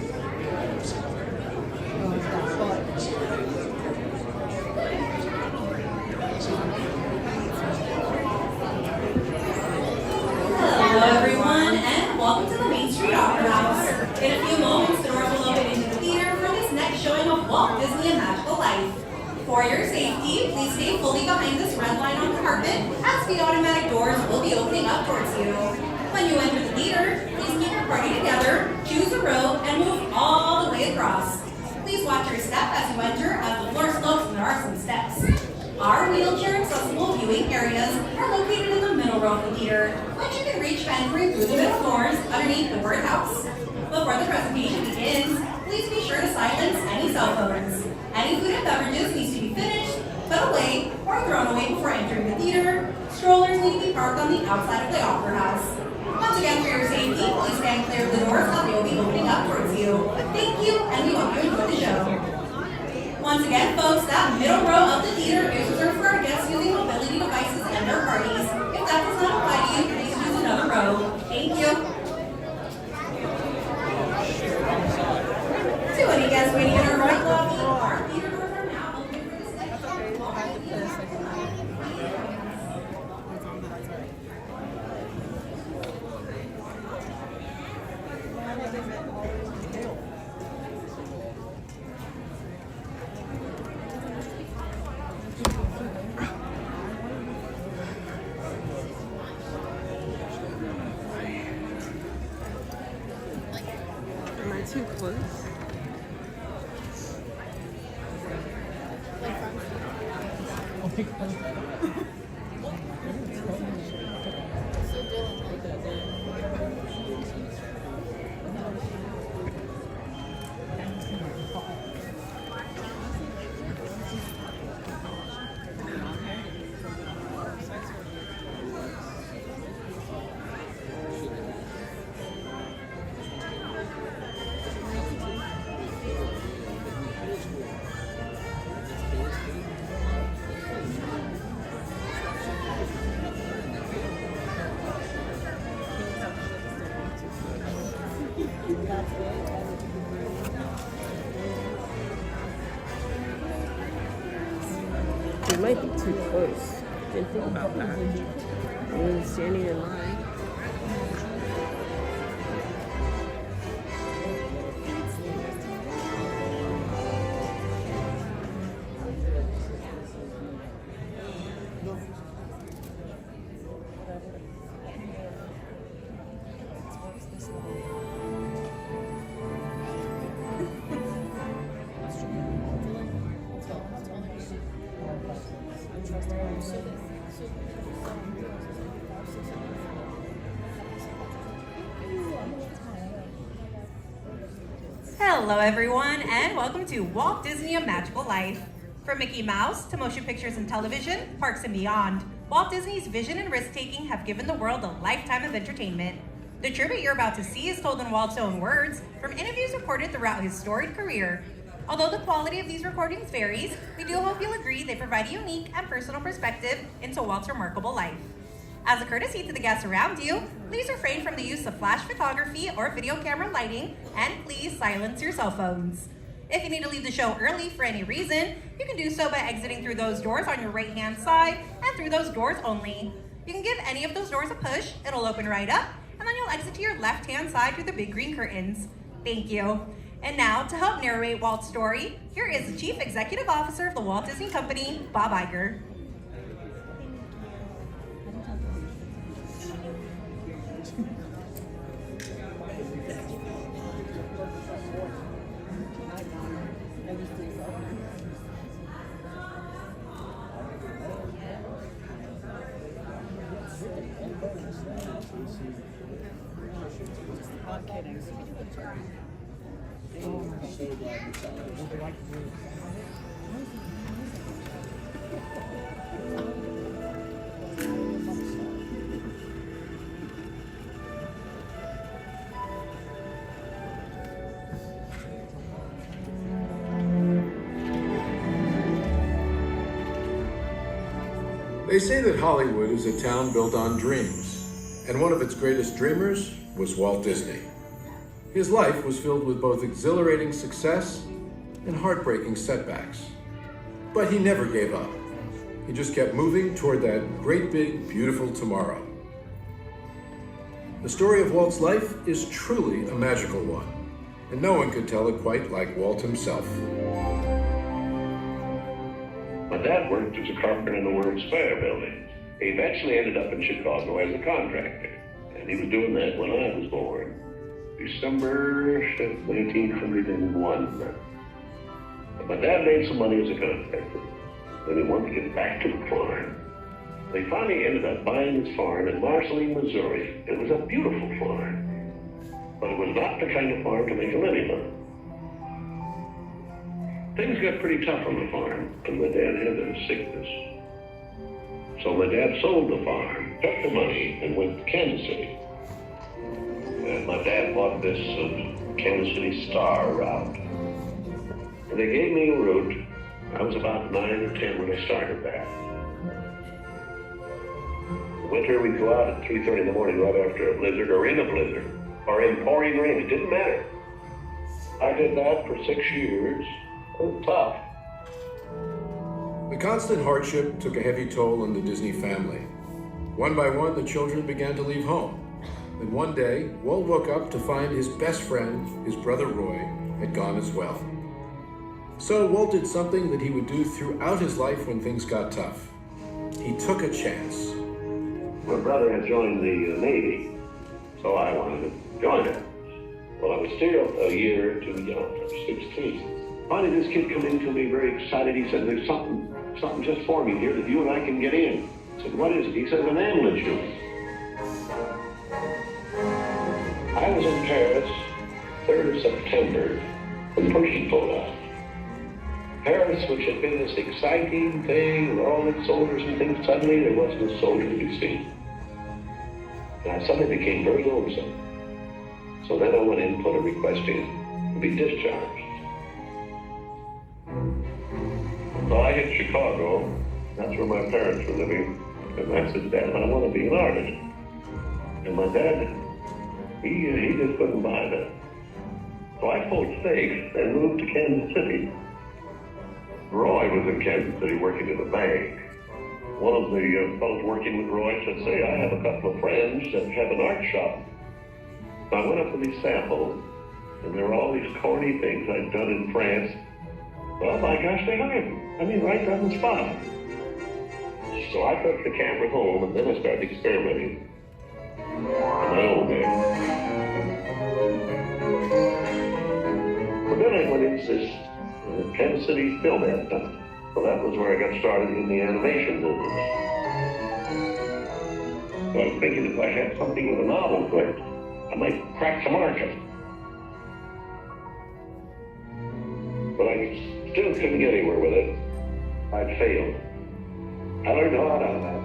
Hello everyone, and welcome to the Main Street Opera House. In a few moments, the doors will open into the theater for this next showing of Walt Disney and Magical Life. For your safety, please stay fully behind this red line on the carpet, as the automatic doors will be opening up towards you. When you enter the theater, please keep your party together, choose a row, and move all the way across. Please watch your step as you enter, as the floor slopes and there are some steps. Our wheelchair accessible viewing areas are located in the middle row of the theater, which you can reach by entering through the middle doors underneath the word house. Before the presentation begins, please be sure to silence any cell phones. Any food and beverages needs to be finished, put away, or thrown away before entering the theater. Strollers need to be parked on the outside of the Opera House. Once again, for your safety, please stand clear of the doors as they will be opening up towards you. Thank you, and we hope you enjoy the show. Once again, folks, that middle row of the theater is reserved for our guests using mobility devices and their parties. If that does not apply to you, please choose another row. Thank you. To any guests waiting in our right lobby, our theater doors are now open for this next show. Am I too close? It might be too close. Didn't think about that. When standing in line. Hello everyone, and welcome to Walt Disney A Magical Life. From Mickey Mouse to motion pictures and television, parks and beyond, Walt Disney's vision and risk-taking have given the world a lifetime of entertainment. The tribute you're about to see is told in Walt's own words from interviews recorded throughout his storied career. Although the quality of these recordings varies, we do hope you'll agree they provide a unique and personal perspective into Walt's remarkable life. As a courtesy to the guests around you, please refrain from the use of flash photography or video camera lighting, and please silence your cell phones. If you need to leave the show early for any reason, you can do so by exiting through those doors on your right-hand side and through those doors only. You can give any of those doors a push, it'll open right up, and then you'll exit to your left-hand side through the big green curtains. Thank you. And now, to help narrate Walt's story, here is the Chief Executive Officer of the Walt Disney Company, Bob Iger. They say that Hollywood is a town built on dreams, and one of its greatest dreamers was Walt Disney. His life was filled with both exhilarating success and heartbreaking setbacks. But he never gave up. He just kept moving toward that great big, beautiful tomorrow. The story of Walt's life is truly a magical one, and no one could tell it quite like Walt himself. My dad worked as a carpenter in the World's Fair building. He eventually ended up in Chicago as a contractor, and he was doing that when I was born, December 1901. But my dad made some money as a contractor, and he wanted to get back to the farm. They finally ended up buying his farm in Marceline, Missouri. It was a beautiful farm, but it was not the kind of farm to make a living on. Things got pretty tough on the farm, and my dad had a sickness. So my dad sold the farm, took the money, and went to Kansas City. And my dad bought this Kansas City Star route. And they gave me a route. I was about 9 or 10 when I started that. In winter, we'd go out at 3:30 in the morning right after a blizzard, or in a blizzard, or in pouring rain. It didn't matter. I did that for 6 years. It was tough. The constant hardship took a heavy toll on the Disney family. One by one, the children began to leave home. And one day, Walt woke up to find his best friend, his brother Roy, had gone as well. So Walt did something that he would do throughout his life when things got tough. He took a chance. My brother had joined the Navy, so I wanted to join it. Well, I was still a year too young, I was 16. Finally, this kid come in to me very excited. He said, there's something just for me here that you and I can get in. I said, what is it? He said, an ambulance unit. I was in Paris, 3rd of September, when Percy pulled out. Paris, which had been this exciting thing with all its soldiers and things, suddenly there wasn't a soldier to be seen. And I suddenly became very lonesome. So then I went in and put a request in to be discharged. So I hit Chicago, that's where my parents were living, and I said, Dad, I want to be an artist. And my dad, he just couldn't buy that. So I pulled stakes and moved to Kansas City. Roy was in Kansas City working at a bank. One of the fellows working with Roy said, say, I have a couple of friends that have an art shop. So I went up to these samples, and there were all these corny things I'd done in France. Well, my gosh, they hired me. I mean, right on the spot. So I took the camera home, and then I started experimenting on my own way. But then I went into this Kansas City Film Center. So that was where I got started in the animation business. So I was thinking if I had something with a novel to it, I might crack the market. Still couldn't get anywhere with it. I'd failed. I learned a lot out of that.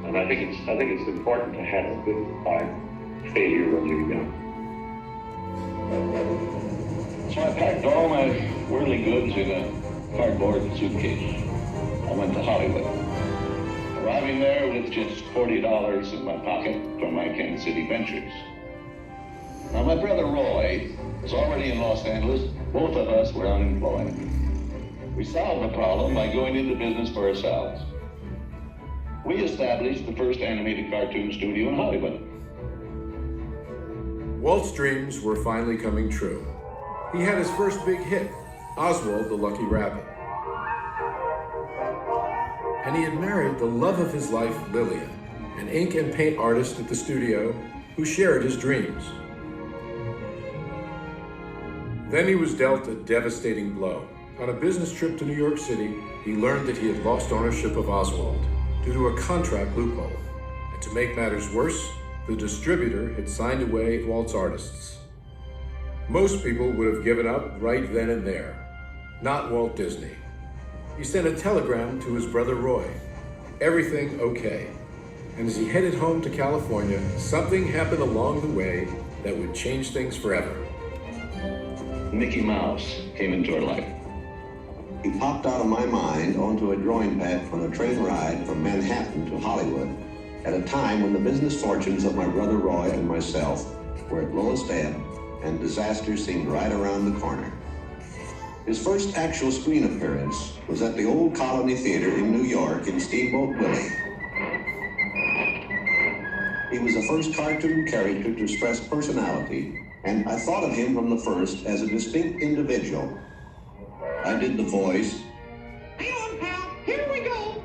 And I think it's important to have a good failure when you're young. So I packed all my worldly goods in a cardboard suitcase. I went to Hollywood. Arriving there with just $40 in my pocket from my Kansas City ventures. Now my brother Roy was already in Los Angeles. Both of us were unemployed. We solved the problem by going into business for ourselves. We established the first animated cartoon studio in Hollywood. Walt's dreams were finally coming true. He had his first big hit, Oswald the Lucky Rabbit. And he had married the love of his life, Lillian, an ink and paint artist at the studio who shared his dreams. Then he was dealt a devastating blow. On a business trip to New York City, he learned that he had lost ownership of Oswald due to a contract loophole. And to make matters worse, the distributor had signed away Walt's artists. Most people would have given up right then and there. Not Walt Disney. He sent a telegram to his brother Roy. Everything okay. And as he headed home to California, something happened along the way that would change things forever. Mickey Mouse came into our life. He popped out of my mind onto a drawing pad for a train ride from Manhattan to Hollywood at a time when the business fortunes of my brother Roy and myself were at lowest ebb and disaster seemed right around the corner. His first actual screen appearance was at the Old Colony Theater in New York in Steamboat Willie. He was the first cartoon character to stress personality, and I thought of him from the first as a distinct individual. I did the voice. Hang on, pal. Here we go.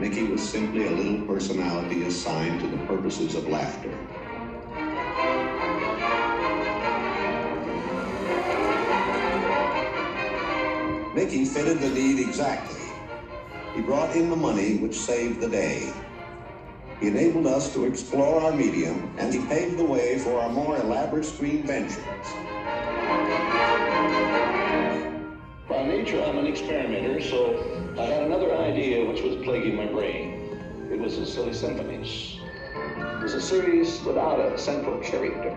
Mickey was simply a little personality assigned to the purposes of laughter. Mickey fitted the need exactly. He brought in the money which saved the day. He enabled us to explore our medium, and he paved the way for our more elaborate screen ventures. By nature, I'm an experimenter, so I had another idea which was plaguing my brain. It was the Silly Symphonies. It was a series without a central character.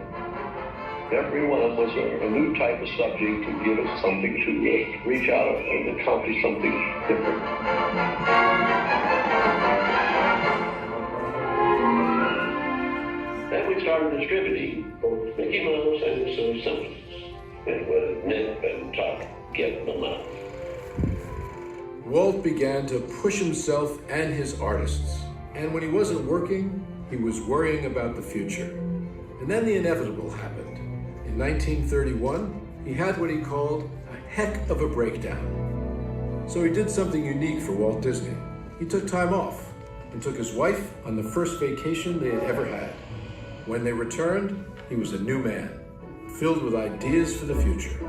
Every one was a new type of subject to give us something to reach out and accomplish something different. Then we started distributing both Mickey Mouse and the Silly Symphonies. It was nip and tuck, get them out. Walt began to push himself and his artists. And when he wasn't working, he was worrying about the future. And then the inevitable happened. In 1931, he had what he called a heck of a breakdown. So he did something unique for Walt Disney. He took time off and took his wife on the first vacation they had ever had. When they returned, he was a new man, filled with ideas for the future.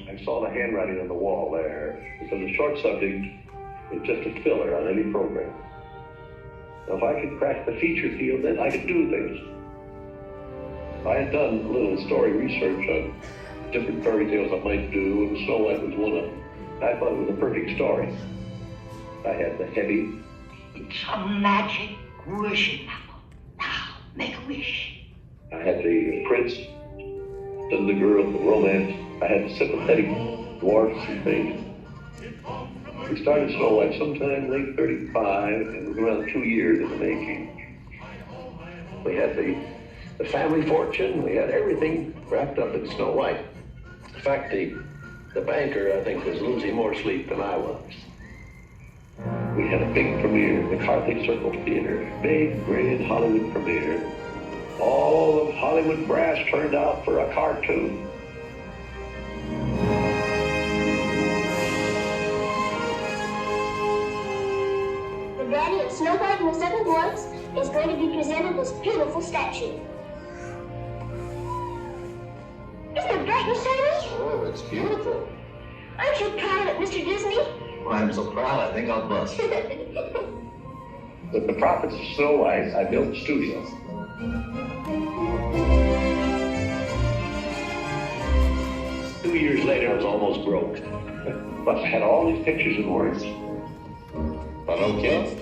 I saw the handwriting on the wall there, because a short subject is just a filler on any program. Now, if I could crack the feature field, then I could do things. I had done a little story research on different fairy tales I might do, and Snow White was one of them. I thought it was a perfect story. I had the heavy. It's a magic wishing apple. Now, make a wish. I had the prince and the girl, the romance. I had the sympathetic dwarfs and things. We started Snow White sometime late 35, and it was around 2 years in the making. We had the family fortune, we had everything wrapped up in Snow White. In fact, the banker, I think, was losing more sleep than I was. We had a big premiere, the Carthage Circle Theater, big, grand Hollywood premiere. All of Hollywood brass turned out for a cartoon. The Daddy of Snow White and the Seven Dwarfs is going to be presented this beautiful statue. Isn't it bright and shiny? Oh, it's beautiful. Aren't you proud of it, Mr. Disney? Well, I'm so proud, I think I'll bust. With the profits of Snow White, I built the studio. 2 years later, I was almost broke. But I had all these pictures and words. But okay.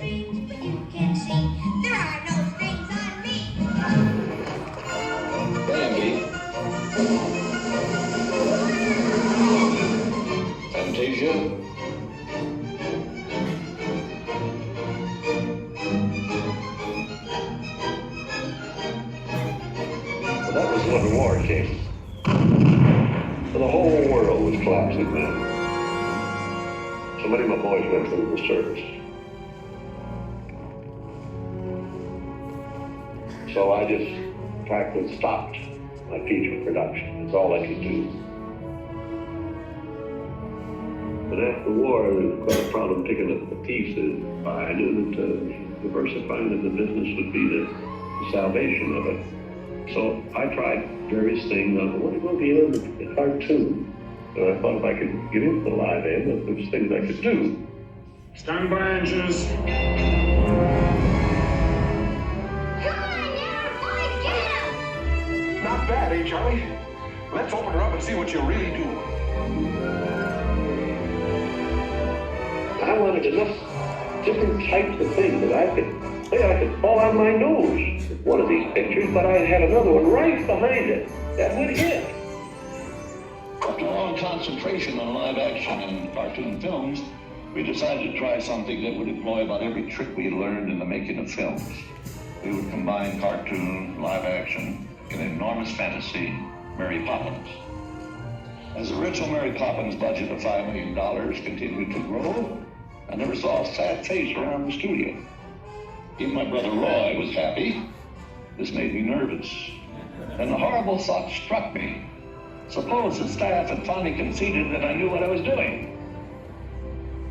There are no strings on me. Bambi. Fantasia. Well, that was when the war came. So the whole world was collapsing then. So many of my boys went through the service. So I just practically stopped my feature production. That's all I could do. But after the war, there was quite a problem picking up the pieces. I knew that diversifying in the business would be the salvation of it. So I tried various things. I wanted to go beyond the cartoon. And I thought if I could get into the live end, there was things I could do. Stand by, inches. Not bad, eh, Charlie? Let's open her up and see what you really do. I wanted enough different types of things that I could fall on my nose with one of these pictures, but I had another one right behind it that would hit. After a long concentration on live action and cartoon films, we decided to try something that would employ about every trick we had learned in the making of films. We would combine cartoon, live action, and enormous fantasy, Mary Poppins. As the original Mary Poppins budget of $5 million continued to grow, I never saw a sad face around the studio. Even my brother Roy was happy. This made me nervous. And the horrible thought struck me. Suppose the staff had finally conceded that I knew what I was doing.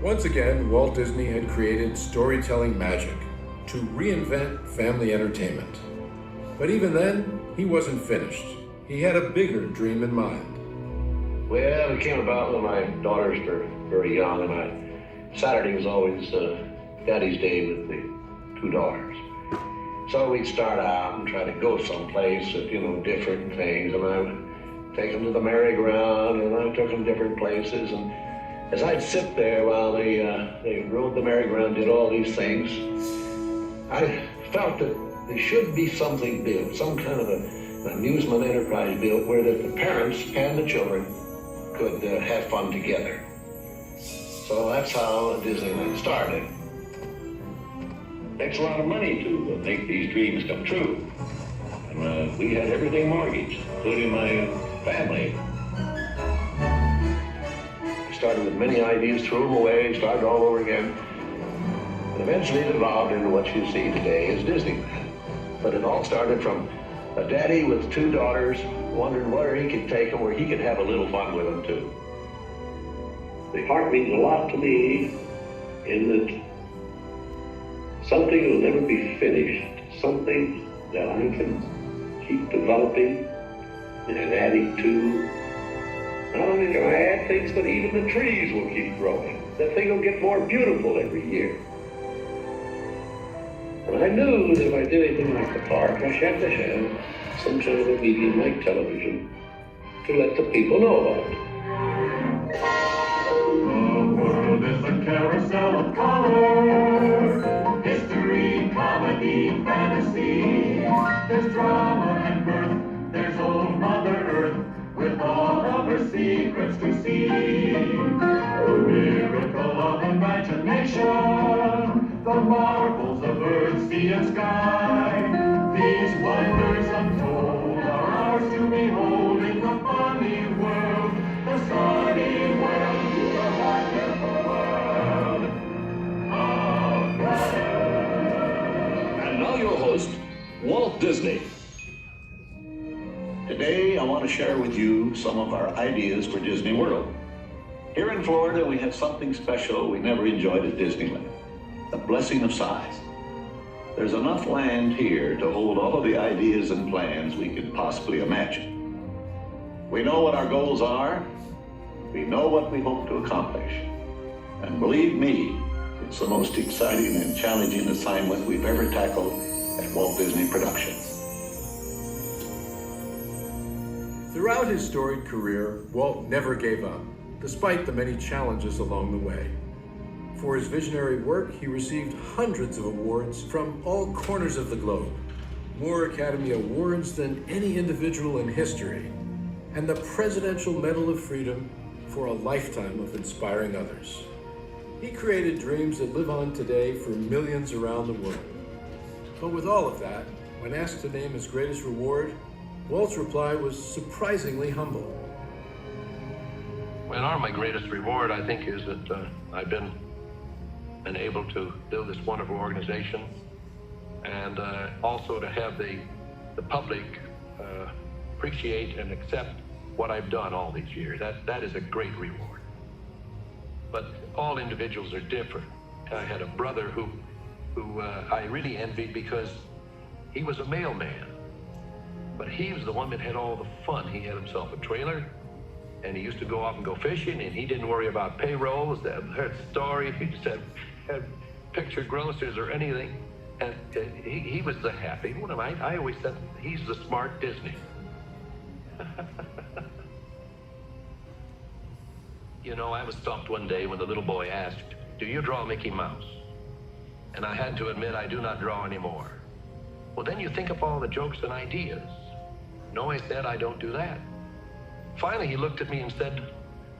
Once again, Walt Disney had created storytelling magic to reinvent family entertainment. But even then, he wasn't finished. He had a bigger dream in mind. Well, it came about when my daughters were very young, and Saturday was always Daddy's Day with the two daughters. So we'd start out and try to go someplace with, different things, and I would take them to the merry-go-round, and I took them different places, and as I'd sit there while they rode the merry-go-round, did all these things, I felt that there should be something built, some kind of an amusement enterprise built where the parents and the children could have fun together. So that's how Disneyland started. Takes a lot of money to make these dreams come true. And we had everything mortgaged, including my family. I started with many ideas, threw them away, started all over again. And eventually it evolved into what you see today as Disneyland. But it all started from a daddy with two daughters wondering where he could take them, where he could have a little fun with them too. The park means a lot to me in that something will never be finished, something that I can keep developing and adding to. Not only can I add things, but even the trees will keep growing. That thing will get more beautiful every year. And I knew that if I did anything like the park, I had to have some kind of a medium like television to let the people know about it. The world is a carousel of colors. History, comedy, fantasy. There's drama and mirth. There's old Mother Earth with all of her secrets to see. The miracle of imagination. The marvels of earth, sea, and sky. These wonders untold are ours to behold in the funny world, the sunny world, the wonderful world of color. And now your host, Walt Disney. Today, I want to share with you some of our ideas for Disney World. Here in Florida, we have something special we never enjoyed at Disneyland. The blessing of size. There's enough land here to hold all of the ideas and plans we could possibly imagine. We know what our goals are, we know what we hope to accomplish. And believe me, it's the most exciting and challenging assignment we've ever tackled at Walt Disney Productions. Throughout his storied career, Walt never gave up, despite the many challenges along the way. For his visionary work, he received hundreds of awards from all corners of the globe, more Academy Awards than any individual in history, and the Presidential Medal of Freedom for a lifetime of inspiring others. He created dreams that live on today for millions around the world. But with all of that, when asked to name his greatest reward, Walt's reply was surprisingly humble. Well, my greatest reward, I think, is that I've been able to build this wonderful organization, and also to have the public appreciate and accept what I've done all these years. That is a great reward. But all individuals are different. I had a brother who I really envied because he was a mailman, but he was the one that had all the fun. He had himself a trailer, and he used to go off and go fishing, and he didn't worry about payrolls, that story. He just had pictured grocers or anything, and he was the happy one. I always said he's the smart Disney. You know, I was stumped one day when the little boy asked, "Do you draw Mickey Mouse?" And I had to admit I do not draw anymore. Well, then you think of all the jokes and ideas. No, I said, I don't do that. Finally, he looked at me and said,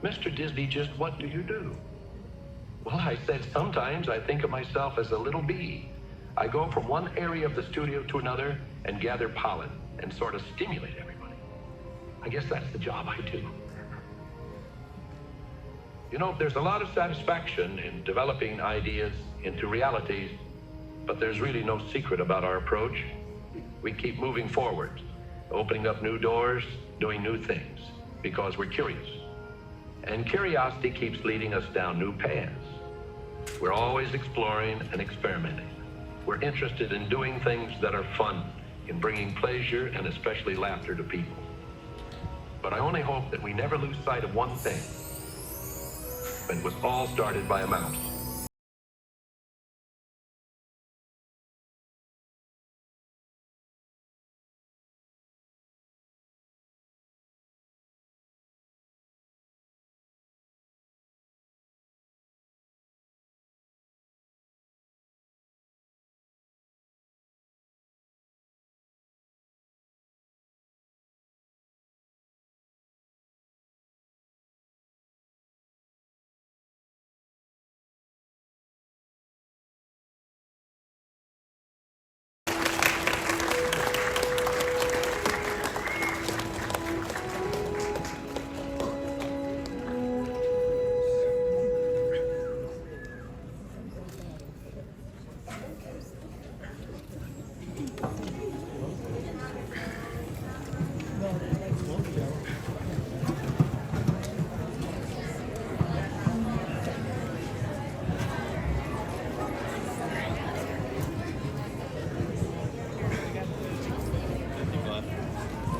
"Mr. Disney, just what do you do?" Well, I said, sometimes I think of myself as a little bee. I go from one area of the studio to another and gather pollen and sort of stimulate everybody. I guess that's the job I do. You know, there's a lot of satisfaction in developing ideas into realities, but there's really no secret about our approach. We keep moving forward, opening up new doors, doing new things, because we're curious. And curiosity keeps leading us down new paths. We're always exploring and experimenting. We're interested in doing things that are fun, in bringing pleasure and especially laughter to people. But I only hope that we never lose sight of one thing. It was all started by a mouse.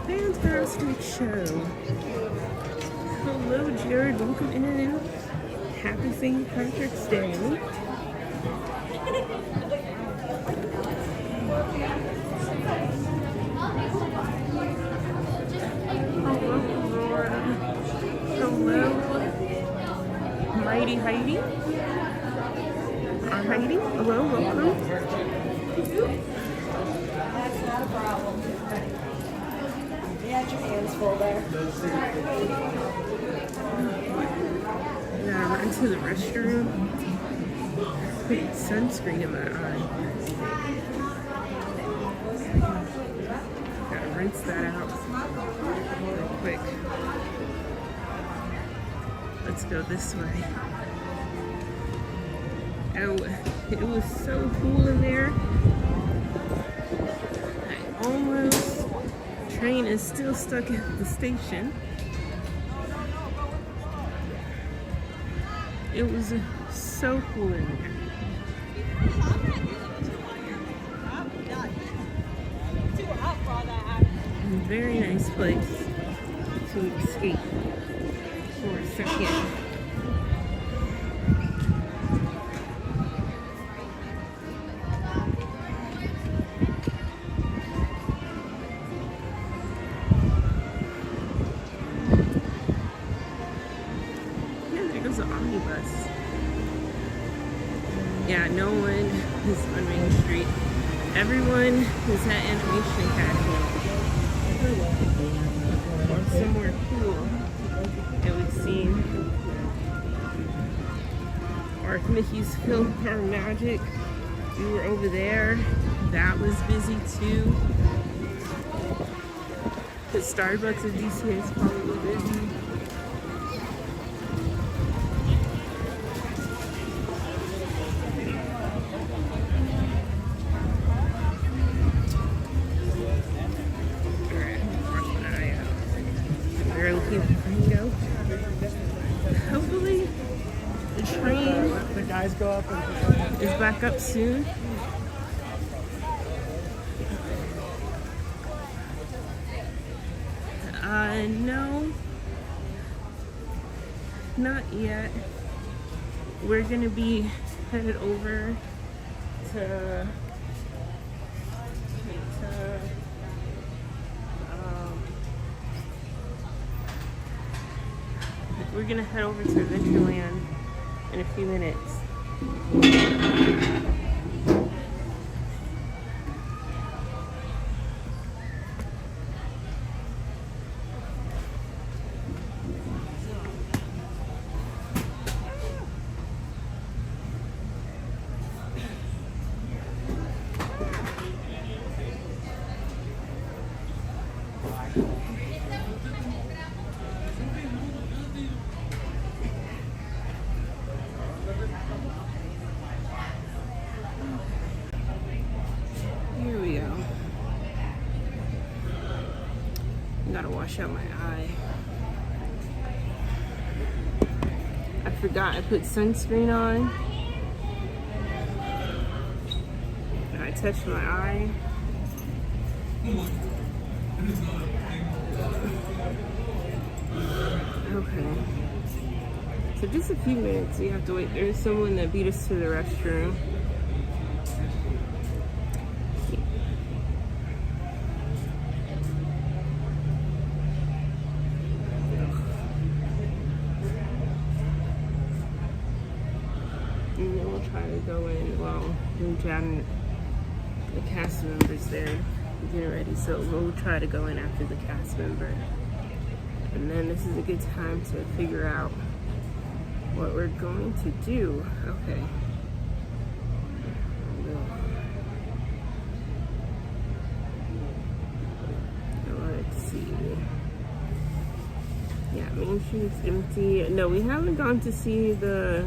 Fantastic show. Hello, Jared. Welcome in. Happy St. Patrick's Day. Hello, Laura. Hello, Mighty Heidi. Heidi, hello, welcome. That's not a problem. You had your hands full there. Yeah, I went to the restroom. Put sunscreen in my eye. Gotta rinse that out real quick. Let's go this way. Oh, it was so cool in there. Train is still stuck at the station. It was so cool in there. Very nice place to escape for a second. Yeah, there goes the omnibus. Yeah, no one is on Main Street. Everyone is at Animation Academy. Or somewhere cool, it would seem. Or if Mickey's Film or Magic, we were over there. That was busy too. The Starbucks at DCA is probably busy. Hopefully the train is back up soon. No, not yet. We're gonna be headed over to we're gonna head over to Adventureland in a few minutes. Here we go. I gotta wash out my eye. I forgot I put sunscreen on. And I touched my eye. Okay. So just a few minutes, we have to wait. There's someone that beat us to the restroom. And then we'll try to go in while Jan, the cast members there, getting ready. So we'll try to go in after the cast member. And then this is a good time to figure out what we're going to do. Okay. Let's see. Yeah, Main Street's empty. No, we haven't gone to see the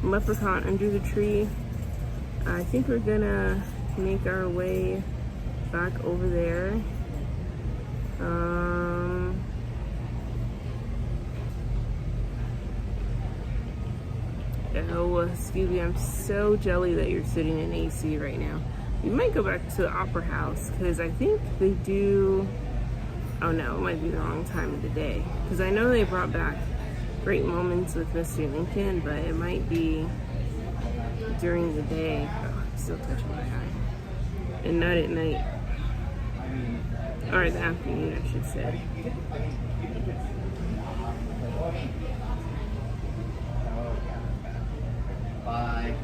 leprechaun under the tree. I think we're gonna make our way back over there. Oh, Scooby, I'm so jelly that you're sitting in AC right now. We might go back to the Opera House because I think they do. Oh no, it might be the wrong time of the day because I know they brought back Great Moments with Mr. Lincoln, but it might be during the day. Oh, I'm still touching my eye. And not at night. Or the afternoon, I should say. Bye.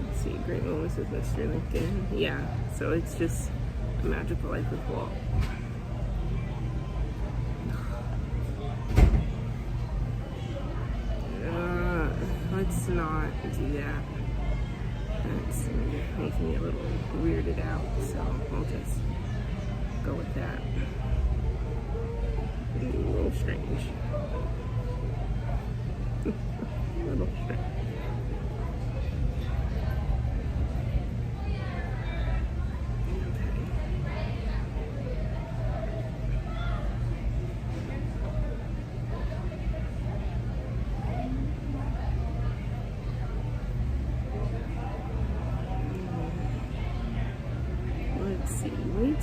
Let's see, Great Moments with Mr. Lincoln. Yeah, so it's just A Magical Life with Walt. Let's not do that. That's making me a little weirded out, so we'll just go with that. A little strange. A little strange.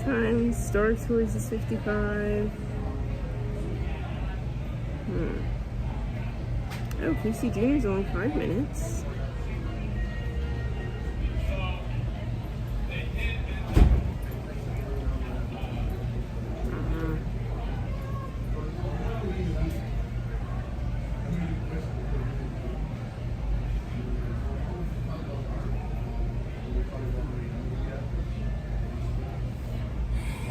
times. Star Tours is 55. Oh, Casey Jr. is only 5 minutes.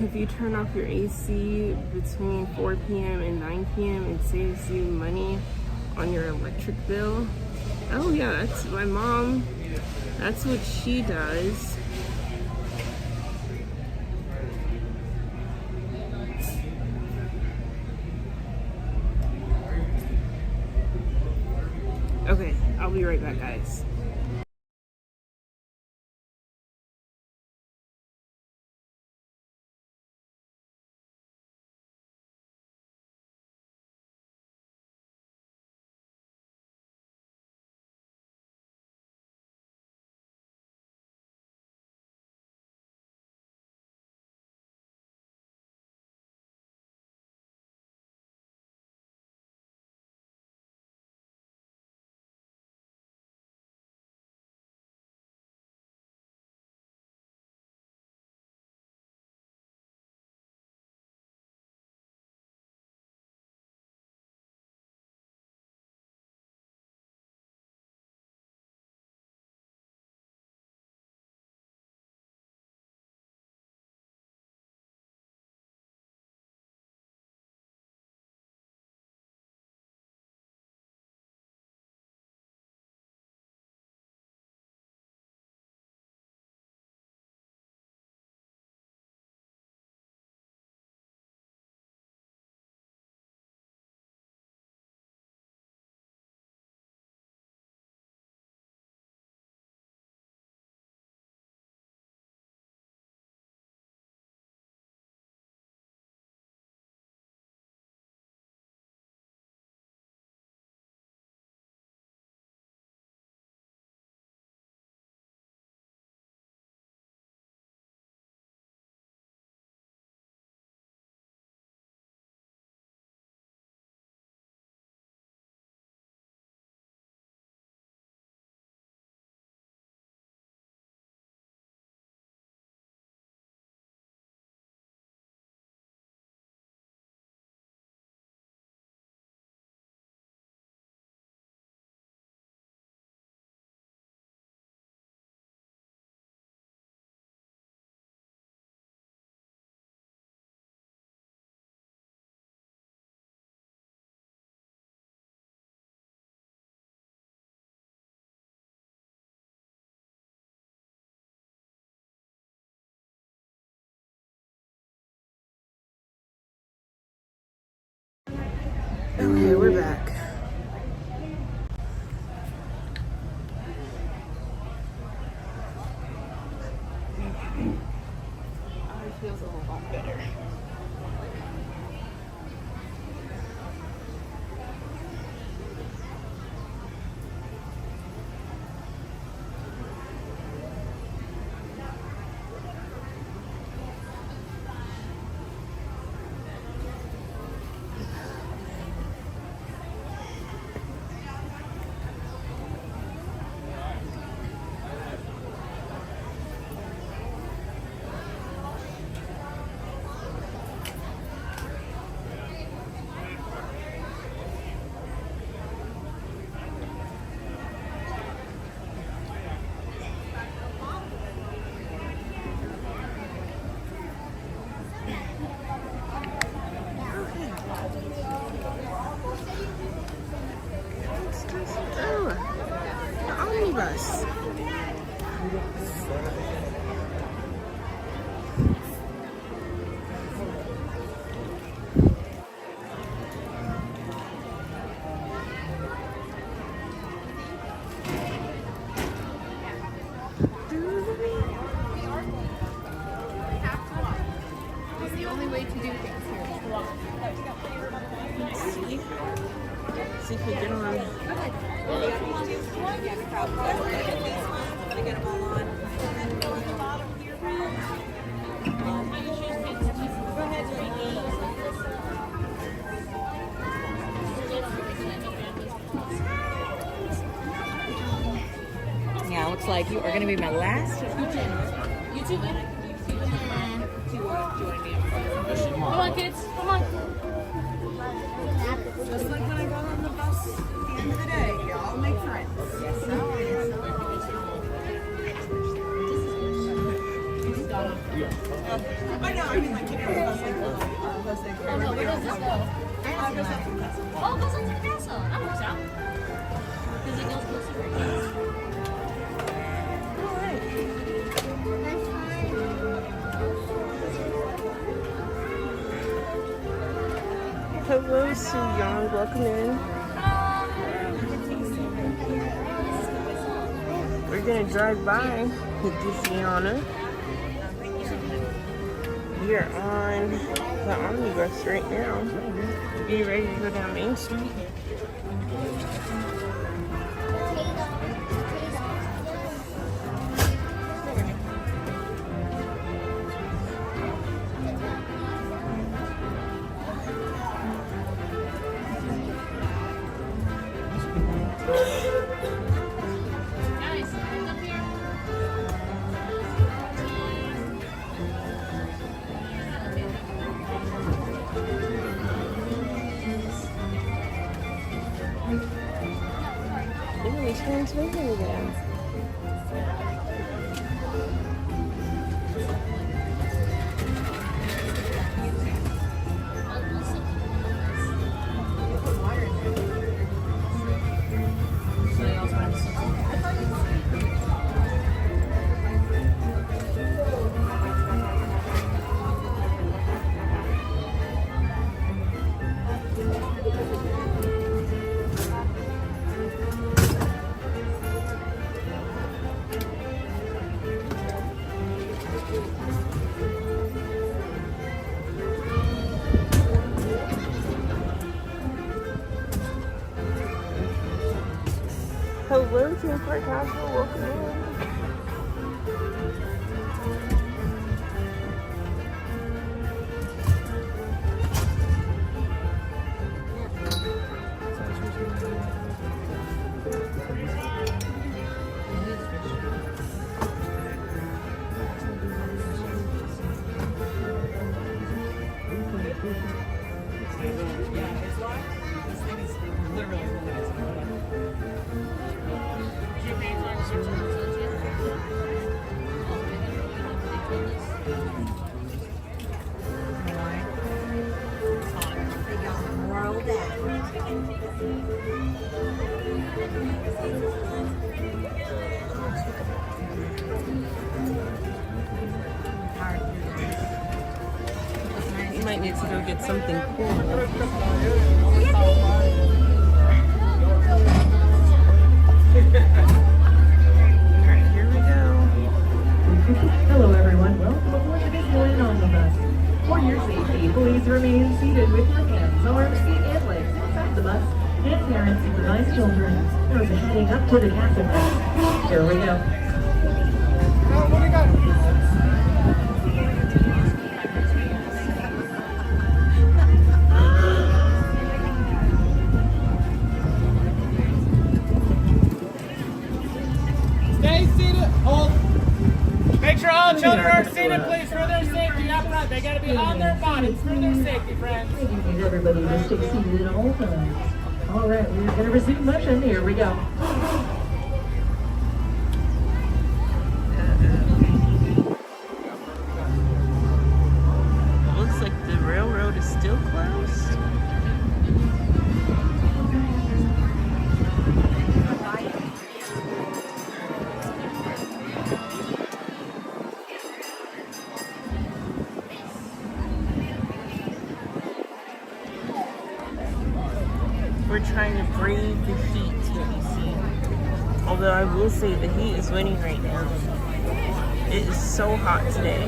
If you turn off your AC between 4 p.m. and 9 p.m., it saves you money on your electric bill. Oh yeah, that's my mom. That's what she does. Okay, I'll be right back, guys. Okay, we're back. It feels a whole lot better. Omnibus. It's the only way to do things here. Let's see. See if we get on. like you are going to be my last. You too, man. Come on, kids. Come on. Just like when I got on the bus at the end of the day, you all make friends. I know, I mean, like, you know, the bus like Oh, no, where does this go? Oh, it goes up to the castle. Oh, it goes up to the castle. That works out. Because it goes closer to the castle. Hello, Sue Young. Welcome in. We're gonna drive by the Disneyland. We are on the omnibus right now. Getting ready to go down Main Street. Transmitting again. Hello, Team Park Castle. Welcome in. You might need to go get something cool. Alright, here we go. Hello everyone, welcome aboard the Disneyland Omnibus. For your safety, please remain seated with your hands, arms, feet, and legs outside the bus, and parents and device children are heading up to the castle. Here we go. What do you got? Stay seated. Hold. Make sure all children are seated, please, for their safety up front. They got to be on their bodies for their safety, friends. We need everybody to stay seated at all times. All right, we're going to resume motion. Here we go. Looks like the railroad is still closed. We're trying to brave the heat, you see. Although I will say the heat is winning right now. It is so hot today.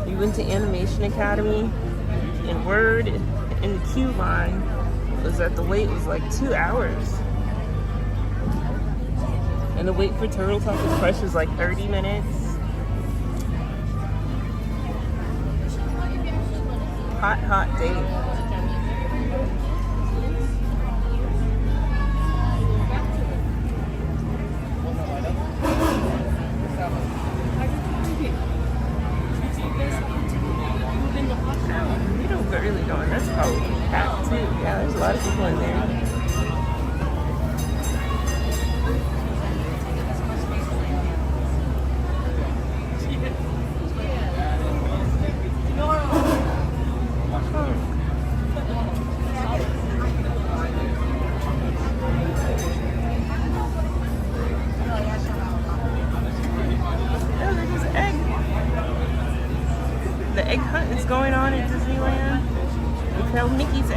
We went to Animation Academy, and word in the queue line was that the wait was like 2 hours. And the wait for Turtle Talk with Crush was like 30 minutes. Hot, hot day.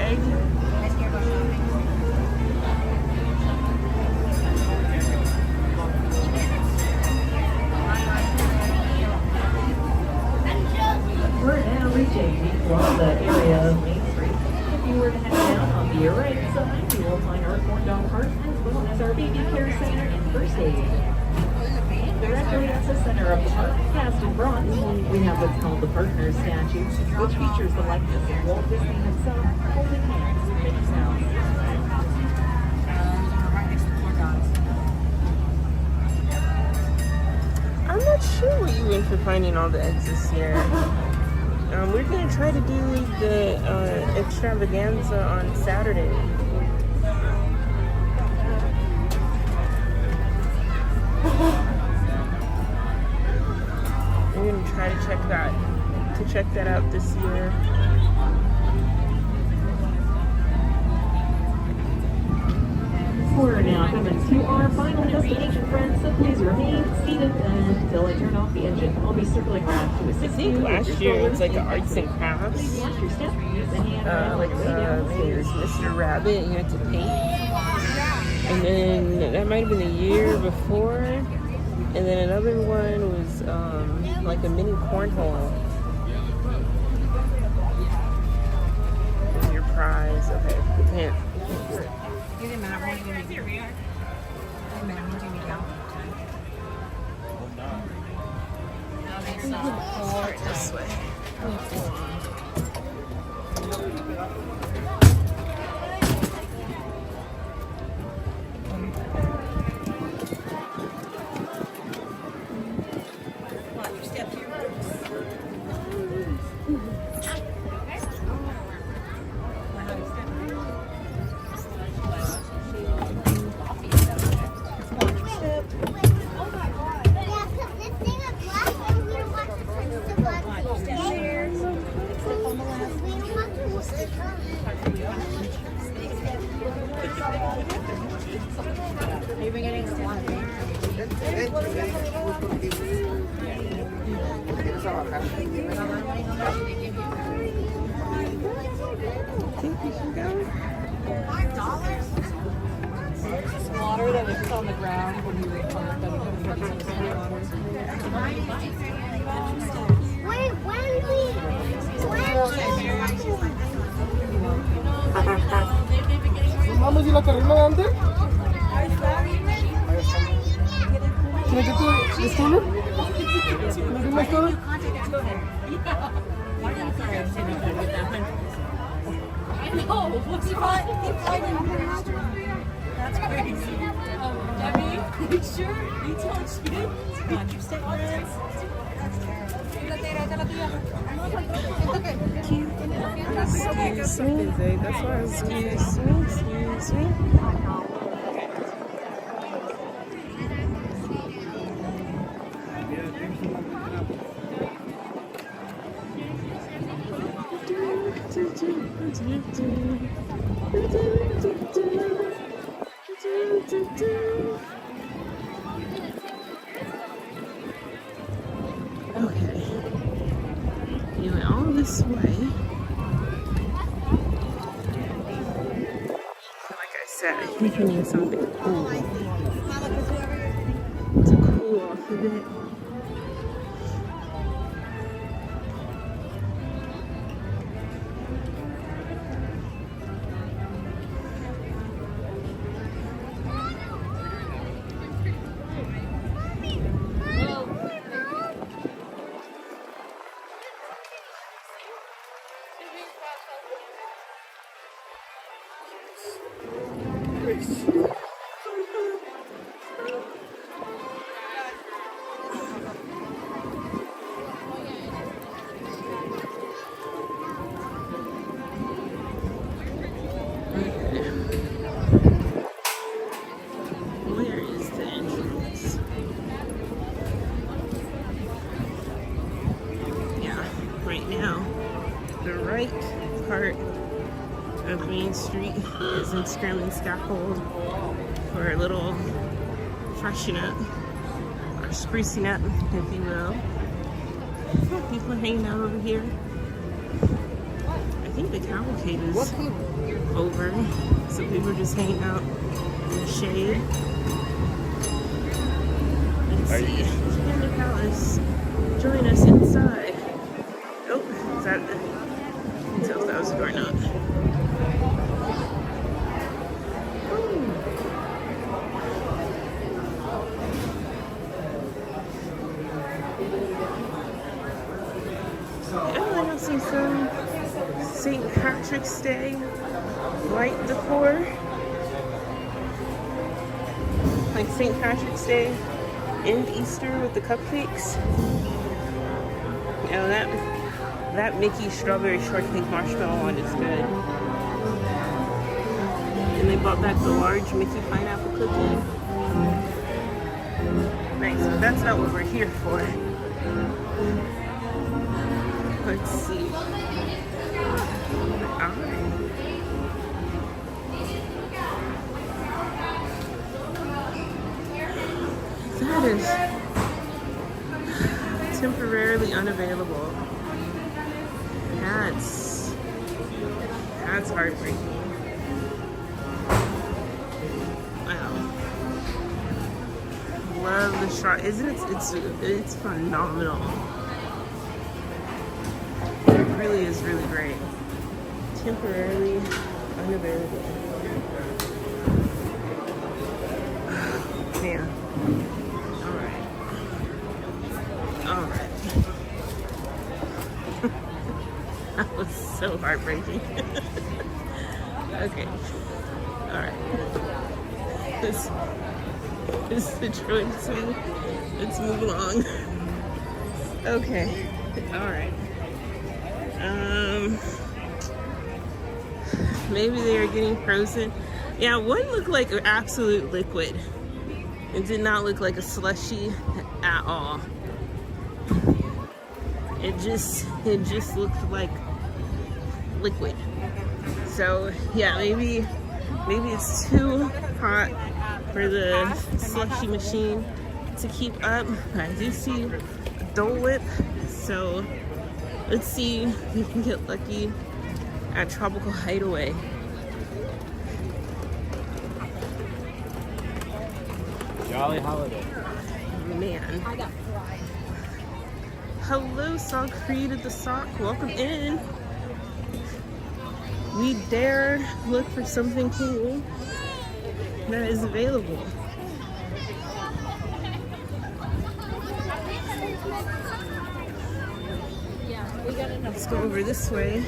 bag. We're now reaching the Plaza area of Main Street. If you were to head down on the right side, you will find our corn dog cart as well as our baby care center and first aid. Directly at the center of the park, cast in bronze, we have what's called the Partners statue, which features the likeness of Walt Disney himself holding hands with Mickey Mouse. I'm not sure what you went for finding all the exits here. We're gonna try to do the extravaganza on Saturday. We're gonna try to check that out this year. We're now coming to our final destination, friends, so please remain seated until I turn off the engine. I'll be circling around to assist you. I think last year it was like an arts and crafts. Watch your step. Use the hand Maybe it was Mr. Rabbit, you had to paint. And then that might have been the year before. And then another one was like a mini cornhole. Your prize. Okay, the tent. This way. Water that was on the ground when we were parked. Wait, ¿Vamos a la carrera de antes? ¿Quieres que tú escolas? ¿No me escolas? I know. What's wrong? That's crazy. Debbie, you sure? You touched it? Watch your step, friends. Excuse me. That's why I was excuse me. Okay. You went all this way. Like I said, I think we need something cool to cool off a bit. Where is the entrance? Yeah, right now, the right part of Main Street is in Scrim and Scaffold for a little freshen up, or sprucing up, if you will. People are hanging out over here. I think the cavalcade is over, so people are just hanging out in the shade. Let's see. Candy Palace. Join us inside. Oh, is that? I can tell if that was a doorknob. Some St. Patrick's Day light decor, like St. Patrick's Day and Easter with the cupcakes. Oh, that Mickey strawberry shortcake marshmallow one is good. And they brought back the large Mickey pineapple cookie. Nice, but that's not what we're here for. Let's see. That is temporarily unavailable. That's heartbreaking. Wow. Love the shot. Isn't it? It's phenomenal. Really is really great. Temporarily unavailable. Man. Alright. Alright. That was so heartbreaking. Okay. Alright. This is the Detroit scene. Let's move along. Okay. Alright. Maybe they are getting frozen. Yeah, one looked like an absolute liquid. It did not look like a slushie at all. It just looked like liquid. So yeah, maybe it's too hot for the slushie machine to keep up. I do see a Dole Whip, so let's see if we can get lucky at Tropical Hideaway. Jolly holiday. Man. Hello, Sock Created the Sock. Welcome in. We dare look for something cool that is available. Let's go over this way.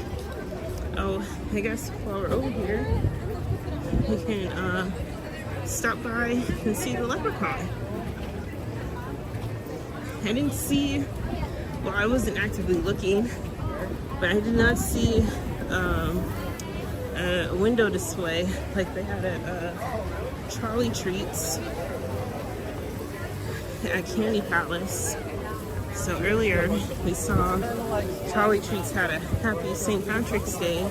Oh, I guess while we're over here, we can stop by and see the leprechaun. I didn't see, well, I wasn't actively looking, but I did not see a window display like they had at Charlie Treats at Candy Palace. So earlier we saw Charlie Treats had a Happy St. Patrick's Day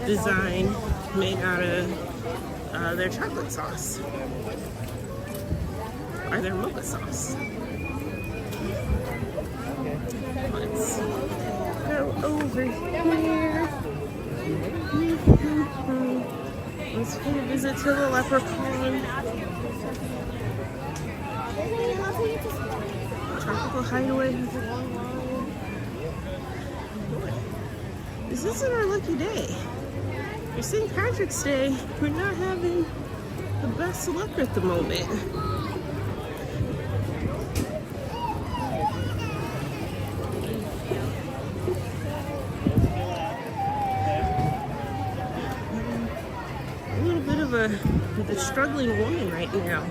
design made out of their chocolate sauce or their mocha sauce. Let's go over here. Let's pay a visit to the leprechaun. Tropical Hideaway has a long line. This isn't our lucky day. For St. Patrick's Day, we're not having the best luck at the moment. A little bit of a struggling woman right now.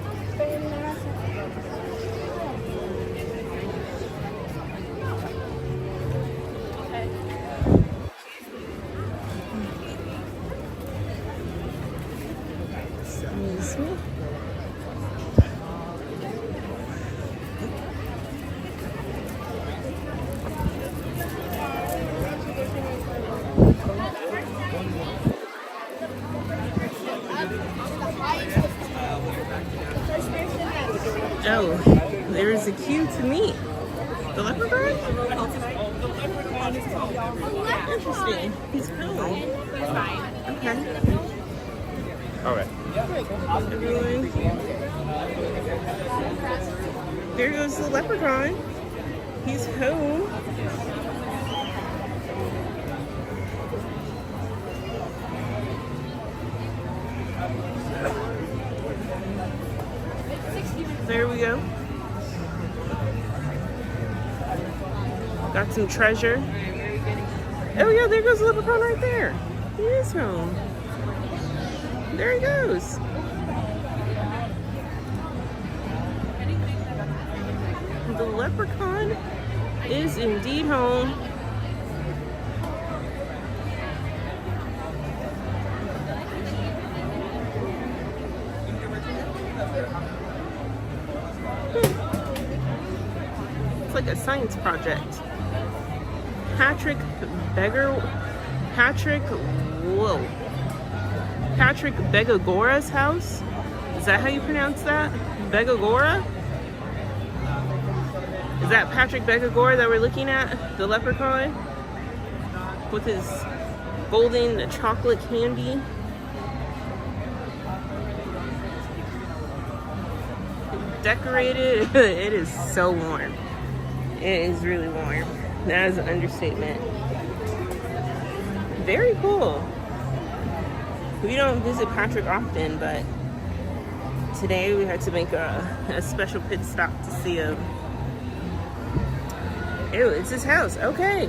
Oh, there is a queue to meet. The leprechaun? Interesting. He's cool. Okay. Alright. There goes the leprechaun. He's home. There we go. Got some treasure. Oh yeah, there goes the leprechaun right there. He is home. There he goes. The leprechaun is indeed home. It's like a science project. Patrick Begagora's house? Is that how you pronounce that? Begagora? Is that Patrick Begagora that we're looking at? The leprechaun? With his golden chocolate candy? Decorated. It is so warm. It is really warm. That is an understatement. Very cool. We don't visit Patrick often, but today we had to make a special pit stop to see him. Ew, it's his house. Okay.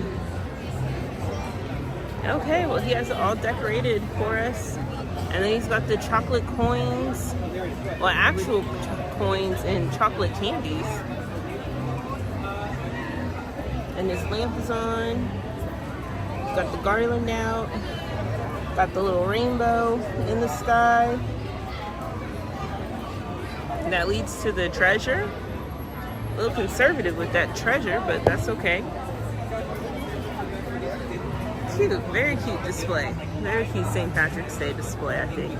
Okay, well he has it all decorated for us. And then he's got the chocolate coins. Well, actual coins and chocolate candies. And his lamp is on. Got the garland out. Got the little rainbow in the sky. That leads to the treasure. A little conservative with that treasure, but that's okay. Cute, very cute display. Very cute St. Patrick's Day display, I think.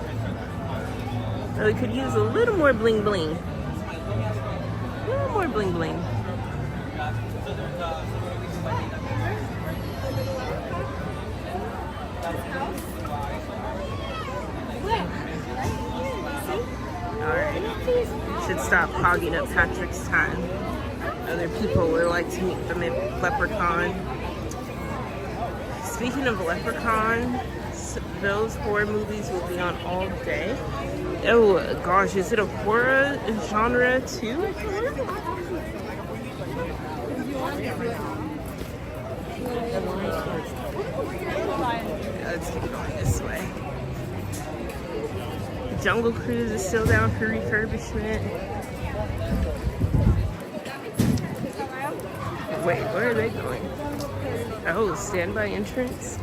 So we could use a little more bling bling. A little more bling bling. Alright, should stop hogging up Patrick's time. Other people would like to meet the leprechaun. Speaking of leprechaun, those horror movies will be on all day. Oh gosh, is it a horror genre too? Let's keep going this way. Jungle Cruise is still down for refurbishment. Wait, where are they going? Oh, standby entrance?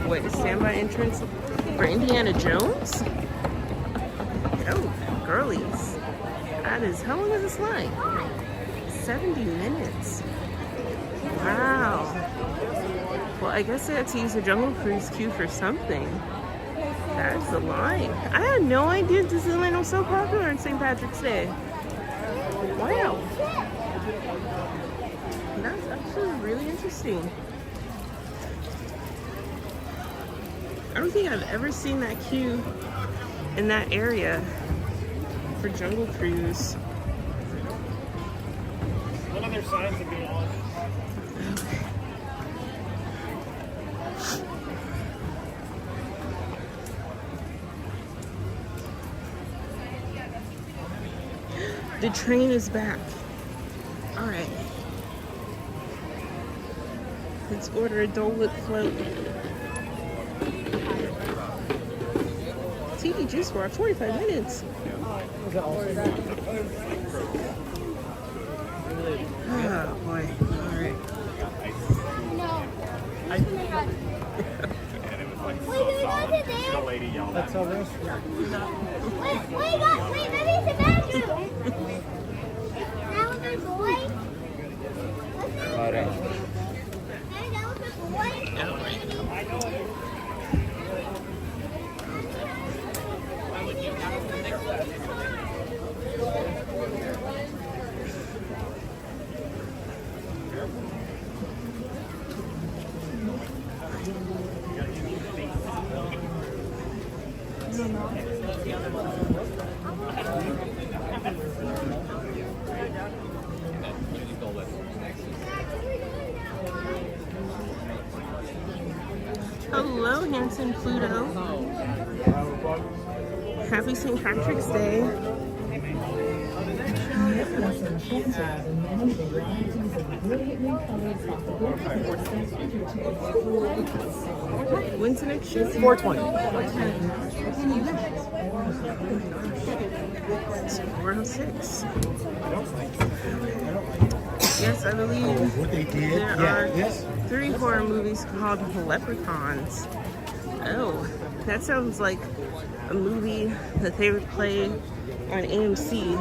Wait, standby entrance for Indiana Jones? Oh, girlies. That is, how long is this line? 70 minutes. Wow. Well, I guess I had to use the Jungle Cruise queue for something. That's the line. I had no idea Disneyland was so popular on St. Patrick's Day. Wow. That's actually really interesting. I don't think I've ever seen that queue in that area for Jungle Cruise. One of their signs would be on. The train is back. All right. Let's order a Dole Whip float. TV juice for 45 minutes. Oh boy. All right. The lady yelled at me. Wait, maybe it's a bathroom. That was a boy. Maybe that was a boy. Hello, handsome Pluto. Happy St. Patrick's Day. When's the next show? 4:20. It's 4:06. Yes, I believe What they did? there are Yes. 3 horror movies called Leprechauns. Oh, that sounds like a movie that they would play on AMC.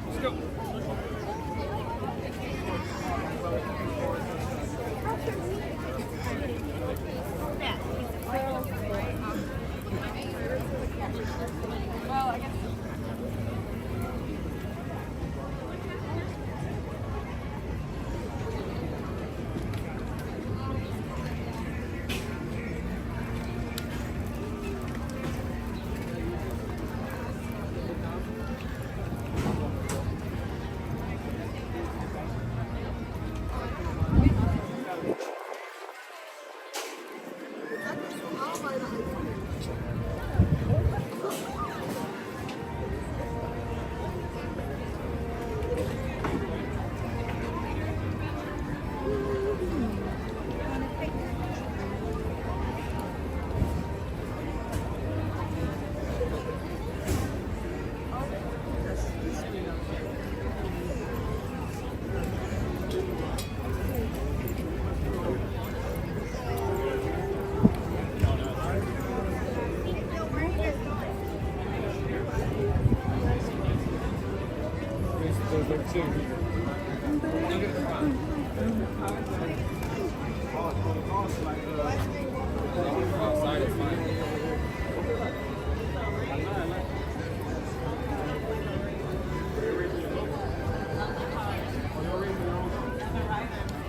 Let's go.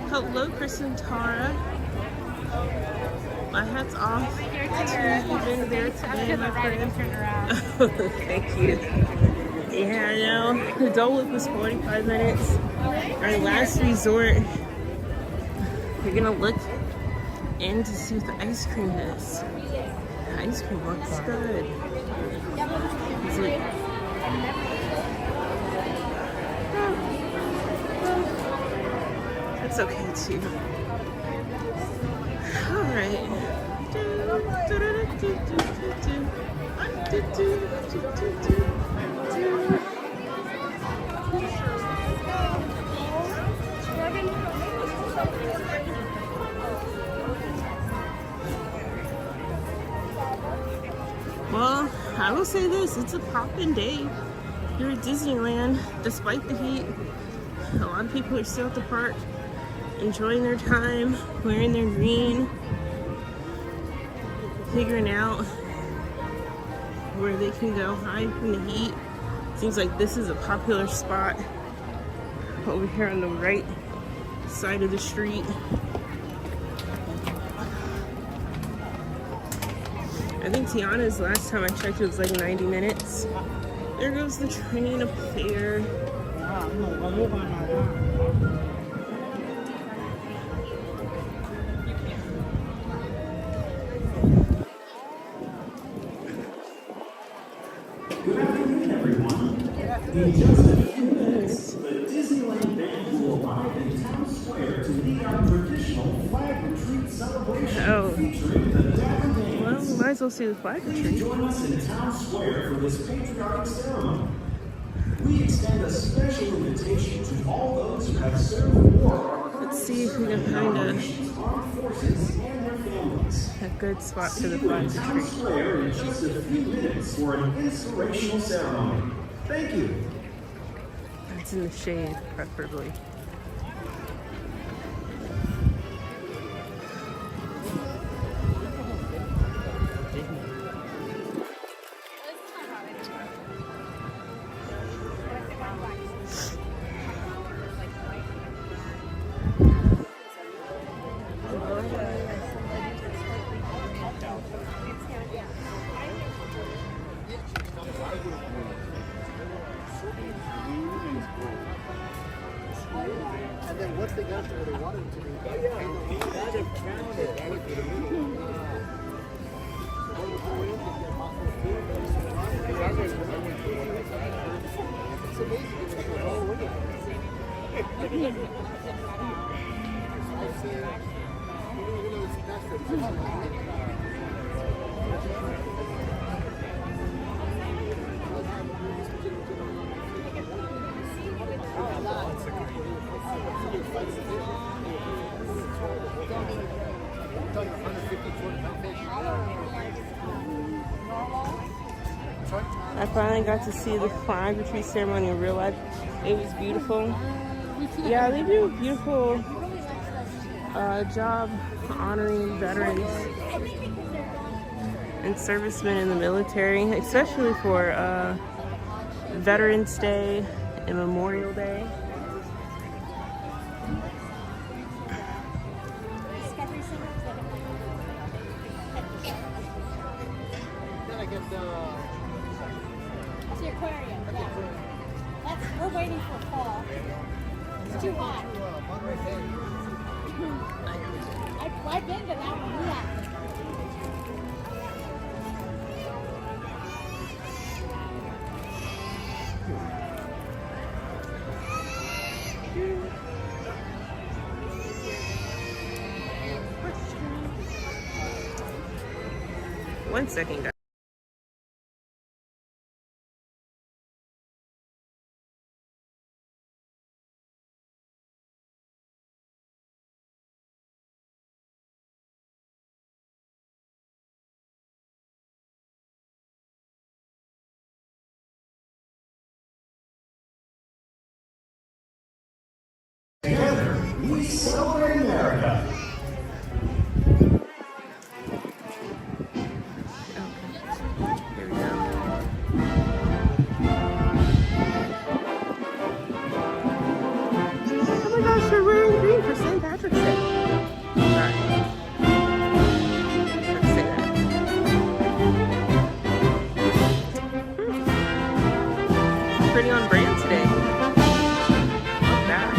Hello, Chris and Tara. My hat's off to you been there today, my friend. Thank you. Yeah, I know. The Dole Whip was 45 minutes. Our last resort. We're gonna look in to see what the ice cream is. The ice cream looks good. Is it? That's okay too. All right. Well, I will say this, it's a poppin' day here at Disneyland, despite the heat. A lot of people are still at the park, enjoying their time, wearing their green, figuring out where they can go hide from the heat. Seems like this is a popular spot over here on the right side of the street. I think Tiana's last time I checked it was like 90 minutes. There goes the train up there. Good afternoon, everyone. In just a few minutes, the Disneyland band will arrive in Town Square to lead our traditional flag retreat celebration featuring the Dapper Danes. Well, might as well see the flag retreat. Please join us in Town Square for this patriotic ceremony. We extend a special invitation to all those who have served war. Let's see if we can find armed forces and their families. a good spot for the See you flag in Town retreat. Square in just a few minutes for an inspirational ceremony. Thank you. It's in the shade, preferably. I finally got to see the flag retreat ceremony in real life. It was beautiful. Yeah, they do a beautiful job honoring veterans and servicemen in the military, especially for Veterans Day and Memorial Day. It's the aquarium, yeah. We're waiting for fall. It's too hot. I've been to that one, yeah. One second, guys. Together, we celebrate America. Oh my gosh, they're wearing green for St. Patrick's Day. Sorry. Let's say that. Pretty on brand today. Not bad.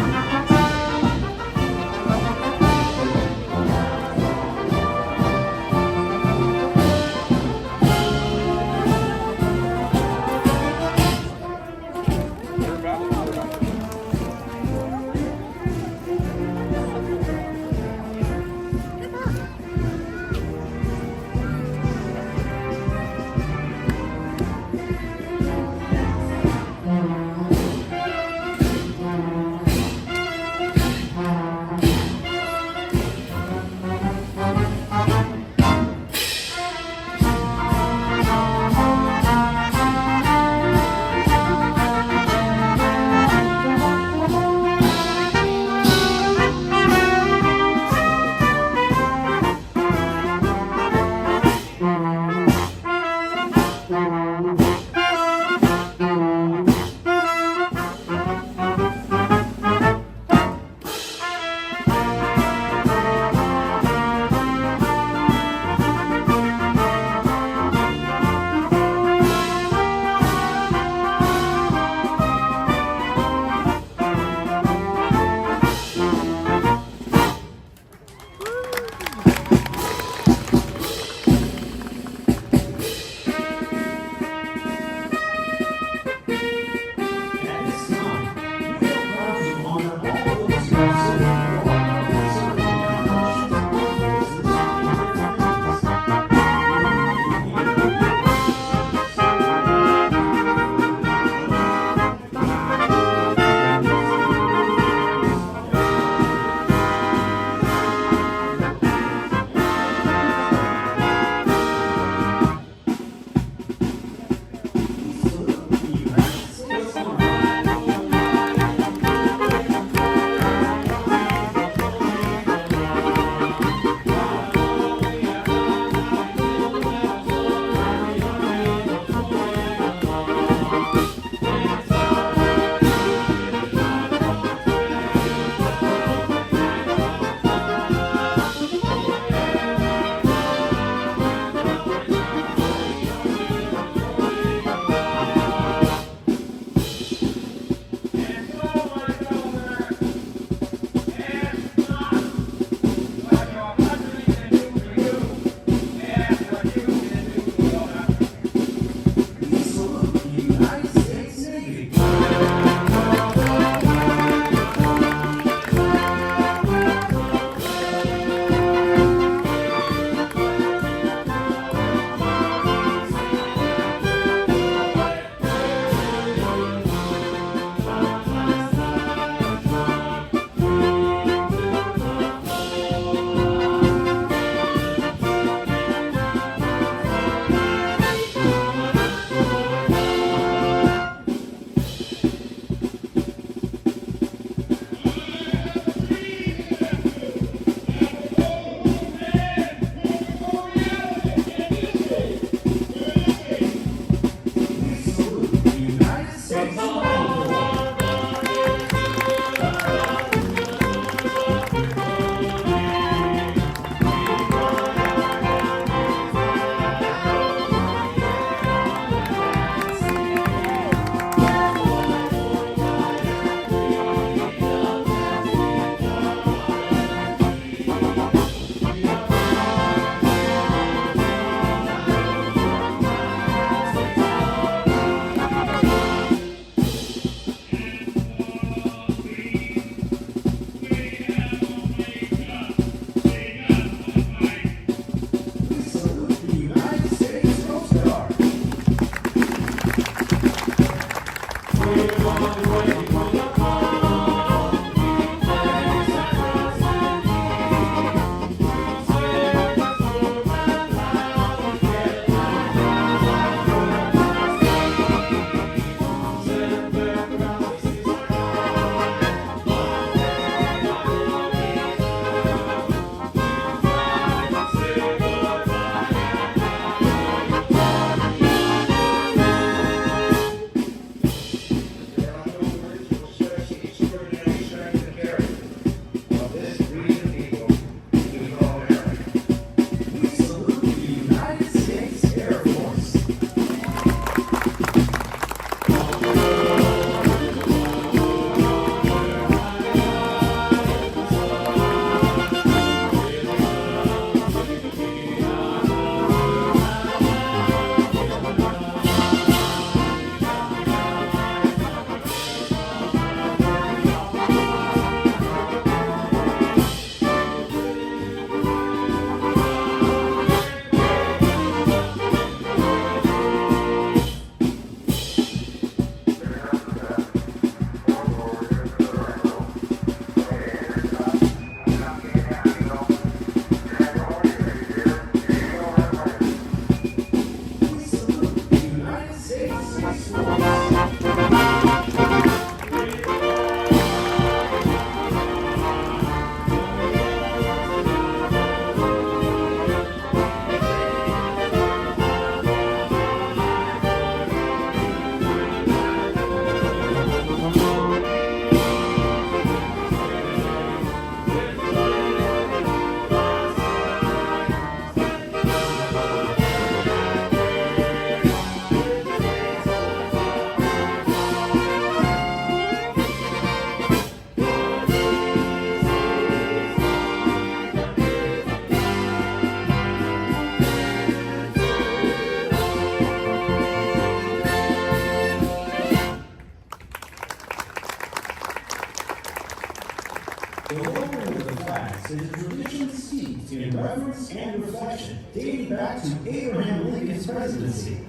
tradition dating back to Abraham Lincoln's presidency.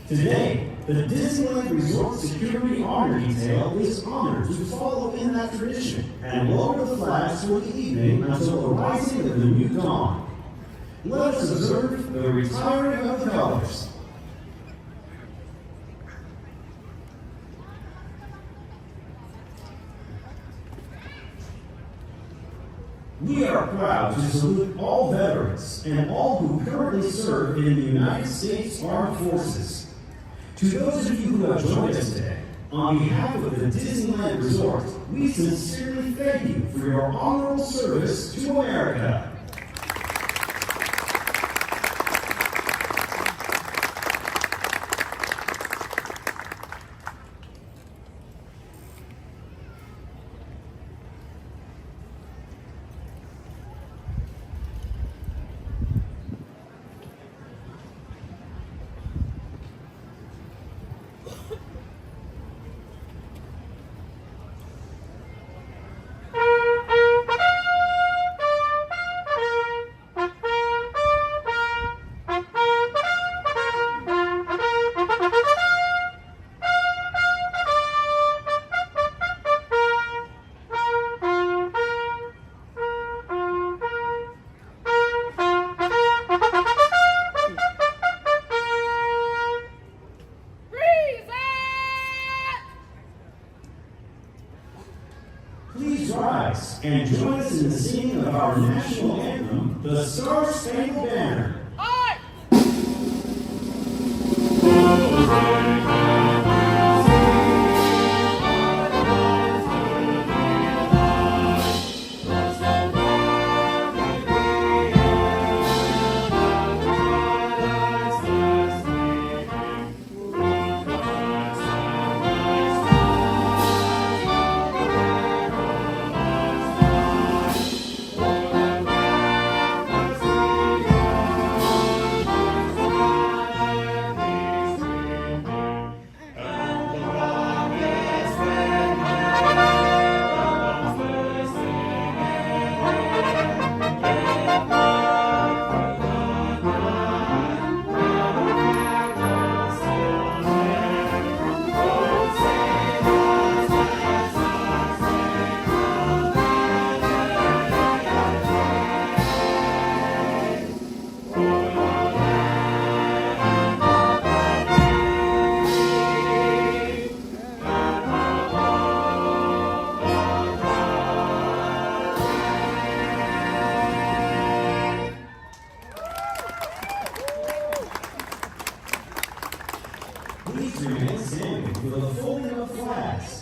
Today, the Disneyland Resort Security Honor Detail is honored to follow in that tradition and lower the flags for the evening until the rising of the new dawn. Let us observe the retiring of the colors. We are proud to salute all veterans and all who currently serve in the United States Armed Forces. To those of you who have joined us today, on behalf of the Disneyland Resort, we sincerely thank you for your honorable service to America. Please rise and join us in the singing of our national anthem, the Star-Spangled Banner. Please remain standing for the folding of flags.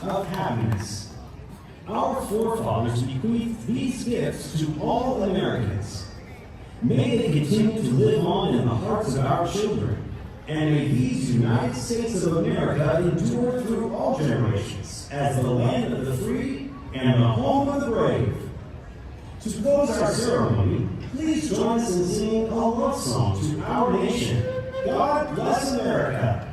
of happiness. Our forefathers bequeathed these gifts to all Americans. May they continue to live on in the hearts of our children, and may these United States of America endure through all generations as the land of the free and the home of the brave. To close our ceremony, please join us in singing a love song to our nation. God bless America.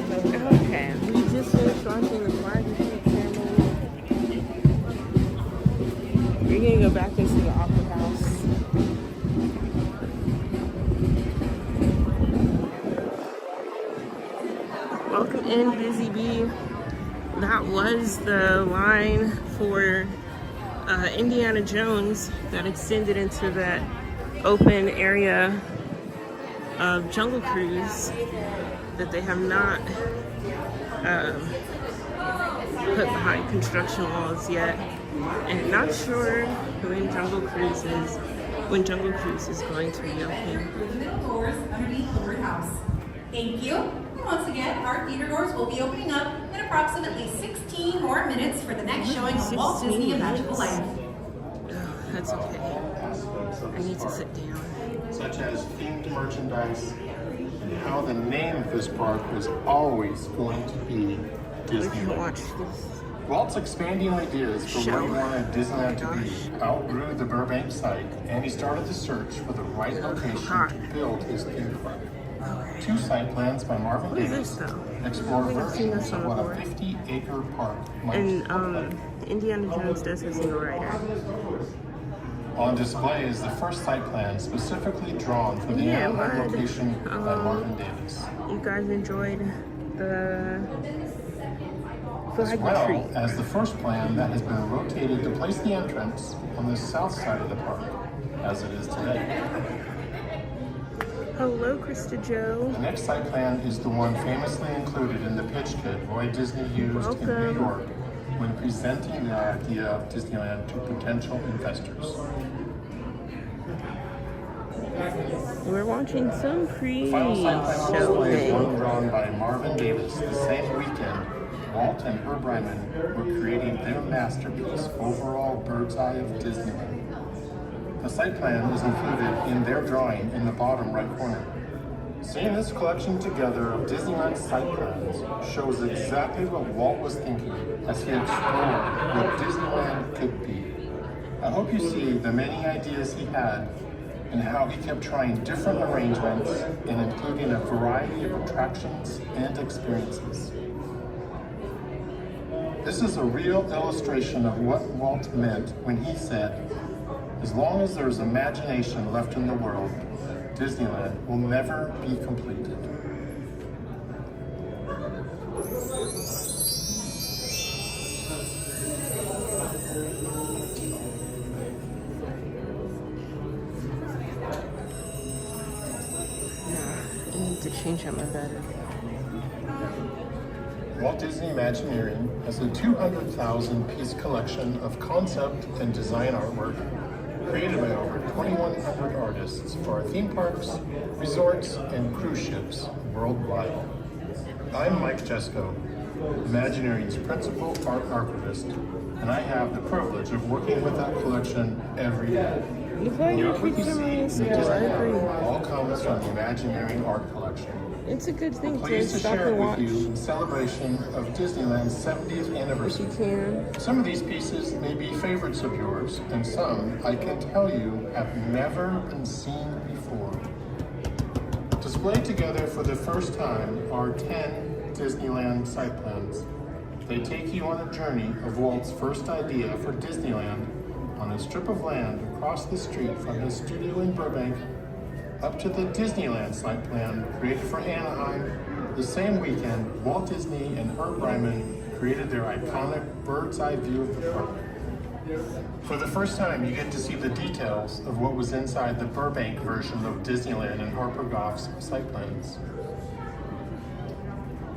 Okay, we just finished launching the flag ceremony. We're gonna go back into the Opera House. Welcome in, Busy Bee. That was the line for Indiana Jones that extended into that open area of Jungle Cruise that they have not put behind construction walls yet, and not sure when Jungle Cruise is going to reopen. Middle doors underneath the birdhouse. Thank you. And once again, our theater doors will be opening up in approximately 16 more minutes for the next showing of Walt Disney: A Magical Life. Oh, that's okay. I need to sit down. Such as themed merchandise, and how the name of this park was always going to be Disneyland. Walt's expanding ideas for what he wanted Disneyland to be outgrew the Burbank site, and he started the search for the right location to build his theme park. 2 site plans by Marvin Davis explore versions of what a 50-acre park might look like. Indiana Jones does have single rider. On display is the first site plan specifically drawn for the Anaheim location by Marvin Davis. You guys enjoyed the As well as the first plan that has been rotated to place the entrance on the south side of the park, as it is today. Hello, Krista Joe. The next site plan is the one famously included in the pitch kit Walt Disney used in New York when presenting the idea of Disneyland to potential investors. We're watching some The final site plan on display is one pre-show. drawn by Marvin Davis. The same weekend, Walt and Herb Ryman were creating their masterpiece, Overall Bird's Eye of Disneyland. The site plan is included in their drawing in the bottom right corner. Seeing this collection together of Disneyland site plans shows exactly what Walt was thinking as he explored what Disneyland could be. I hope you see the many ideas he had and how he kept trying different arrangements and including a variety of attractions and experiences. This is a real illustration of what Walt meant when he said, "As long as there's imagination left in the world, Disneyland will never be completed." I need to change out my battery. Walt Disney Imagineering has a 200,000-piece collection of concept and design artwork created by over 2,100 artists for our theme parks, resorts, and cruise ships worldwide. I'm Mike Jesko, Imagineering's principal art archivist, and I have the privilege of working with that collection every day. You find your What you kids see in the so I Disney agree. Park all comes from the Imagineering art collection. It's a good thing to Pleased to stop share and it watch. with you in celebration of Disneyland's 70th anniversary. Some of these pieces may be favorites of yours, and some, I can tell you, have never been seen before. Displayed together for the first time are 10 Disneyland site plans. They take you on a journey of Walt's first idea for Disneyland on a strip of land across the street from his studio in Burbank up to the Disneyland site plan created for Anaheim. The same weekend, Walt Disney and Herb Ryman created their iconic bird's eye view of the park. For the first time, you get to see the details of what was inside the Burbank version of Disneyland and Harper Goff's site plans.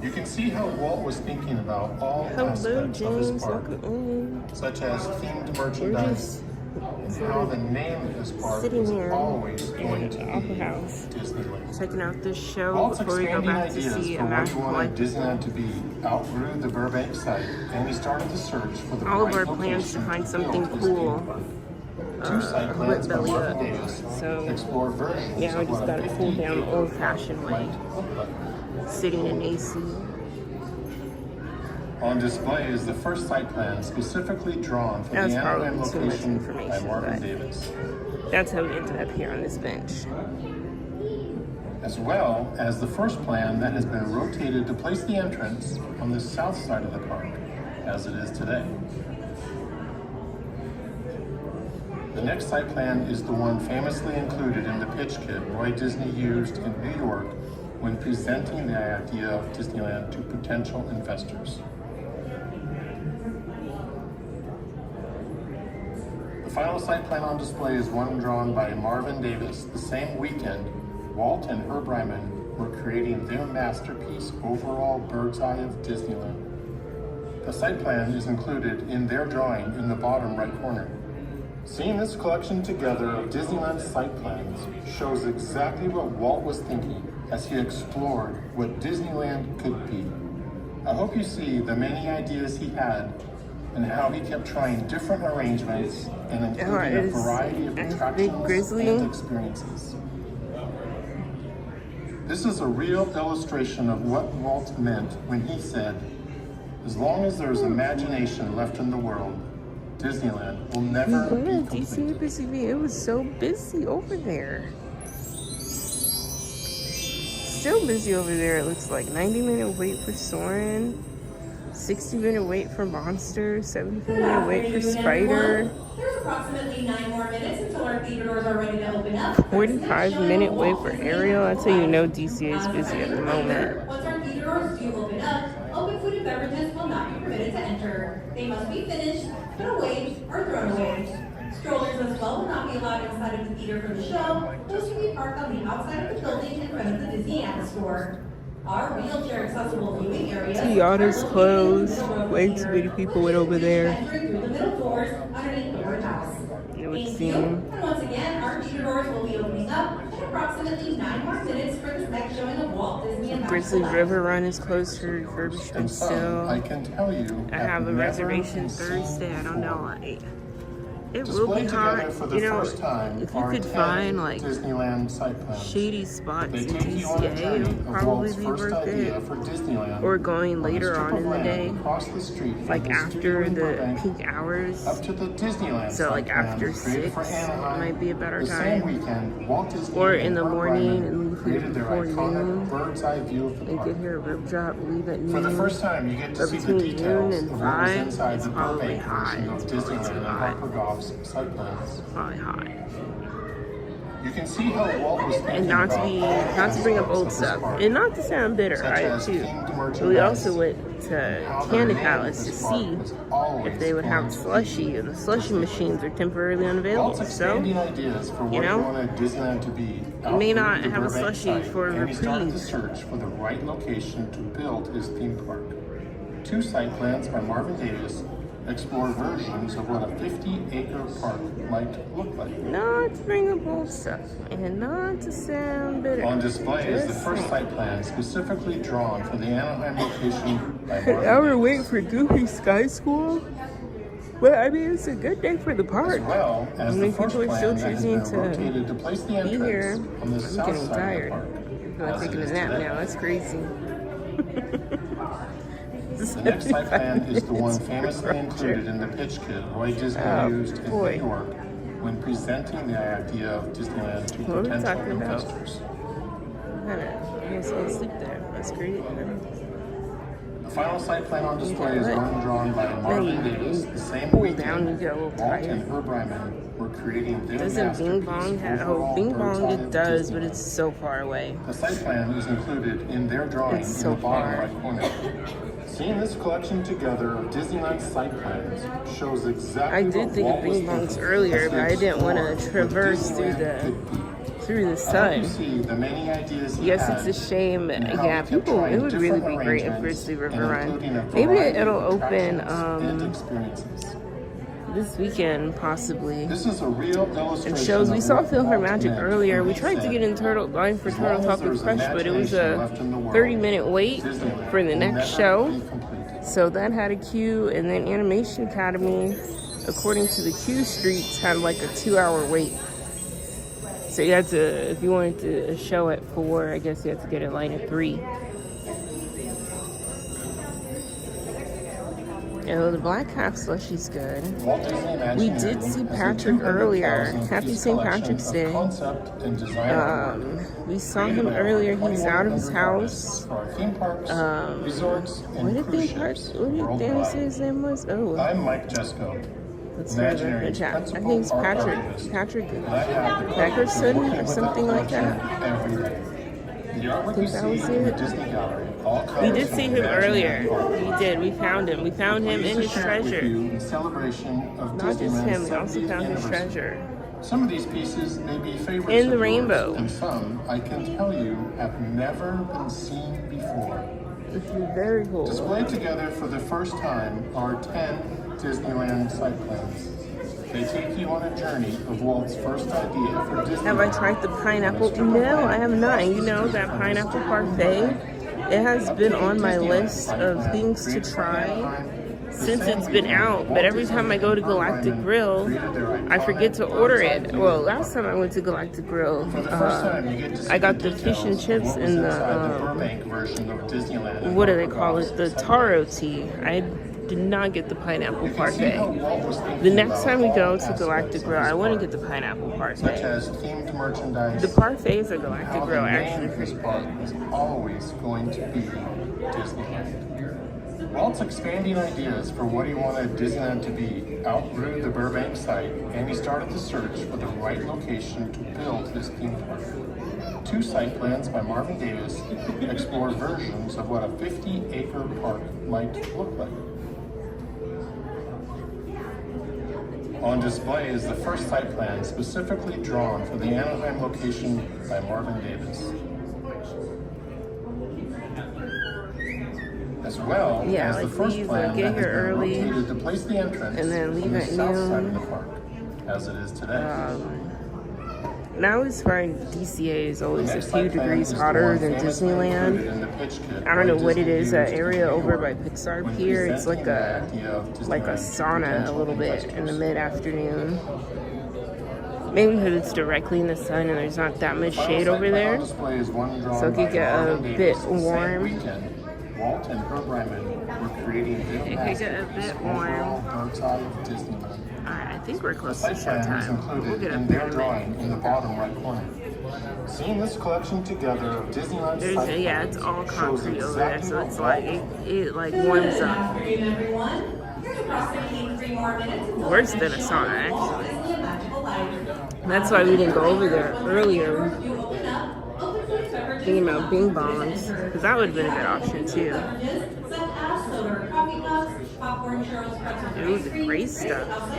You can see how Walt was thinking about all aspects of his park, such as themed merchandise, and how the name of his park Sitting is here always going to be Opera House, Disneyland. checking out this show Walt's before we go expanding back to ideas see for a what he magical wanted life. Disneyland to be outgrew the Burbank site, and he started the search for the All of right our plans to location find build something his cool. theme park. Two site plans by belly Marvin up. Davis So explore versions yeah, we of just what got a a cool down 50-acre old-fashioned way, might look like. sitting in AC. On display is the first site plan specifically drawn for the That's Anaheim probably too much location by information, Marvin but Davis, that's how we ended up here on this bench. as well as the first plan that has been rotated to place the entrance on the south side of the park, as it is today. The next site plan is the one famously included in the pitch kit Walt Disney used in New York when presenting the idea of Disneyland to potential investors. The final site plan on display is one drawn by Marvin Davis. The same weekend, Walt and Herb Ryman were creating their masterpiece, Overall Bird's Eye of Disneyland. The site plan is included in their drawing in the bottom right corner. Seeing this collection together of Disneyland site plans shows exactly what Walt was thinking as he explored what Disneyland could be. I hope you see the many ideas he had and how he kept trying different arrangements and including a variety of attractions and experiences. This is a real illustration of what Walt meant when he said, "As long as there's imagination left in the world, Disneyland will never be complete." DC Pacific, it was so busy over there. Still busy over there, it looks like. 90-minute wait for Soarin', 60-minute wait for Monster, 75-minute wait for Spider. There's approximately 9 more minutes until our theater doors are ready to open up. 45-minute wait for Ariel. That's how you know DCA is busy at the moment. Once our theater doors do open up, open food and beverages will not be permitted to enter. They must be finished, put away, or thrown away. Strollers as well will not be allowed inside of the theater for the show. Those can be parked on the outside of the building in front of the Disneyland store. Our wheelchair accessible viewing area. Tiana's closed. Way too many people went over there. Entering through the middle doors underneath the birdhouse. It would Thank seem. you. And once again, our theater doors will be opening up in approximately 9 more minutes for this next showing of Walt Disney and Grizzly River Run is closed for refurbishment still. I can tell you, I have a reservation Thursday. I don't know. It will be hot. For the first time, if you could find like Disneyland site plans. shady spots in take you on a DCA, journey it would of probably Walt's be first worth idea it. for Disneyland Or going later strip on of in the land day, across the street from like the after studio in the Burbank peak hours. up to the Disneyland So like site plan after created 6 for Anaheim. might be a better The same time. weekend, Walt Disney Or and in the Art morning Ryman and leave here created their before iconic noon. bird's eye view of the And park. get here at rib drop, leave at noon. For the first time, you get to But see the between noon details and of what was 5, inside it's the probably Burbank hot. version of It's probably Disneyland too and hot. Harper Goff's site plans. Probably hot. You can see how Walt was thinking And not to bring up old stuff, and not to sound bitter, I too. But we also went to Candy Palace to see if they would have slushy. The slushy machines are temporarily unavailable, so you know, it may not have a slushy for a and he started the reprise. search for the right location to build his theme park. 2 site plans by Marvin Davis explore versions of what a 50-acre park might look like. Not to bring up old stuff, and not to sound bitter. On display is the Just first saying. site plan specifically drawn for the Anaheim location by Marvin Now we're Davis. waiting for Goofy Sky School. But I mean, it's a good day for the park. As well as I mean, the first people are still plan that has choosing been to rotated to place the be entrance here. on the I'm south getting side tired. of I'm the park. not as it taking a is nap today. now. That's crazy. The next site plan is the one famously included in the pitch kit Roy Disney used in New York when presenting the idea of Disneyland to What are we potential talking about? investors. I guess I'll sleep there. That's great. The final site plan on display is one drawn by Marvin Davis. The same weekend, you get a little Walt tired. and Herb Ryman were creating their Doesn't Bing Bong have? Oh, overall Bing bird's Bong eye it of does, Disneyland. but it's so far away. The site plan is included in their drawing It's in so the bottom far. right corner. Seeing this collection together of Disneyland site plans shows exactly I did what think Walt of was Bing Bongs thinking earlier, as but I he didn't want to explored traverse what through Disneyland the could be. sun. You see the many ideas he Yes, had it's a shame. and how Yeah, he kept people. trying It would really different be great if arrangements Grizzly and River Run. including a Maybe variety it'll of open attractions and experiences. this weekend, possibly. This is a real And illustration shows. We of saw what Feel Her Walt Magic meant earlier. when We he tried to said, get in line for "As Turtle long Talk as with there's Crush, but it was imagination a left in the world, 30-minute wait Disneyland for the will next never show. be completed." So that had a queue, and then Animation Academy, according to the queue streets, had like a 2-hour wait. So you had to, if you wanted to show at 4, I guess you had to get in line at 3. Oh, the Black Half Slushy's good. Walt Disney We Imagineering did see is a Patrick earlier. 200,000 Happy piece St. collection Patrick's of Day. concept and design artwork. We saw him earlier. He's out of his house. For our theme parks, resorts, What and did cruise they part? ships What did Danny worldwide. say his name was? Oh, I'm Mike Jesco, let's hear the Imagineering's chat. I principal think it's art Patrick. archivist, Patrick and I have the privilege of Beckerson working or with something that like that. collection every day. The artwork you think that see was in the it. Disney Gallery, all We colors did from see him Imagineering earlier. art. We did. We found him. We found him Pleased and to his share it with treasure. you in celebration of Not just Disneyland's him. We also 70th found his anniversary. treasure. Some of these pieces may be favorites In the of yours, rainbow. and some, I can tell you, have never been seen before. This is very cool. Displayed together for the first time are 10 Disneyland site plans. They take you on a journey of Walt's first idea for Disneyland. Have I tried the pineapple? No, I have not. You know, that pineapple parfait, it has been on my list of things to try since it's been out. But every time I go to Galactic Grill, I forget to order it. Well, last time I went to Galactic Grill, I got the fish and chips and the, what do they call it? The taro tea. I did not get the pineapple parfait. The next time we go to Galactic Grill, I want to get the pineapple parfait. Such as themed merchandise. The parfaits at Galactic Grill are actually This pretty park good. is always going to be Disneyland. Walt's expanding ideas for what he wanted Disneyland to be outgrew the Burbank site, and he started the search for the right location to build his theme park. 2 site plans by Marvin Davis explore versions of what a 50-acre park might look like. On display is the first site plan specifically drawn for the Anaheim location by Marvin Davis. As well as the first plan get that has here been early rotated to place the entrance and then leave on the at south side of noon. the park, as it is today. And I always find DCA is always a few degrees hotter than Disneyland. I don't know what it is, that area over by Pixar Pier. It's like a sauna a little bit in the mid-afternoon. Maybe because it's directly in the sun and there's not that much shade over there. So it could get a bit warm. Walt and Herb Ryman were creating It could get a bit warm. outside of Disneyland. Alright, I think we're close to The site plan is showtime. We'll included get in up there their in a drawing minute. in the bottom right corner. Seeing this collection together of Disneyland site Yeah, it's all shows concrete over there, so exactly it's what like it like warms up. Worse than a sauna, actually. That's why we didn't go over there earlier. Thinking about bing bongs, because that would have been a good option too. Ooh, the great stuff. I'll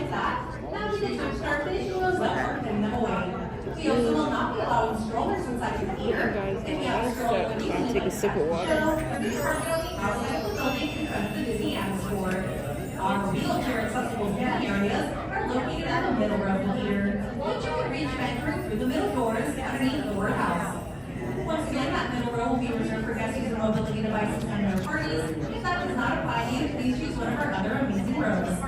take a sip of water. Our wheelchair accessible seating areas are located at the middle row here, which you can reach by entering through the middle doors underneath the word house. Once again, that middle row will be reserved for guests using mobility devices and their parties. If that does not apply to you, please choose one of our other amazing rows.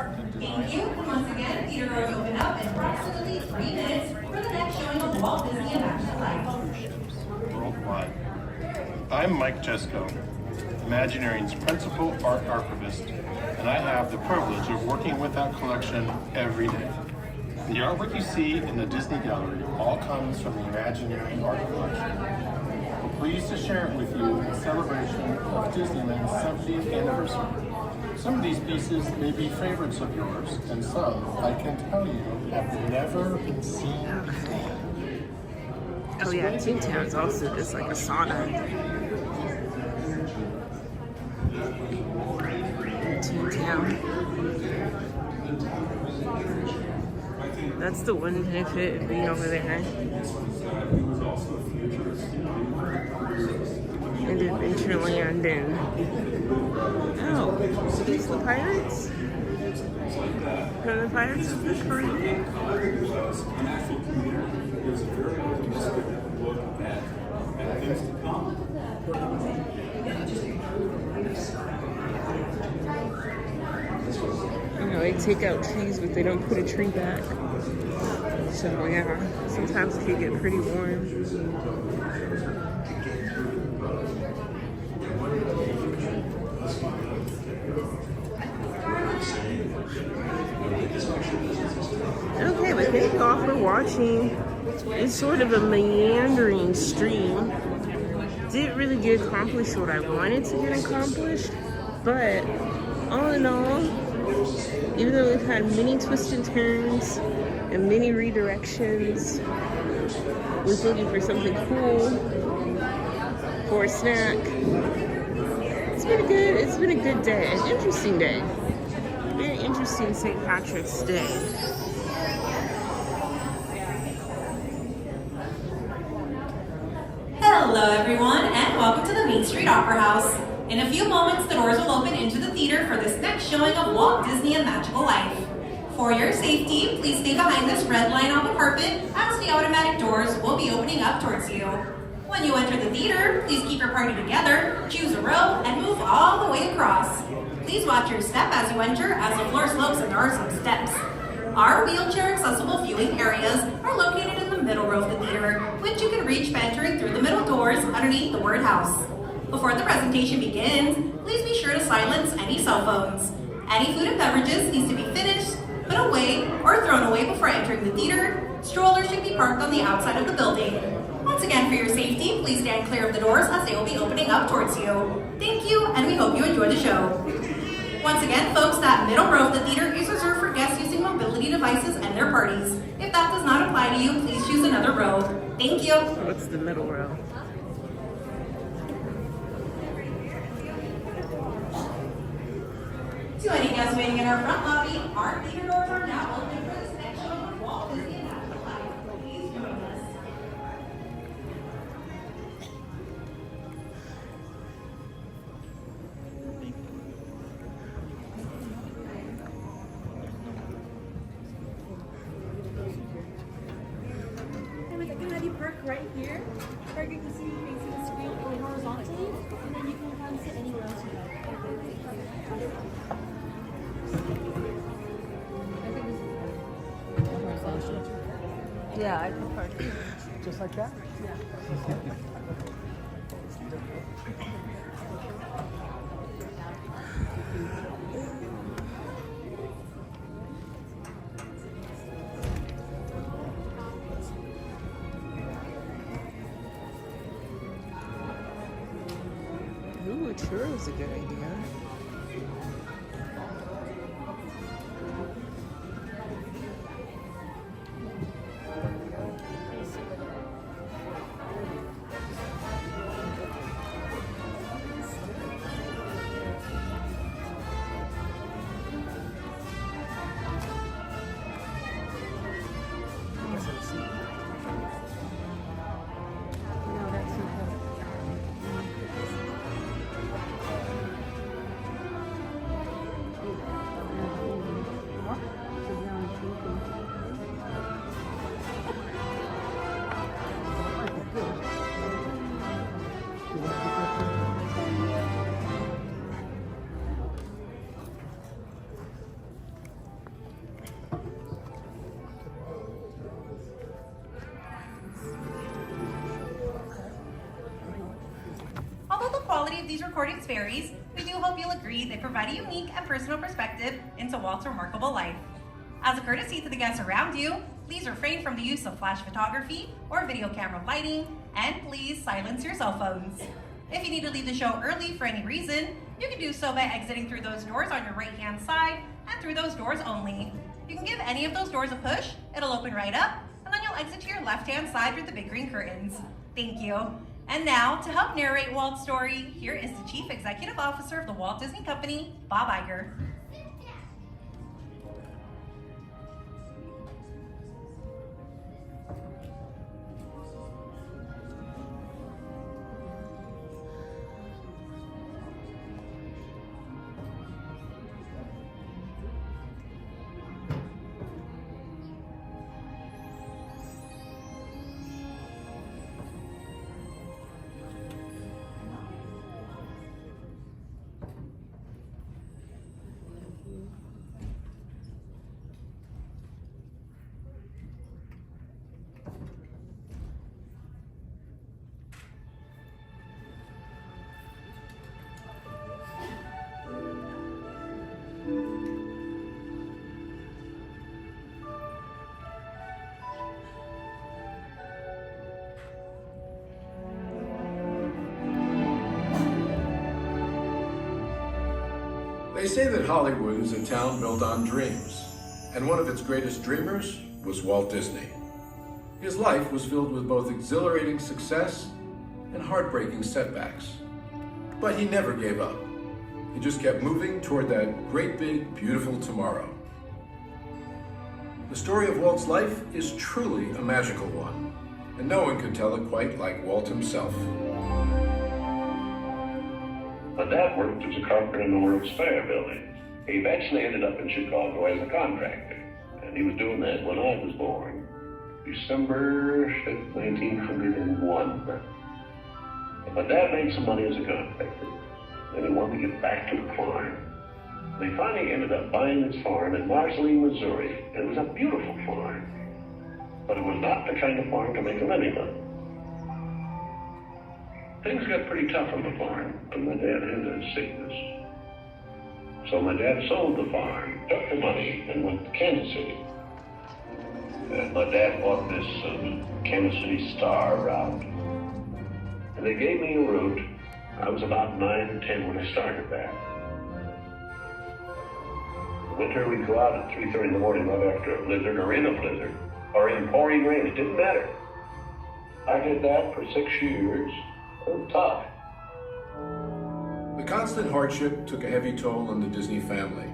Thank you. And once again, theater rows open up in approximately 3 minutes for the next showing of Walt Disney Imagineering Life. Worldwide. I'm Mike Jesko, Imagineering's principal art archivist, and I have the privilege of working with that collection every day. The artwork you see in the Disney Gallery all comes from the Imagineering art collection. We're pleased to share it with you in celebration of Disneyland's 70th anniversary. Some of these pieces may be favorites of yours, and some, I can tell you, have never been seen before. Oh yeah, Toontown's also just like a sauna. Toontown. That's the one benefit of being over there. And Adventureland and... Oh, are these the pirates? From the Pirates of the Caribbean? You know, they take out trees, but they don't put a tree back. So yeah, sometimes it can get pretty warm. Okay, but thank you all for watching. It's sort of a meandering stream. Didn't really get accomplished what I wanted to get accomplished, but all in all, even though we've had many twists and turns and many redirections, we're looking for something cool for a snack. It's been a good day, an interesting day. Very interesting St. Patrick's Day. Hello everyone, and welcome to the Main Street Opera House. In a few moments, the doors will open into the theater for this next showing of Walt Disney: A Magical Life. For your safety, please stay behind this red line on the carpet as the automatic doors will be opening up towards you. When you enter the theater, please keep your party together, choose a row, and move all the way across. Please watch your step as you enter, as the floor slopes and there are some steps. Our wheelchair-accessible viewing areas are located in the middle row of the theater, which you can reach by entering through the middle doors underneath the word house. Before the presentation begins, please be sure to silence any cell phones. Any food and beverages needs to be finished, put away, or thrown away before entering the theater. Strollers should be parked on the outside of the building. Once again, for your safety, please stand clear of the doors as they will be opening up towards you. Thank you, and we hope you enjoy the show. Once again, folks, that middle row of the theater is reserved for guests using mobility devices and their parties. If that does not apply to you, please choose another row. Thank you. What's the middle row? To any guests waiting in our front lobby, our theater doors are now open for this next show of Walt Disney Magical Life. Please join us. I can have you park right here, or you can see facing the screen horizontally, and then you can come sit anywhere else you like. Yeah, I can park. Just like that? Yeah. Ooh, a churro is a good idea. Although the quality of these recordings varies, we do hope you'll agree they provide a unique and personal perspective into Walt's remarkable life. As a courtesy to the guests around you, please refrain from the use of flash photography or video camera lighting, and please silence your cell phones. If you need to leave the show early for any reason, you can do so by exiting through those doors on your right-hand side and through those doors only. You can give any of those doors a push, it'll open right up, and then you'll exit to your left-hand side through the big green curtains. Thank you. And now, to help narrate Walt's story, here is the Chief Executive Officer of the Walt Disney Company, Bob Iger. They say that Hollywood is a town built on dreams, and one of its greatest dreamers was Walt Disney. His life was filled with both exhilarating success and heartbreaking setbacks. But he never gave up. He just kept moving toward that great big, beautiful tomorrow. The story of Walt's life is truly a magical one, and no one could tell it quite like Walt himself. My dad worked as a carpenter in the World's Fair building. He eventually ended up in Chicago as a contractor, and he was doing that when I was born, December 1901. But my dad made some money as a contractor, and he wanted to get back to the farm. They finally ended up buying this farm in Marceline, Missouri. It was a beautiful farm, but it was not the kind of farm to make a living on. Things got pretty tough on the farm, and my dad had a sickness. So my dad sold the farm, took the money, and went to Kansas City. And my dad bought this Kansas City Star route. And they gave me a route. I was about 9 or 10 when I started that. Winter, we'd go out at 3:30 in the morning right after a blizzard, or in a blizzard, or in pouring rain. It didn't matter. I did that for 6 years. It was tough. The constant hardship took a heavy toll on the Disney family.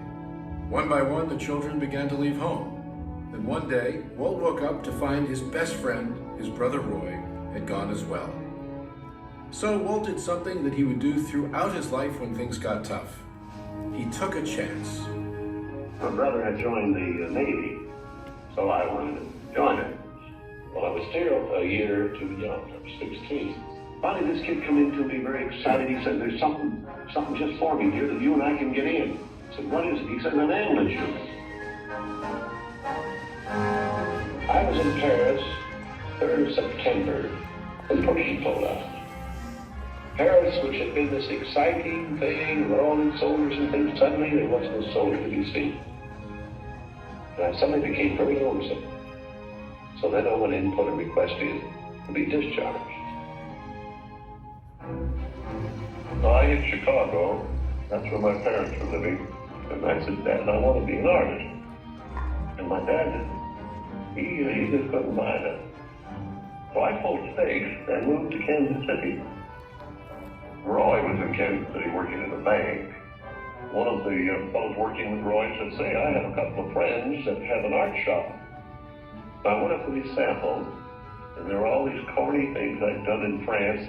One by one, the children began to leave home. Then one day, Walt woke up to find his best friend, his brother Roy, had gone as well. So Walt did something that he would do throughout his life when things got tough. He took a chance. My brother had joined the Navy, so I wanted to join him. Well, I was still a year too young. I was 16. Finally, this kid come in to me very excited. He said, "There's something just forming here that you and I can get in." I said, "What is it?" He said, "An ambulance unit." I was in Paris, 3rd of September, when Pershing pulled out. Paris, which had been this exciting thing, with all these soldiers and things, suddenly there wasn't a soldier to be seen. And I suddenly became very lonesome. So then I went in and put a request in to be discharged. So I hit Chicago. That's where my parents were living. And I said, "Dad, I want to be an artist." And my dad, he just couldn't buy that. So I pulled stakes and moved to Kansas City. Roy was in Kansas City working in a bank. One of the fellows working with Roy said, "Say, I have a couple of friends that have an art shop." So I went up with these samples, and there were all these corny things I'd done in France.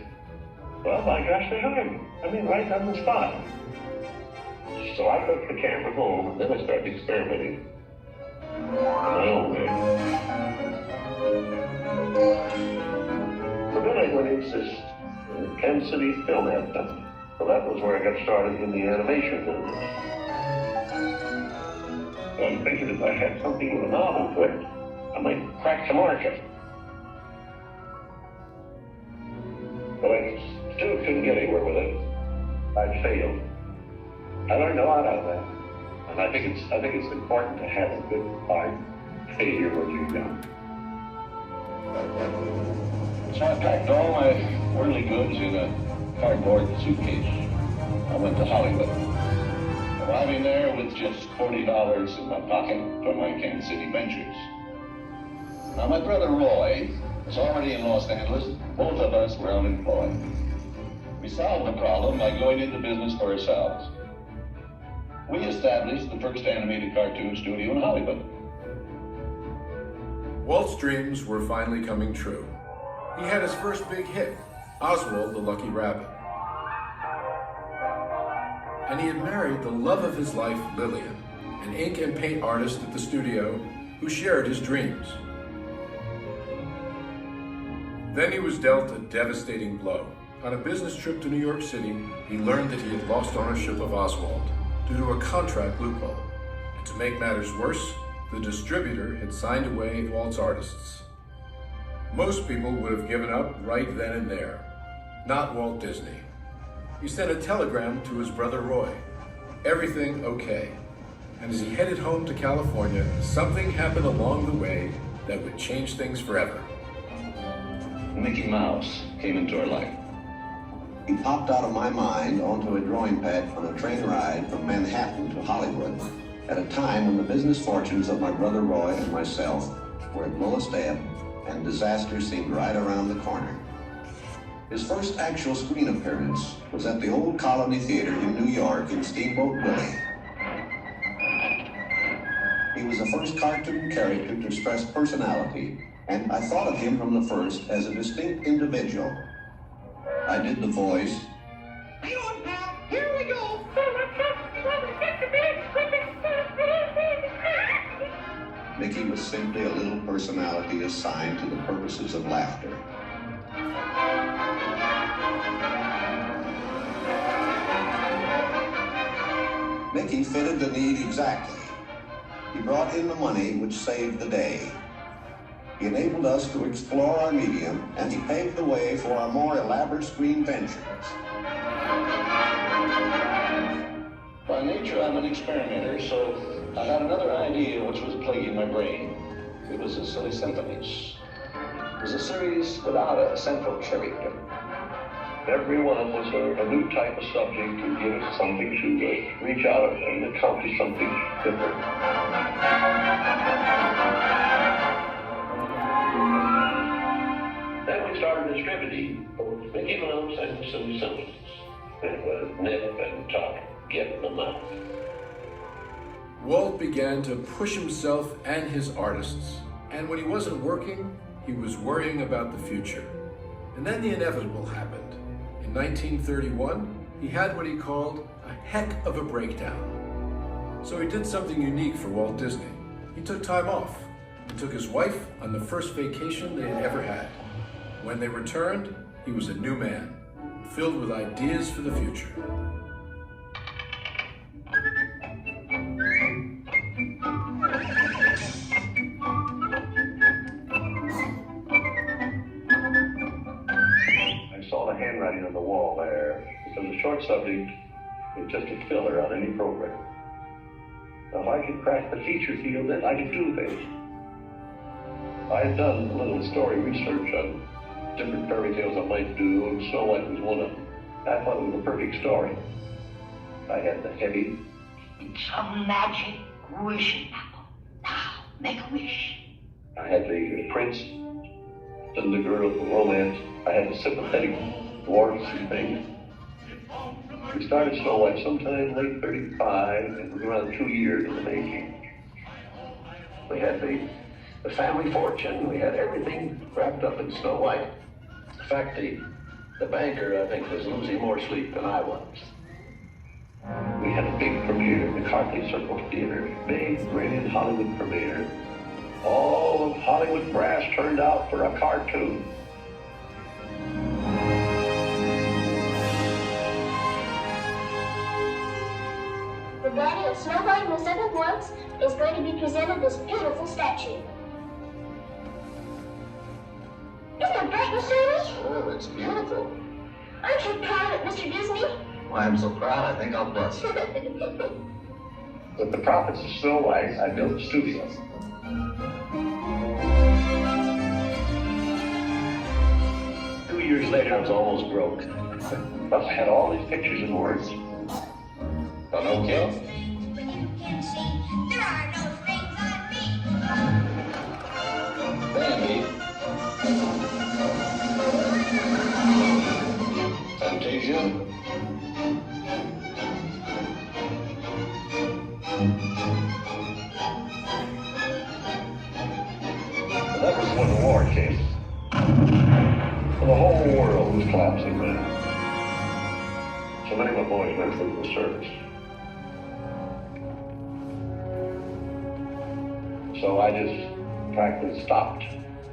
Well, my gosh, they hired me. I mean, right on the spot. So I took the camera home, and then I started experimenting in my own way. So then I went into this Kansas City Film Company. So that was where I got started in the animation business. So I'm thinking if I had something with a novel to it, I might crack the market. But I still couldn't get anywhere with it. I failed. I learned a lot out of that. And I think it's important to have a good art failure when you're young. So I packed all my worldly goods in a cardboard suitcase. I went to Hollywood. Arriving there with just $40 in my pocket from my Kansas City ventures. Now my brother Roy was already in Los Angeles. Both of us were unemployed. We solved the problem by going into business for ourselves. We established the first animated cartoon studio in Hollywood. Walt's dreams were finally coming true. He had his first big hit, Oswald the Lucky Rabbit. And he had married the love of his life, Lillian, an ink and paint artist at the studio who shared his dreams. Then he was dealt a devastating blow. On a business trip to New York City, he learned that he had lost ownership of Oswald due to a contract loophole. And to make matters worse, the distributor had signed away Walt's artists. Most people would have given up right then and there. Not Walt Disney. He sent a telegram to his brother Roy. Everything okay. And as he headed home to California, something happened along the way that would change things forever. Mickey Mouse came into our life. He popped out of my mind onto a drawing pad on a train ride from Manhattan to Hollywood at a time when the business fortunes of my brother Roy and myself were at lowest ebb and disaster seemed right around the corner. His first actual screen appearance was at the Old Colony Theater in New York in Steamboat Willie. He was the first cartoon character to stress personality, and I thought of him from the first as a distinct individual. I did the voice. Hang on, pal. Here we go. Mickey was simply a little personality assigned to the purposes of laughter. Mickey fitted the need exactly. He brought in the money which saved the day. He enabled us to explore our medium, and he paved the way for our more elaborate screen ventures. By nature, I'm an experimenter, so I had another idea which was plaguing my brain. It was the Silly Symphonies. It was a series without a central character. Everyone was a new type of subject to give us something to reach out and accomplish something different. Then we started distributing both Mickey Mouse and the Silly Simpsons. It was nip and tuck, getting them out. Walt began to push himself and his artists, and when he wasn't working, he was worrying about the future. And then the inevitable happened. In 1931, he had what he called a heck of a breakdown. So he did something unique for Walt Disney. He took time off and took his wife on the first vacation they had ever had. When they returned, he was a new man, filled with ideas for the future. I saw the handwriting on the wall there. It was a short subject with just a filler on any program. Now, if I could crack the feature field, then I could do things. I had done a little story research on different fairy tales I might do, and Snow White was one of them. I thought it was a perfect story. I had the heavy. It's a magic wishing apple. Now, make a wish. I had the prince and the girl, the romance. I had the sympathetic dwarfs and things. We started Snow White sometime late 35, and it was around 2 years in the making. We had the family fortune. We had everything wrapped up in Snow White. In fact, the banker, I think, was losing more sleep than I was. We had a big premiere at the Carthay Circle Theater, big, grand Hollywood premiere. All of Hollywood brass turned out for a cartoon. The daddy of Snow White and the Seven Dwarfs is going to be presented this beautiful statue. Isn't that bright and shiny? Oh, it's beautiful. Aren't you proud of Mr. Disney? Why, I'm so proud, I think I'll bust. With the profits of Snow White, I built a studio. Years later, I was almost broke. But I had all these pictures and words. But no kill. When you can see, there are no strings on me. Bambi. Fantasia. That was when the war came. The whole world was collapsing then. So many of my boys went through the service. So I just practically stopped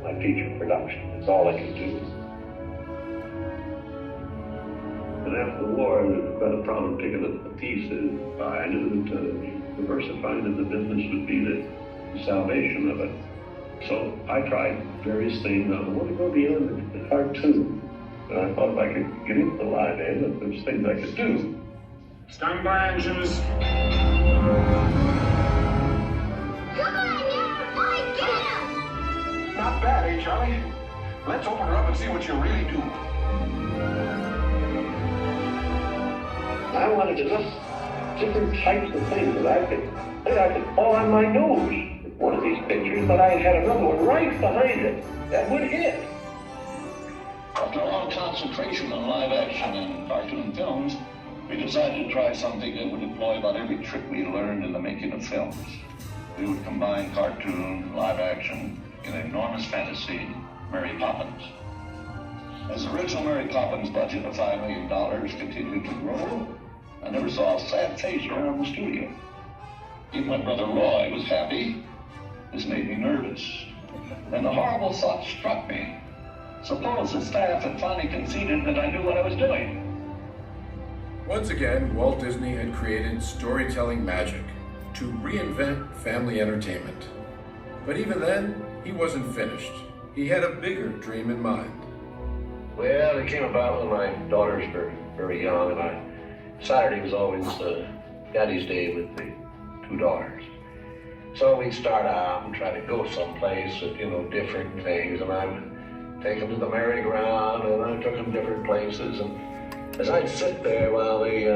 my feature production. It's all I could do. And after the war, I had a problem picking up the pieces. I knew that diversifying in the business would be the salvation of it. So I tried various things. I wanted to go beyond the cartoon. And I thought if I could get into the live end, that there's things I could do. Stand by, engines. Come on, now, boy, get him! Not bad, eh, Charlie? Let's open her up and see what you really do. I wanted to look different types of things that I could fall on my nose. One of these pictures, but I had another one right behind it that would hit. After a long concentration on live action and cartoon films, we decided to try something that would employ about every trick we learned in the making of films. We would combine cartoon, live action, in an enormous fantasy, Mary Poppins. As the original Mary Poppins budget of $5 million continued to grow, I never saw a sad face around the studio. Even my brother Roy was happy. This made me nervous. And the horrible thought struck me. Suppose the staff had finally conceded that I knew what I was doing. Once again, Walt Disney had created storytelling magic to reinvent family entertainment. But even then, he wasn't finished. He had a bigger dream in mind. Well, it came about when my daughters were very young, and Saturday was always Daddy's Day with the two daughters. So we'd start out and try to go someplace with, different things, and take them to the merry-go-round, and I took them different places. And as I'd sit there while they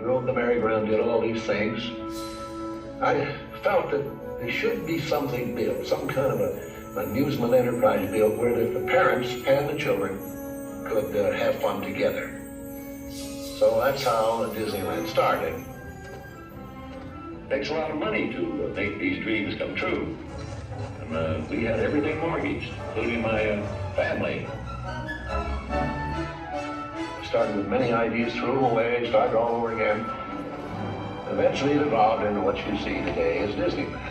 rode the merry-go-round, did all these things, I felt that there should be something built, some kind of an amusement enterprise built where the parents and the children could have fun together. So that's how Disneyland started. It takes a lot of money to make these dreams come true. And we had everything mortgaged, including my family. Started with many ideas, threw them away, started all over again. Eventually it evolved into what you see today as Disneyland.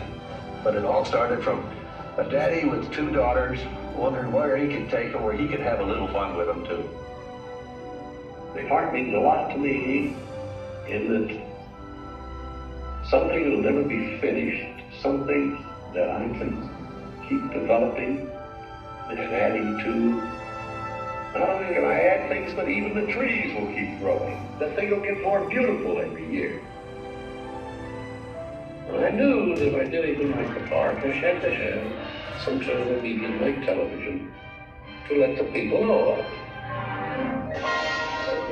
But it all started from a daddy with 2 daughters wondering where he could take them, where he could have a little fun with them too. The park means a lot to me in that something will never be finished, something that I can keep developing and adding to. Not only can I add things, but even the trees will keep growing. The thing will get more beautiful every year. And I knew that if I did anything like the park, I had to have some sort of a medium like television to let the people know of.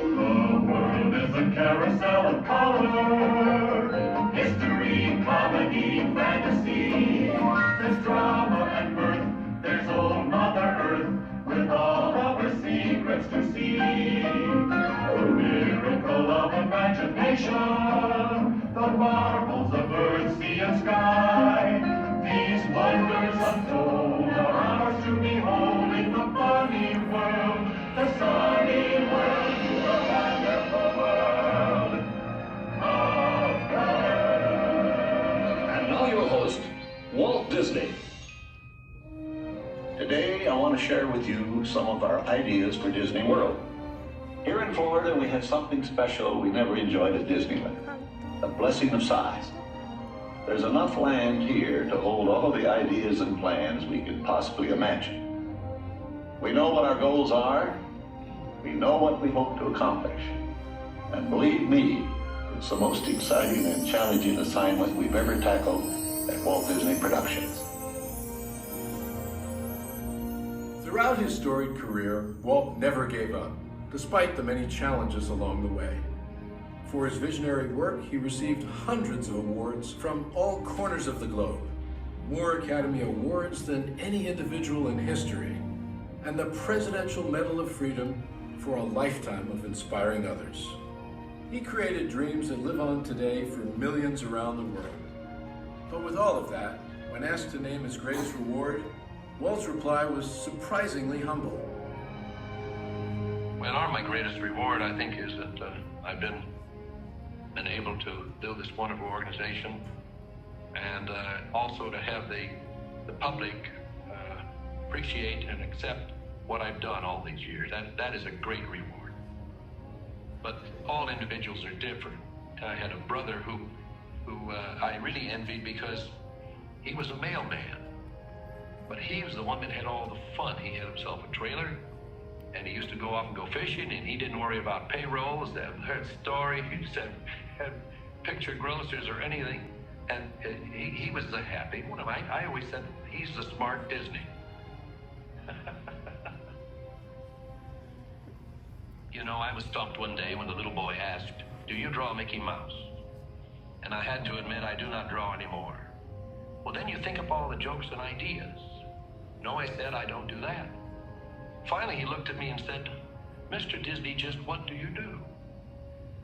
The world is a carousel of color, history, comedy, fantasy. There's drama and mirth, there's old Mother Earth, with all of her secrets to see. A miracle of imagination, the marvels of earth, sea, and sky. These wonders untold are ours to behold in the funny world, the sunny world, the wonderful world of color. And now your host, Walt Disney. Today, I want to share with you some of our ideas for Disney World. Here in Florida, we have something special we never enjoyed at Disneyland, a blessing of size. There's enough land here to hold all the ideas and plans we could possibly imagine. We know what our goals are, we know what we hope to accomplish, and believe me, it's the most exciting and challenging assignment we've ever tackled at Walt Disney Productions. Throughout his storied career, Walt never gave up, despite the many challenges along the way. For his visionary work, he received hundreds of awards from all corners of the globe, more Academy Awards than any individual in history, and the Presidential Medal of Freedom for a lifetime of inspiring others. He created dreams that live on today for millions around the world. But with all of that, when asked to name his greatest reward, Walt's reply was surprisingly humble. Well, my greatest reward, I think, is that I've been able to build this wonderful organization, and also to have the public appreciate and accept what I've done all these years. That is a great reward. But all individuals are different. I had a brother who I really envied because he was a mailman. But he was the one that had all the fun. He had himself a trailer, and he used to go off and go fishing, and he didn't worry about payrolls, that story, he just had picture grocers or anything, and he was the happy one. I always said, he's the smart Disney. You know, I was stumped one day when the little boy asked, "Do you draw Mickey Mouse?" And I had to admit I do not draw anymore. Well, then you think up all the jokes and ideas. No, I said, I don't do that. Finally, he looked at me and said, "Mr. Disney, just what do you do?"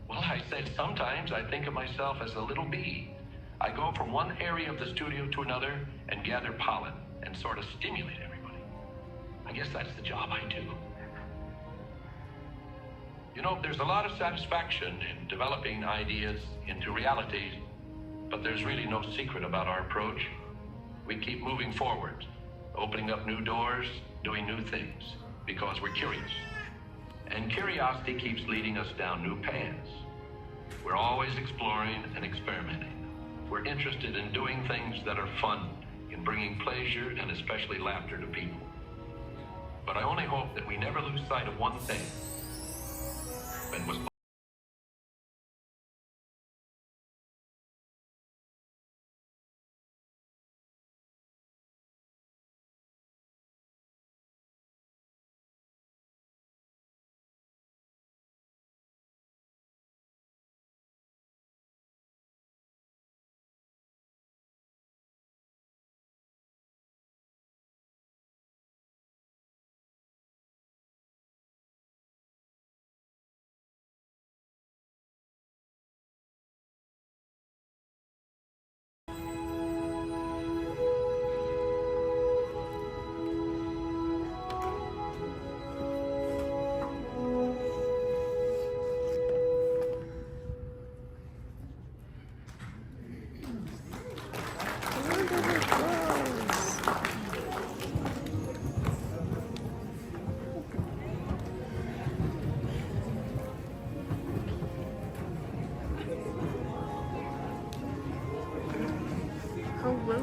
Well, I said, sometimes I think of myself as a little bee. I go from one area of the studio to another and gather pollen and sort of stimulate everybody. I guess that's the job I do. You know, there's a lot of satisfaction in developing ideas into reality, but there's really no secret about our approach. We keep moving forward, opening up new doors, doing new things, because we're curious. And curiosity keeps leading us down new paths. We're always exploring and experimenting. We're interested in doing things that are fun, in bringing pleasure and especially laughter to people. But I only hope that we never lose sight of one thing, and was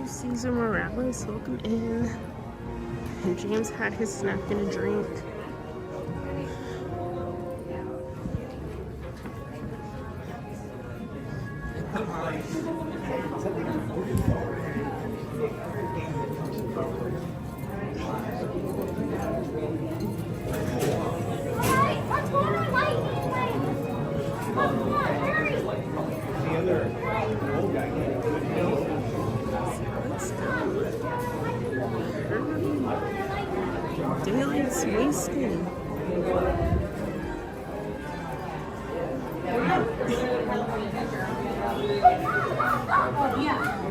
Caesar Morales, welcome in. And James had his snack and a drink. Daylight's wasting.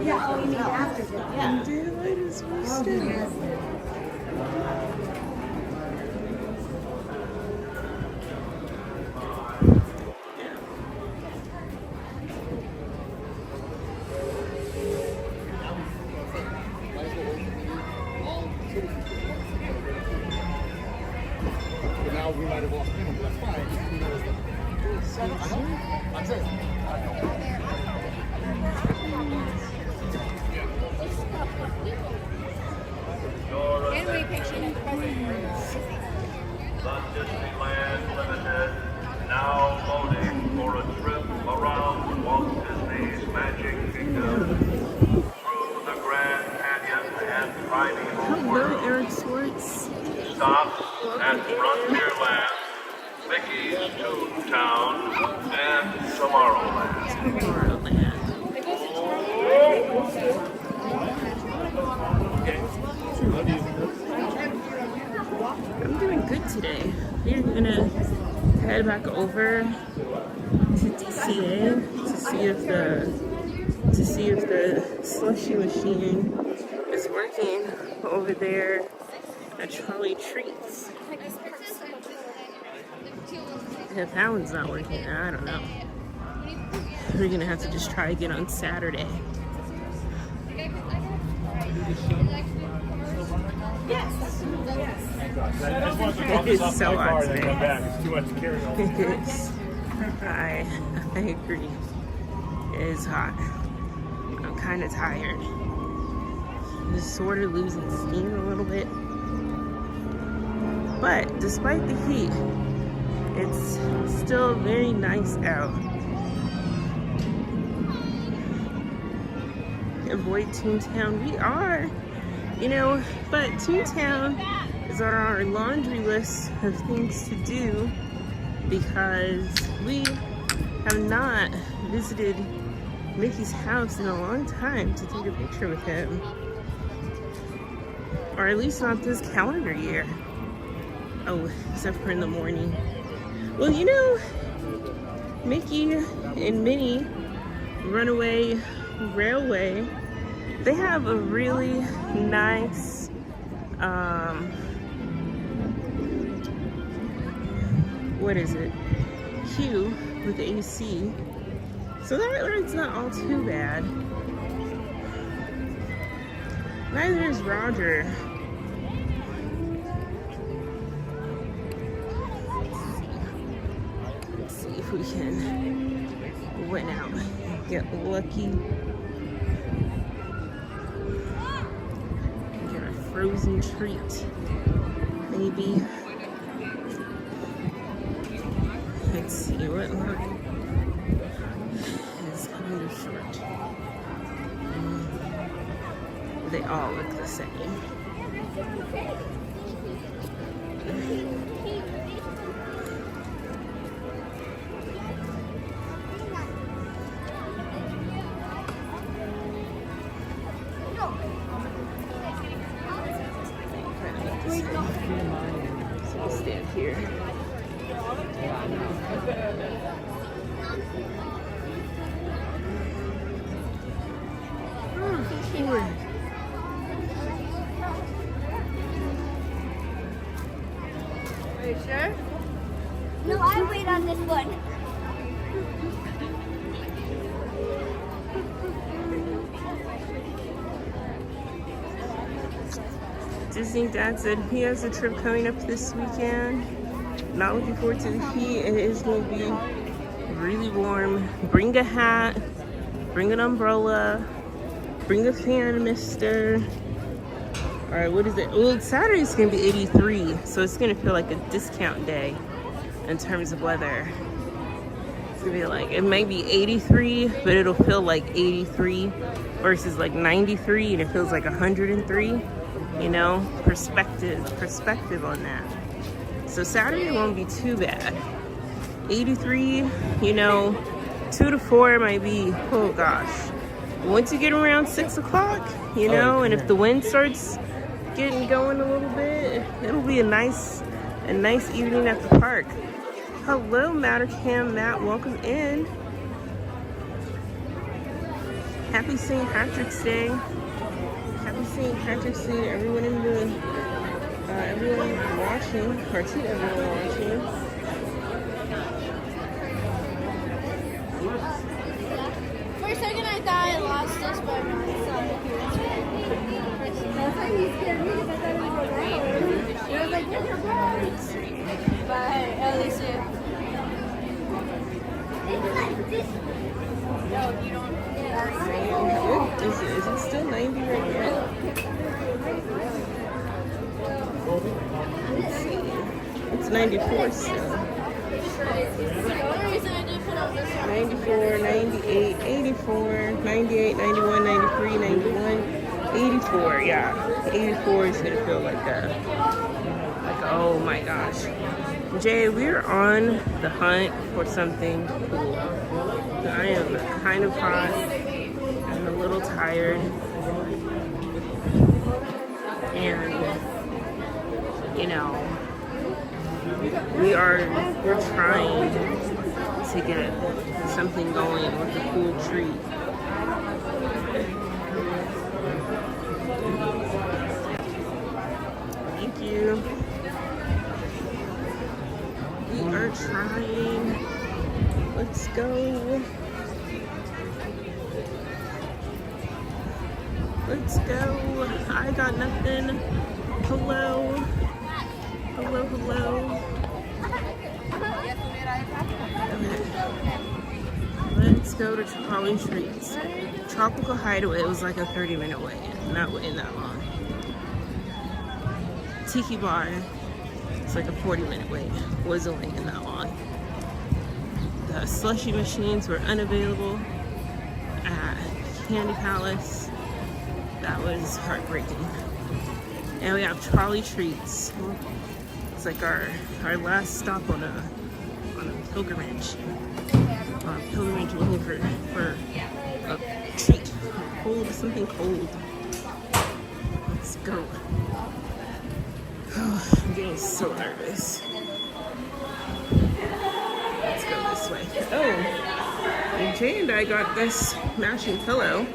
Yeah, oh, you mean after that? Yeah. Daylight is wasting. Now we might have walked in, but that's fine. I'm saying. And we picture The Disneyland Limited now loading for a trip around Walt Disney's Magic Kingdom through the Grand Canyon and Tiny Hello, Eric Swartz. stops at Frontierland, Mickey's Toontown, and Tomorrowland. I'm doing good today. We're gonna head back over to DCA to see if the slushy machine is working over there at Charlie Treats. If that one's not working, I don't know. We're gonna have to just try again on Saturday. Yes. It's so hot today. It's too much to carry on. I agree. It is hot. I'm kind of tired. Just sort of losing steam a little bit. But despite the heat, it's still very nice out. Avoid Toontown. We are, but Toontown is on our laundry list of things to do because we have not visited Mickey's house in a long time to take a picture with him. Or at least not this calendar year. Oh, except for in the morning. Well, Mickey and Minnie Runaway Railway, they have a really nice what is it? Queue with AC. So that ride's not all too bad. Neither is Roger. Let's see if we can win out and get lucky. Get a frozen treat. Maybe. Let's see what line is kind of short. They all look the same. So I'll stand here. Are you sure? No, I wait on this one. Disney Dad said he has a trip coming up this weekend. Not looking forward to the heat. It is going to be really warm. Bring a hat, bring an umbrella, Bring a fan, mister. All right, what is it? Well, Saturday's gonna be 83, so it's gonna feel like a discount day in terms of weather. It's gonna be like, it might be 83, but it'll feel like 83 versus like 93, and it feels like 103. You know, perspective on that. So Saturday won't be too bad. 83, you know, 2 to 4 might be, oh gosh. Once you get around 6 o'clock, you know, and if the wind starts getting going a little bit, it'll be a nice evening at the park. Hello, Mattercam Matt, welcome in. Happy St. Patrick's Day. Happy St. Patrick's Day to everyone in the, everyone watching, or to everyone watching. For a second I thought I lost this, but that's why he scared me because I thought it was around. I was like, where's your phone? But hey, at least it. No, you don't. Is it still 90 right now? Let's see. It's 94 still. 94, 98, 84, 98, 91, 93, 91, 84. Yeah, 84 is gonna feel like oh my gosh. Jay, we're on the hunt for something cool. I am kind of hot. I'm a little tired. And, you know, we're trying to get something going with a cool treat. Thank you. We are trying. Let's go. Let's go. I got nothing. Hello. Hello, hello. Let's go to Trolley Treats. Tropical Hideaway was like a 30-minute wait. Not waiting that long. Tiki Bar. It's like a 40-minute wait. Wasn't waiting that long. The slushy machines were unavailable at Candy Palace. That was heartbreaking. And we have Trolley Treats. It's like our last stop on a pilgrimage. Pilgrimage looking for a treat. Cold, something cold. Let's go. I'm getting so nervous. Let's go this way. Oh, and Jay and I got this matching pillow.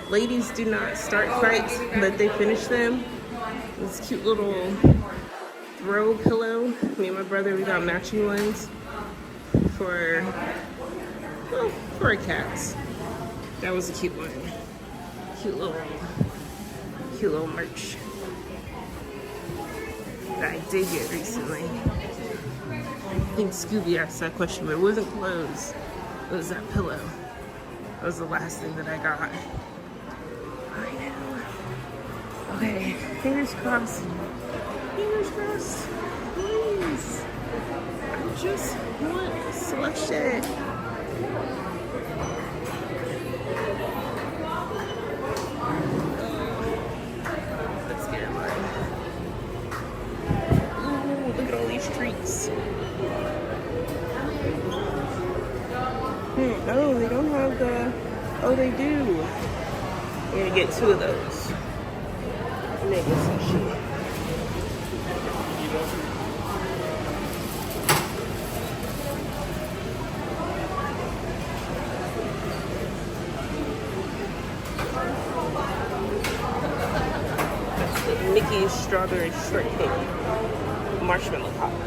Ladies do not start fights, but they finish them. This cute little throw pillow. Me and my brother, we got matching ones for our cats. That was a cute one. Cute little merch that I did get recently. I think Scooby asked that question, but it wasn't clothes. It was that pillow. That was the last thing that I got. I know. Okay, fingers crossed. Fingers crossed. Please. I just want a slushy. Let's get in line. Ooh, look at all these treats. Oh, they don't have the... Oh, they do. I'm gonna get 2 of those. Make a sushi. That's the Mickey's strawberry shortcake marshmallow pop. I'm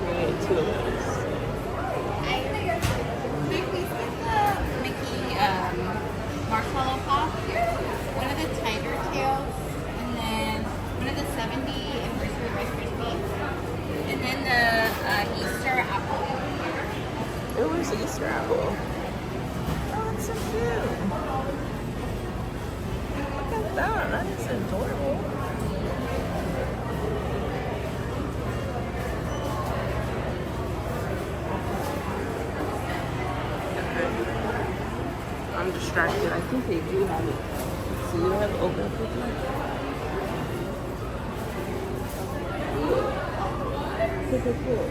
gonna get 2 of those. Marshmallow pop, one of the tiger tails, and then one of the 70 anniversary Rice Krispies, and then the Easter apple. Oh, where's the Easter apple? Oh, it's so cute. that. That is adorable. I'm distracted. I think they do have it. So you have open cookie. Cool.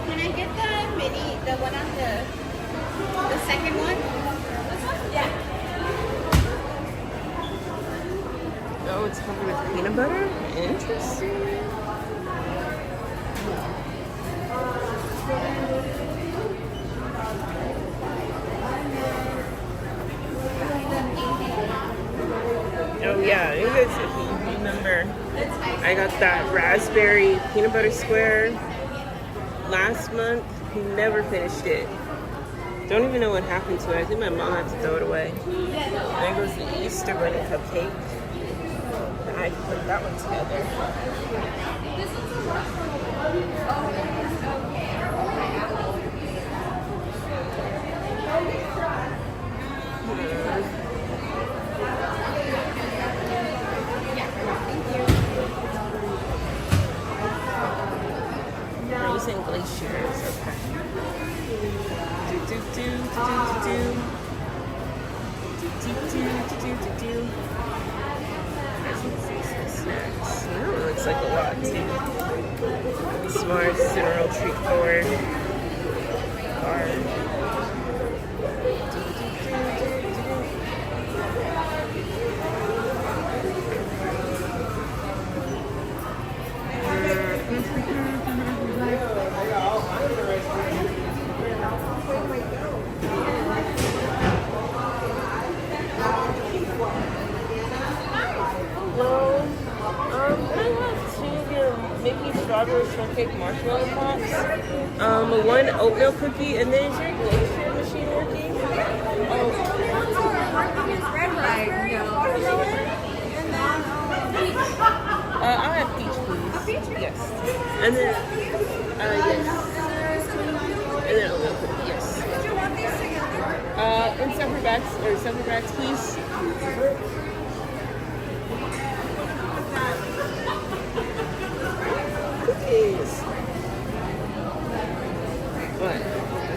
Can I get the mini, the one on the second one? Yeah. Oh, it's covered with peanut butter? Interesting. Oh yeah, you guys, if you remember, I got that raspberry peanut butter square last month. Never finished it. Don't even know what happened to it. I think my mom had to throw it away. Then goes the Easter bunny cupcake. I put that one together. We're using glaciers, okay. That looks like a lot too. Smart, Cineral treat forward. Strawberry shortcake marshmallow pops, one oatmeal cookie, and then is your glacier machine working? I'll have peach, please. Yes. And then, yes. And then oatmeal cookie, yes. Did you want these together? In separate bags, please. But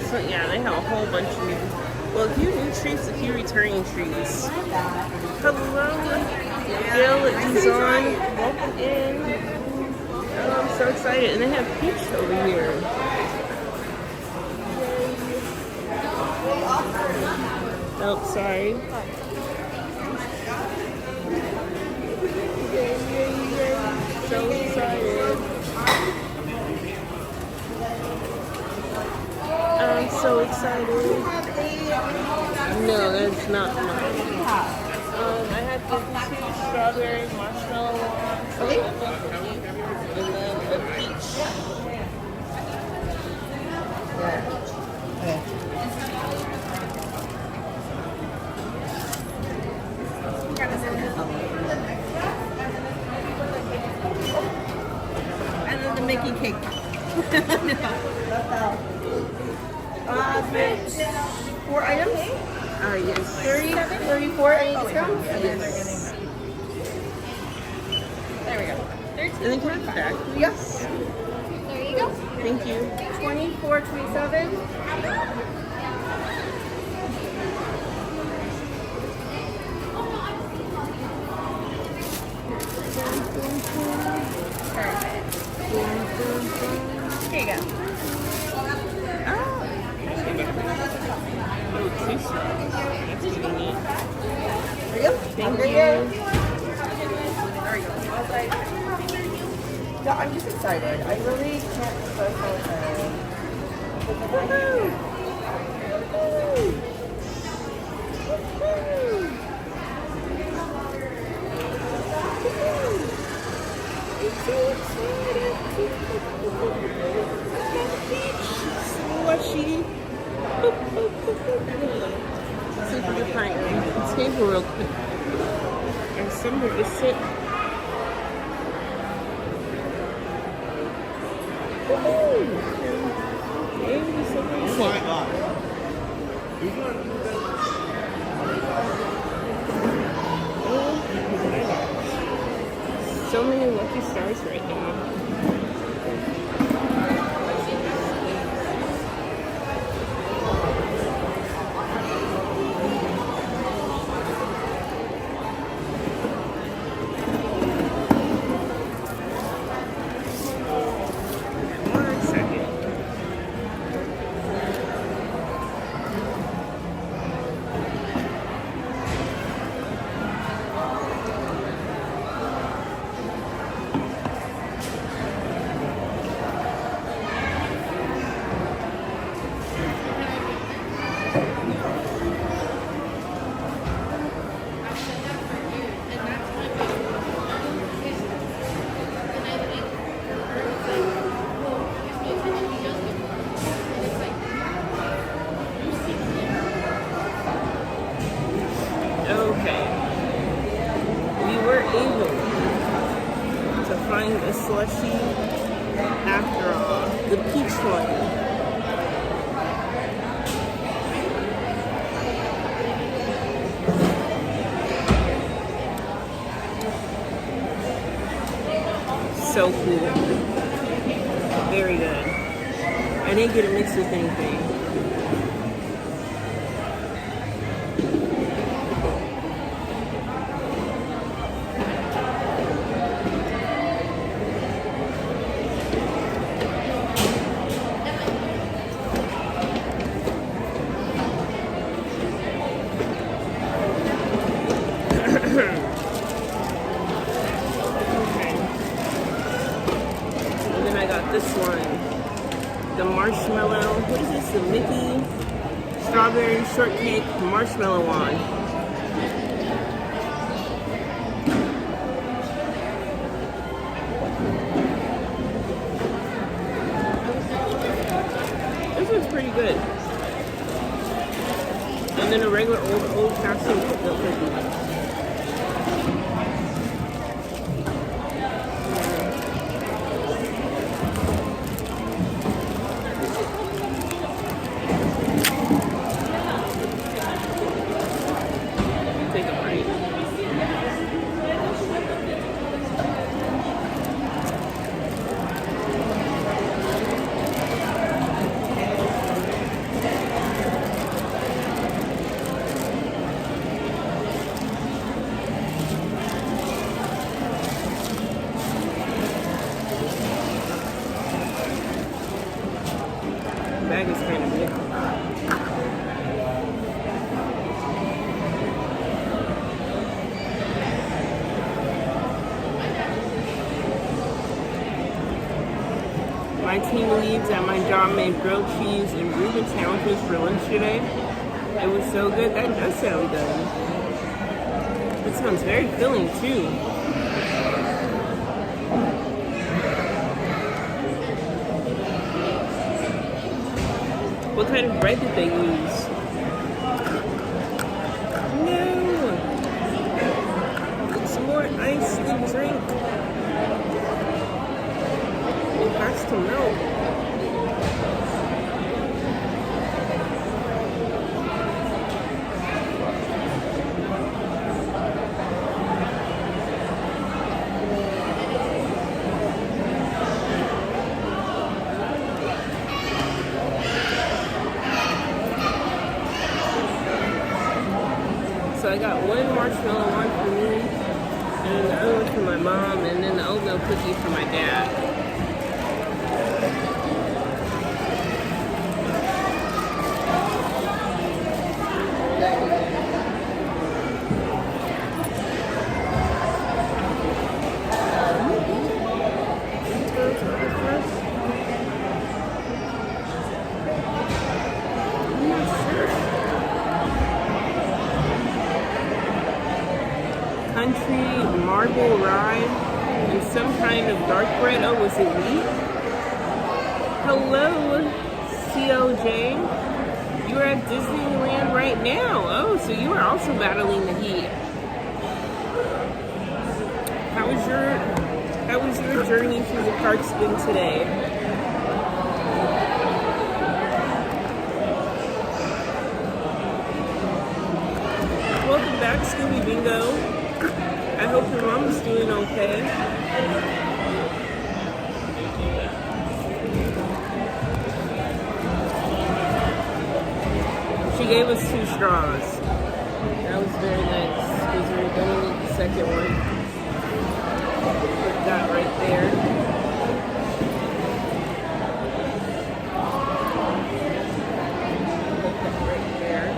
so yeah, they have a whole bunch of a few new treats, a few returning treats. Hello, Gail Dizon, welcome in. Oh, I'm so excited, and they have peach over here. Oh, sorry. Yay. So excited. I'm so excited. No, that's not mine. I had the 2 strawberry marshmallow ones, and then the peach. And then the Mickey cake. It's 4 items? Yes. 34 any discount? Yes. There we go. And then can I have the bag, please? Yes. There you go. Thank you. 24.27. Here you go. That's pretty neat. There you go. Thank There you. you go. Yeah, I'm just excited. I really can't express how excited. Woohoo! I'm so excited. Slushy. Let's see if we can find a table real quick. Or somewhere to sit. So many lucky stars right now. A slushie after all. The peach one. So cool. Very good. I didn't get it mixed with anything. Marshmallow, what is this? The Mickey strawberry shortcake marshmallow wand. This one's pretty good. And then a regular old-fashioned cookie. Bag is kind of big. My team leads at my job made grilled cheese and Reuben sandwiches for lunch today. It was so good. That does sound good. It sounds very filling too. What kind of bread did they use? No! Some more ice and drink. It has to melt. So I got one marshmallow one for me, and the other one for my mom, and then the oatmeal cookie for my dad. Country marble rye and some kind of dark bread. Oh, was it wheat? Hello, COJ. you are at Disneyland right now. Oh, so you are also battling the heat. How was your journey through the parks been today? Welcome back, Scooby Bingo. I hope your mom is doing okay. She gave us 2 straws. That was very nice because we were going to need the second one. Put that right there. Put that right there.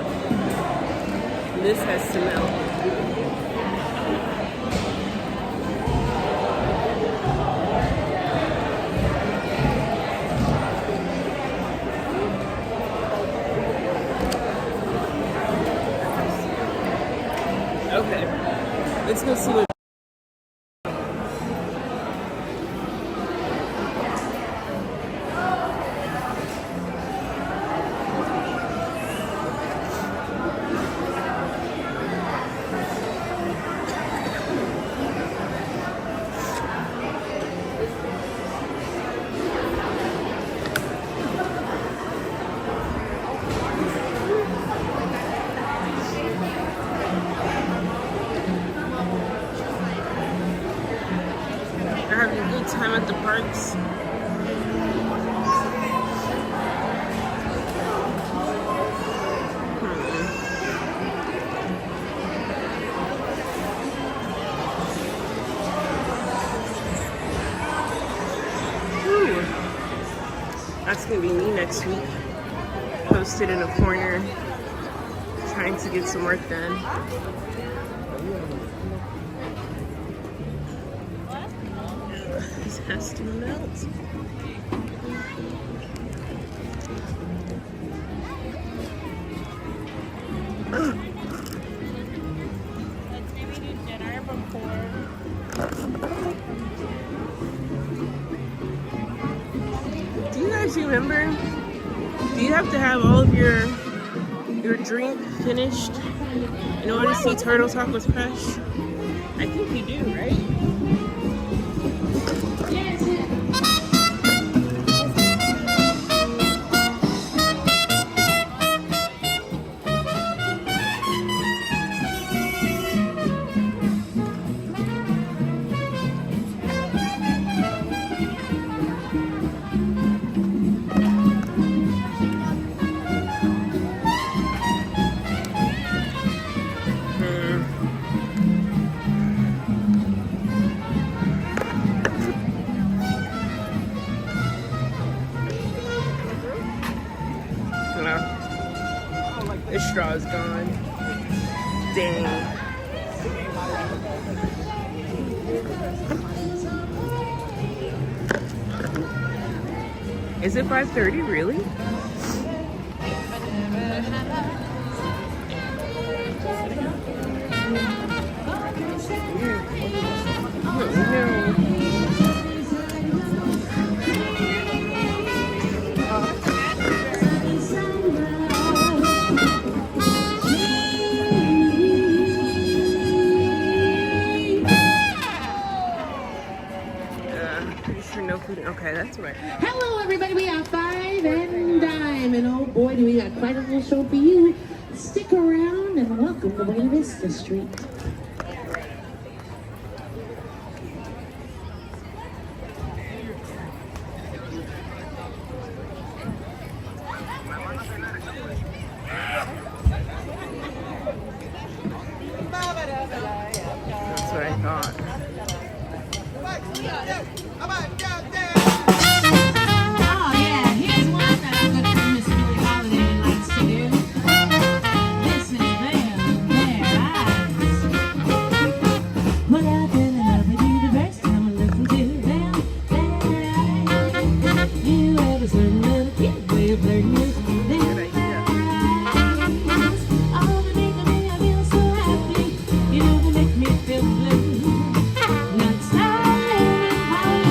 This has to melt. Okay, let's go see what. Having a good time at the parks. That's gonna be me next week. Posted in a corner, trying to get some work done. This has to melt. Let's maybe do dinner before. Do you guys remember? Do you have to have all of your drink finished in order to see Turtle Talk with Crush? I think you do, right? The straw is gone. Dang. Is it 5:30 really? Okay, that's right. Hello, everybody. We are Five and Dime, and oh boy, do we got quite a little show for you. Stick around and welcome to Buena Vista Street. That's what I thought. You know they make me feel blue. Not sorry.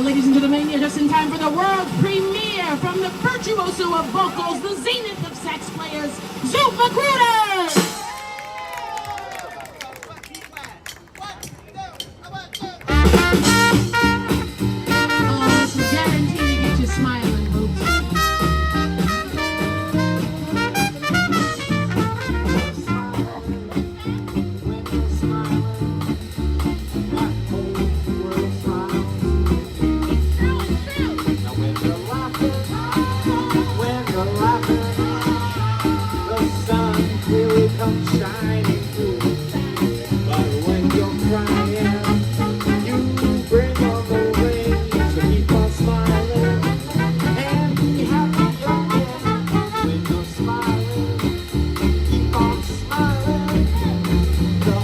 ladies and gentlemen, you're just in time for the world premiere from the virtuoso of vocals, the zenith of sax players, Zoot Magruder! Oh, this is guaranteed to get you smiling, folks. Shining through, but when you're crying, you bring on the rain. So keep on smiling and be happy again. When you're smiling, keep on smiling. The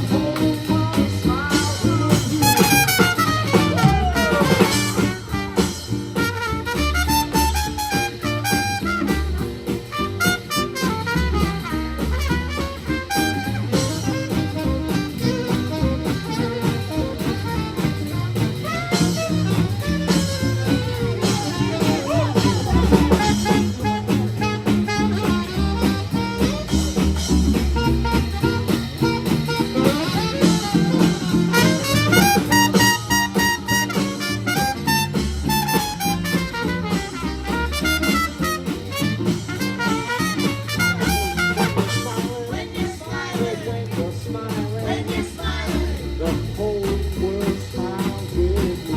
whole world smiles with you.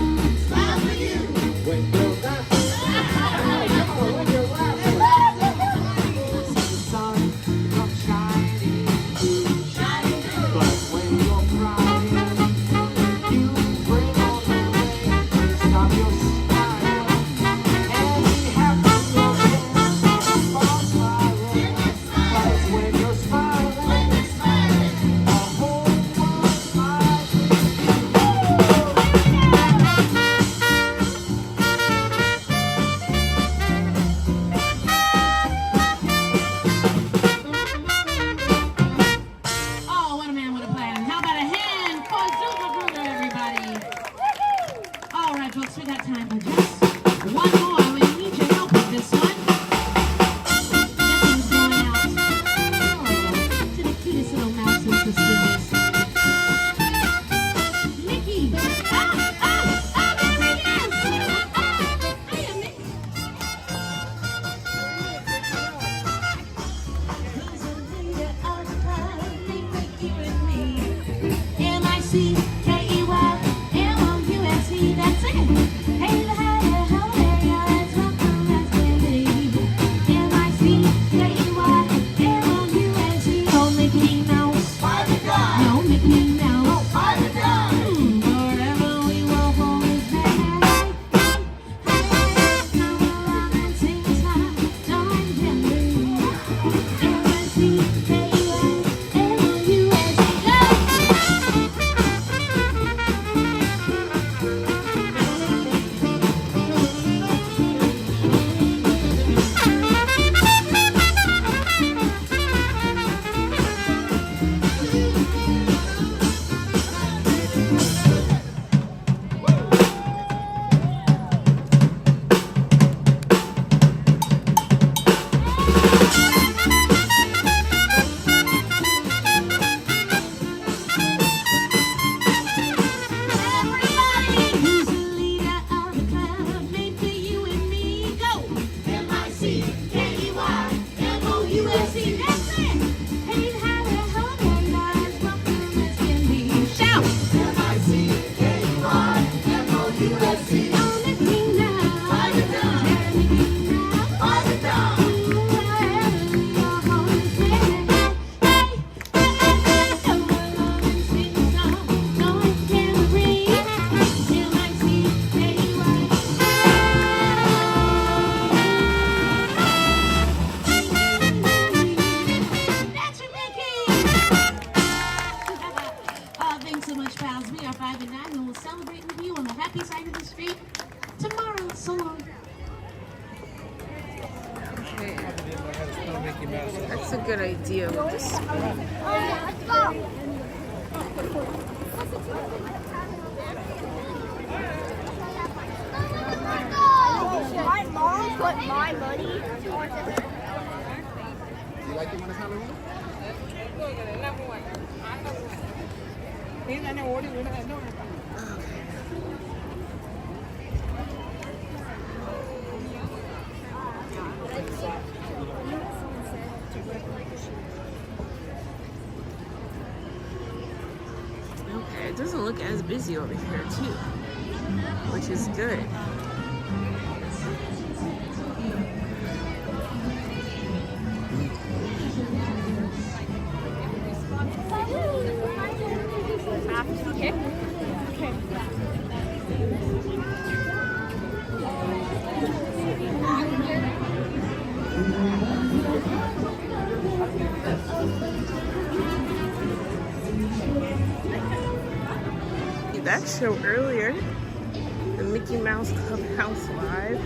That's a good idea with the spoon. Let's go. my money. Do you like it when it's Halloween? Okay, it doesn't look as busy over here too, which is good. That show earlier, the Mickey Mouse Clubhouse Live.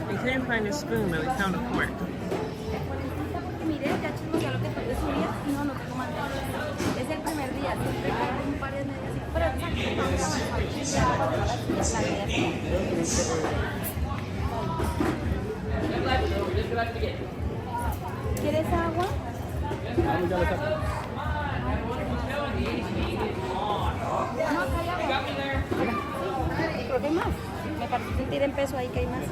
We couldn't find a spoon, but we found a fork. ¿Quieres agua? Creo que hay más. Me parece sentir en peso ahí que hay más.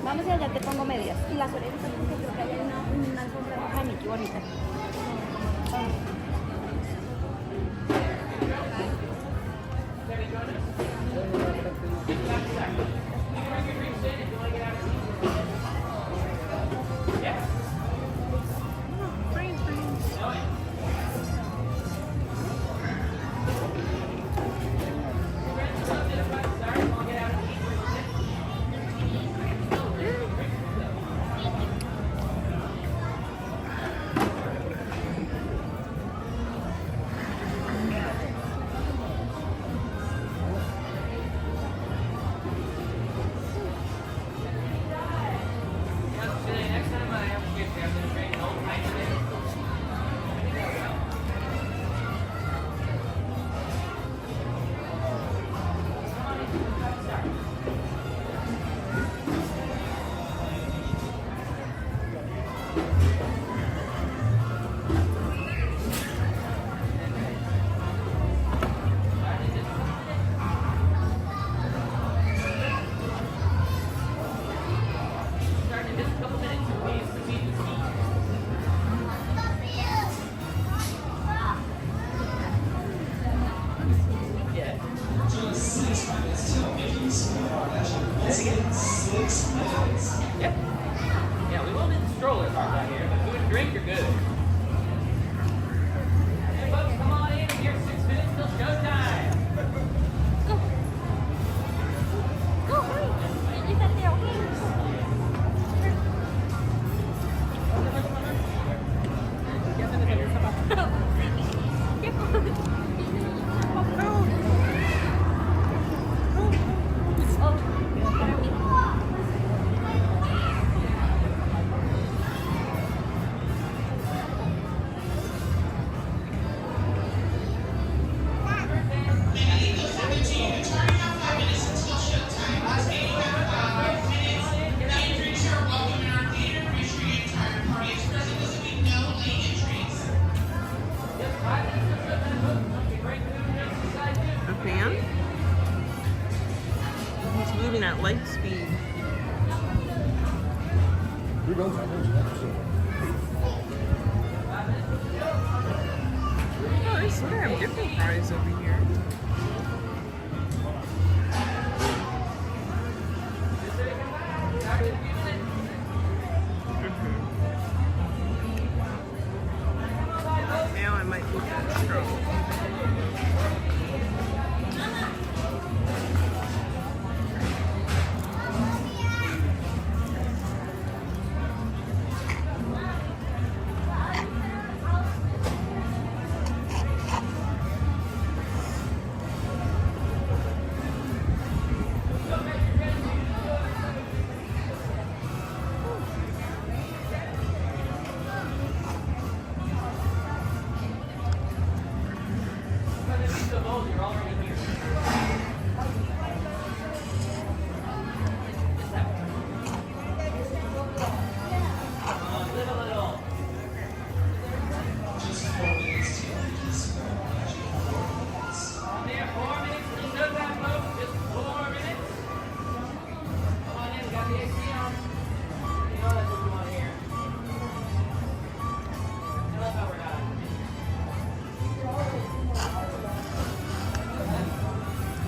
Vamos allá, te pongo medias. Y las orejas también, que creo que hay una alfombra roja de Mickey bonita. Yeah, we won't need the stroller park out here, but food and drink are good. Hey folks, come on in. Here's 6 minutes till showtime. Go, hurry. Is that there, okay? moving at light speed. Oh, they sort of have different fries over here. Now I might be in trouble.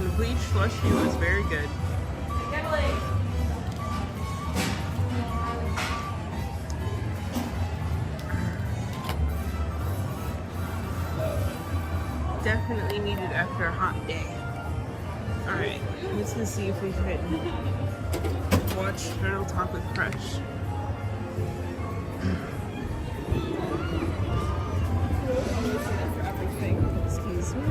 The bleach slushy was very good. Definitely needed after a hot day. Alright, let's just see if we can watch Turtle Talk with Crush. Excuse me.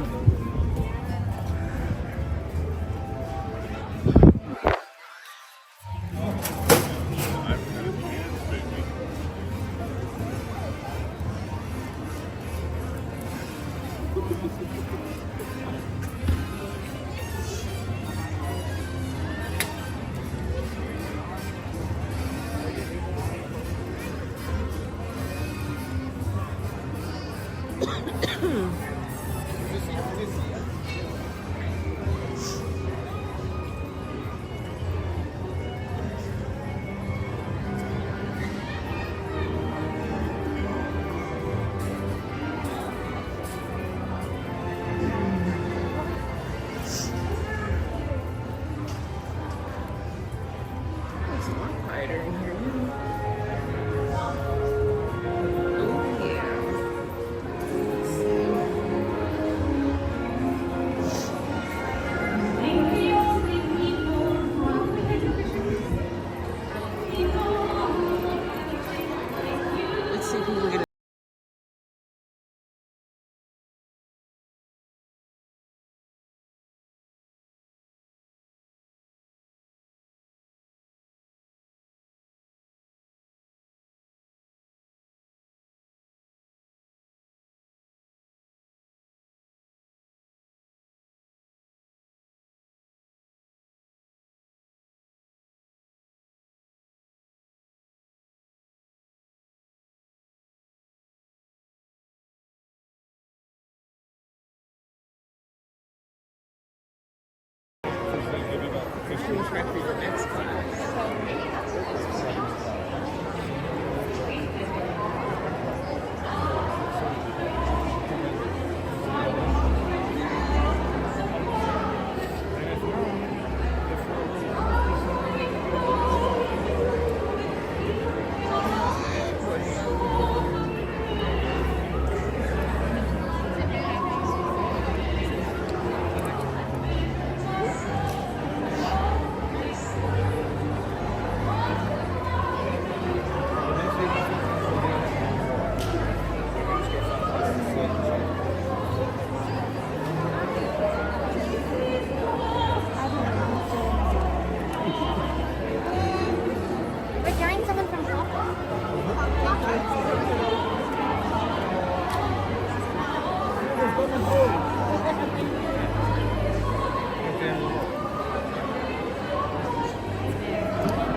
The next class.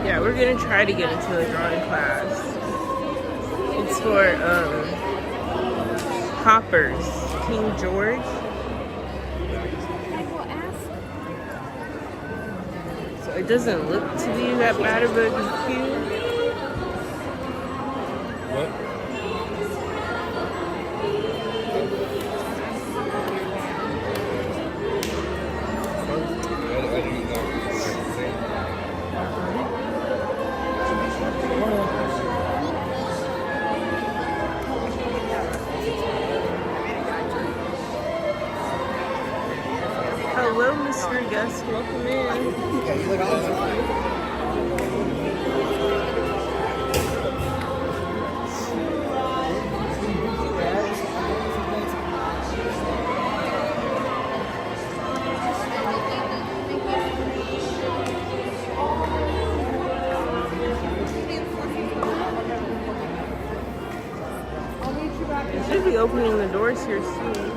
Yeah, we're gonna try to get into the drawing class. It's for Hoppers, King George. So It doesn't look to be that bad of a queue. What? Hello, Mr. Guest. Welcome in. Yeah, you look awesome. They should be opening the doors here soon.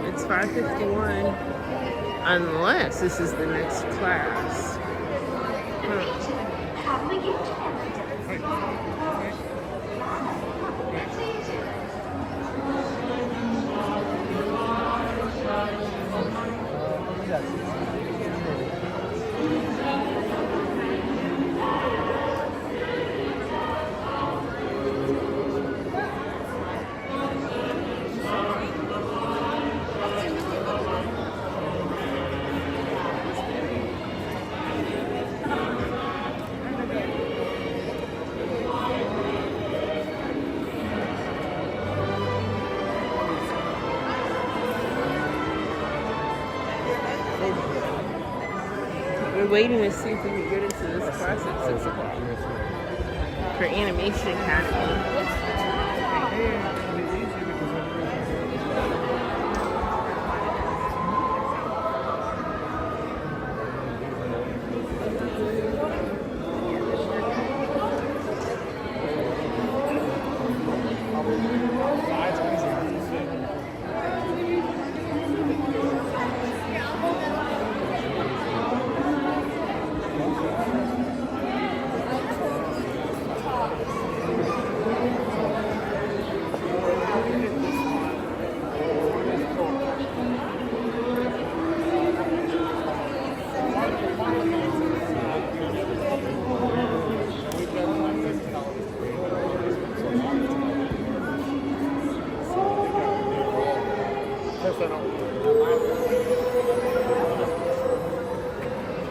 It's 5:51. Unless this is the next class. How do we get to them? We're waiting to see if we can get into this class at 6 o'clock for Animation Academy.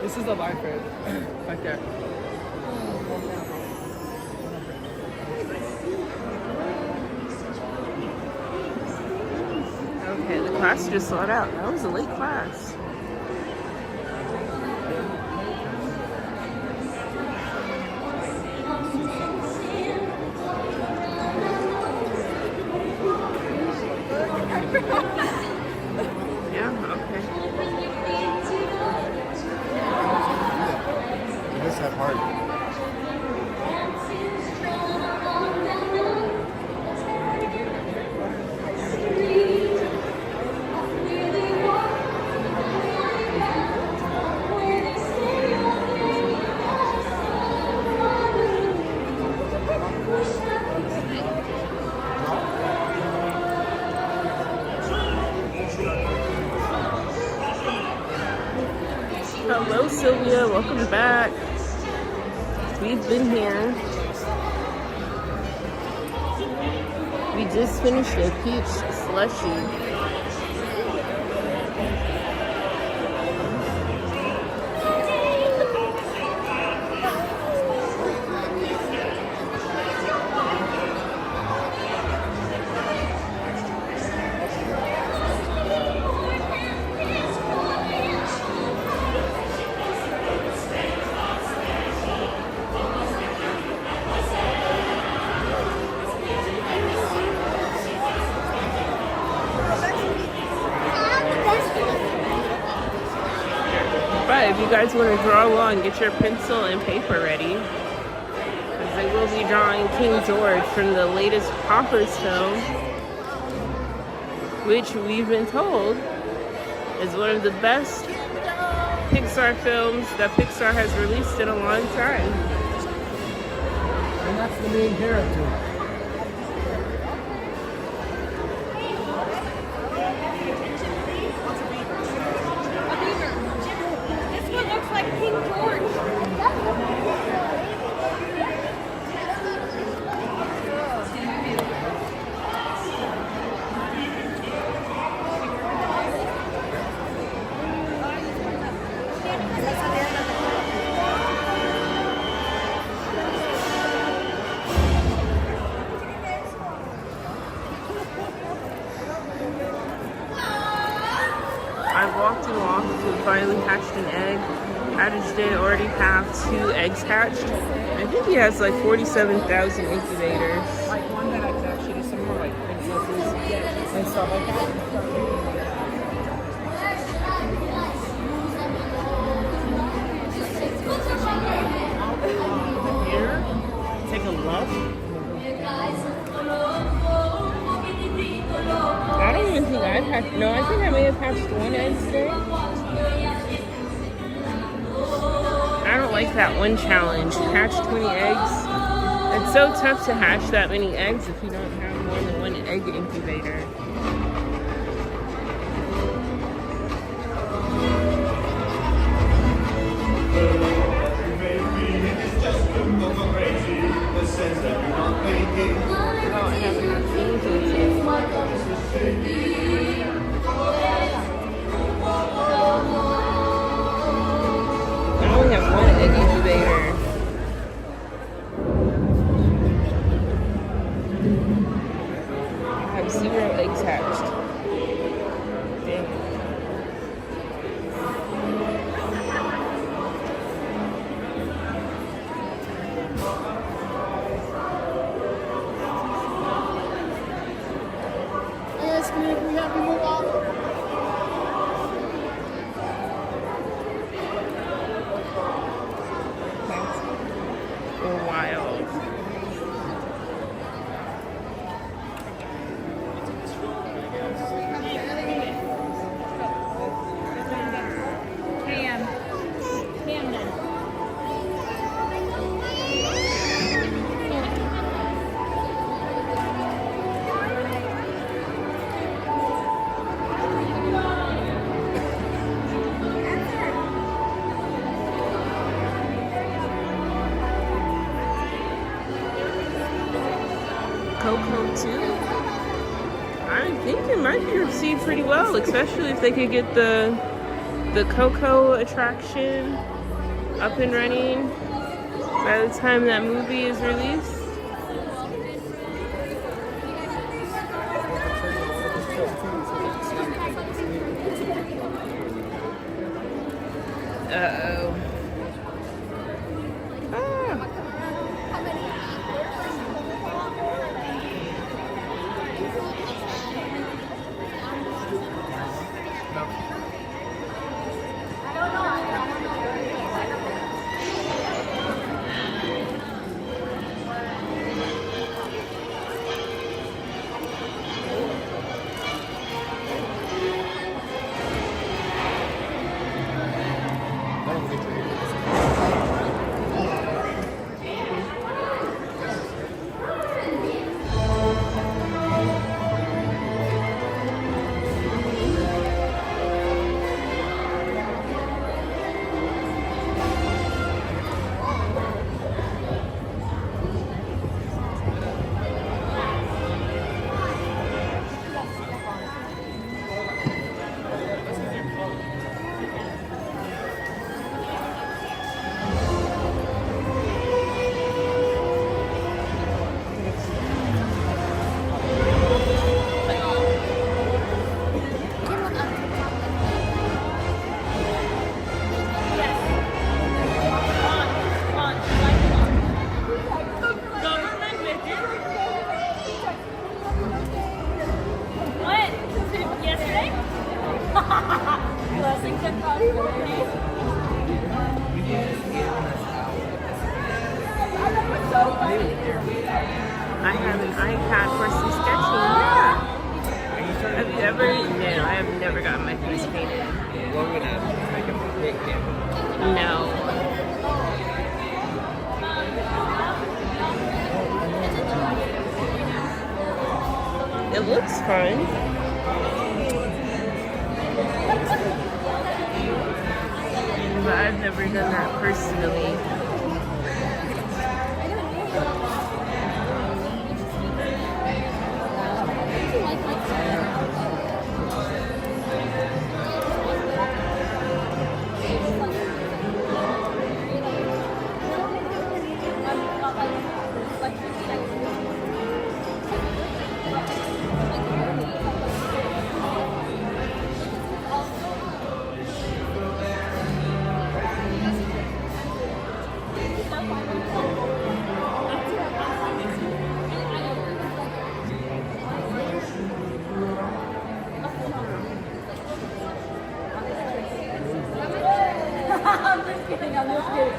This is the life rate. Right there. Okay, the class just sold out. That was a late class. Yeah, okay. You miss that part. Hello, Sylvia. Welcome back. We've been here. We just finished a peach slushie. But if you guys want to draw along, get your pencil and paper ready. Because they will be drawing King George from the latest Hopper's film, which we've been told is one of the best Pixar films that Pixar has released in a long time. And that's the main character. This one looks like King I walked and walked and finally hatched an egg. Hatched it, already have 2 eggs hatched. I think he has like 47,000 incubators. Like one that I could actually do some more like princesses and stuff like that. Here, take a look. I don't even think I've hatched. No, I think I may have hatched 1 egg today. I don't like that one challenge. Hatch 20 eggs. It's so tough to hatch that many eggs if you don't have more than 1 egg incubator. I only have 1 egg incubator. I have 0 eggs hatched. Damn it. Yes, can we have you move on? Wild. Coco too. I think it might be received pretty well, especially if they could get the Coco attraction up and running by the time that movie is released. Uh-oh. I have an iPad for some sketching. Yeah. Have you ever? No, I have never gotten my face painted. We're gonna make a big camp. No. It looks fun. But I've never done that personally. down the escalator.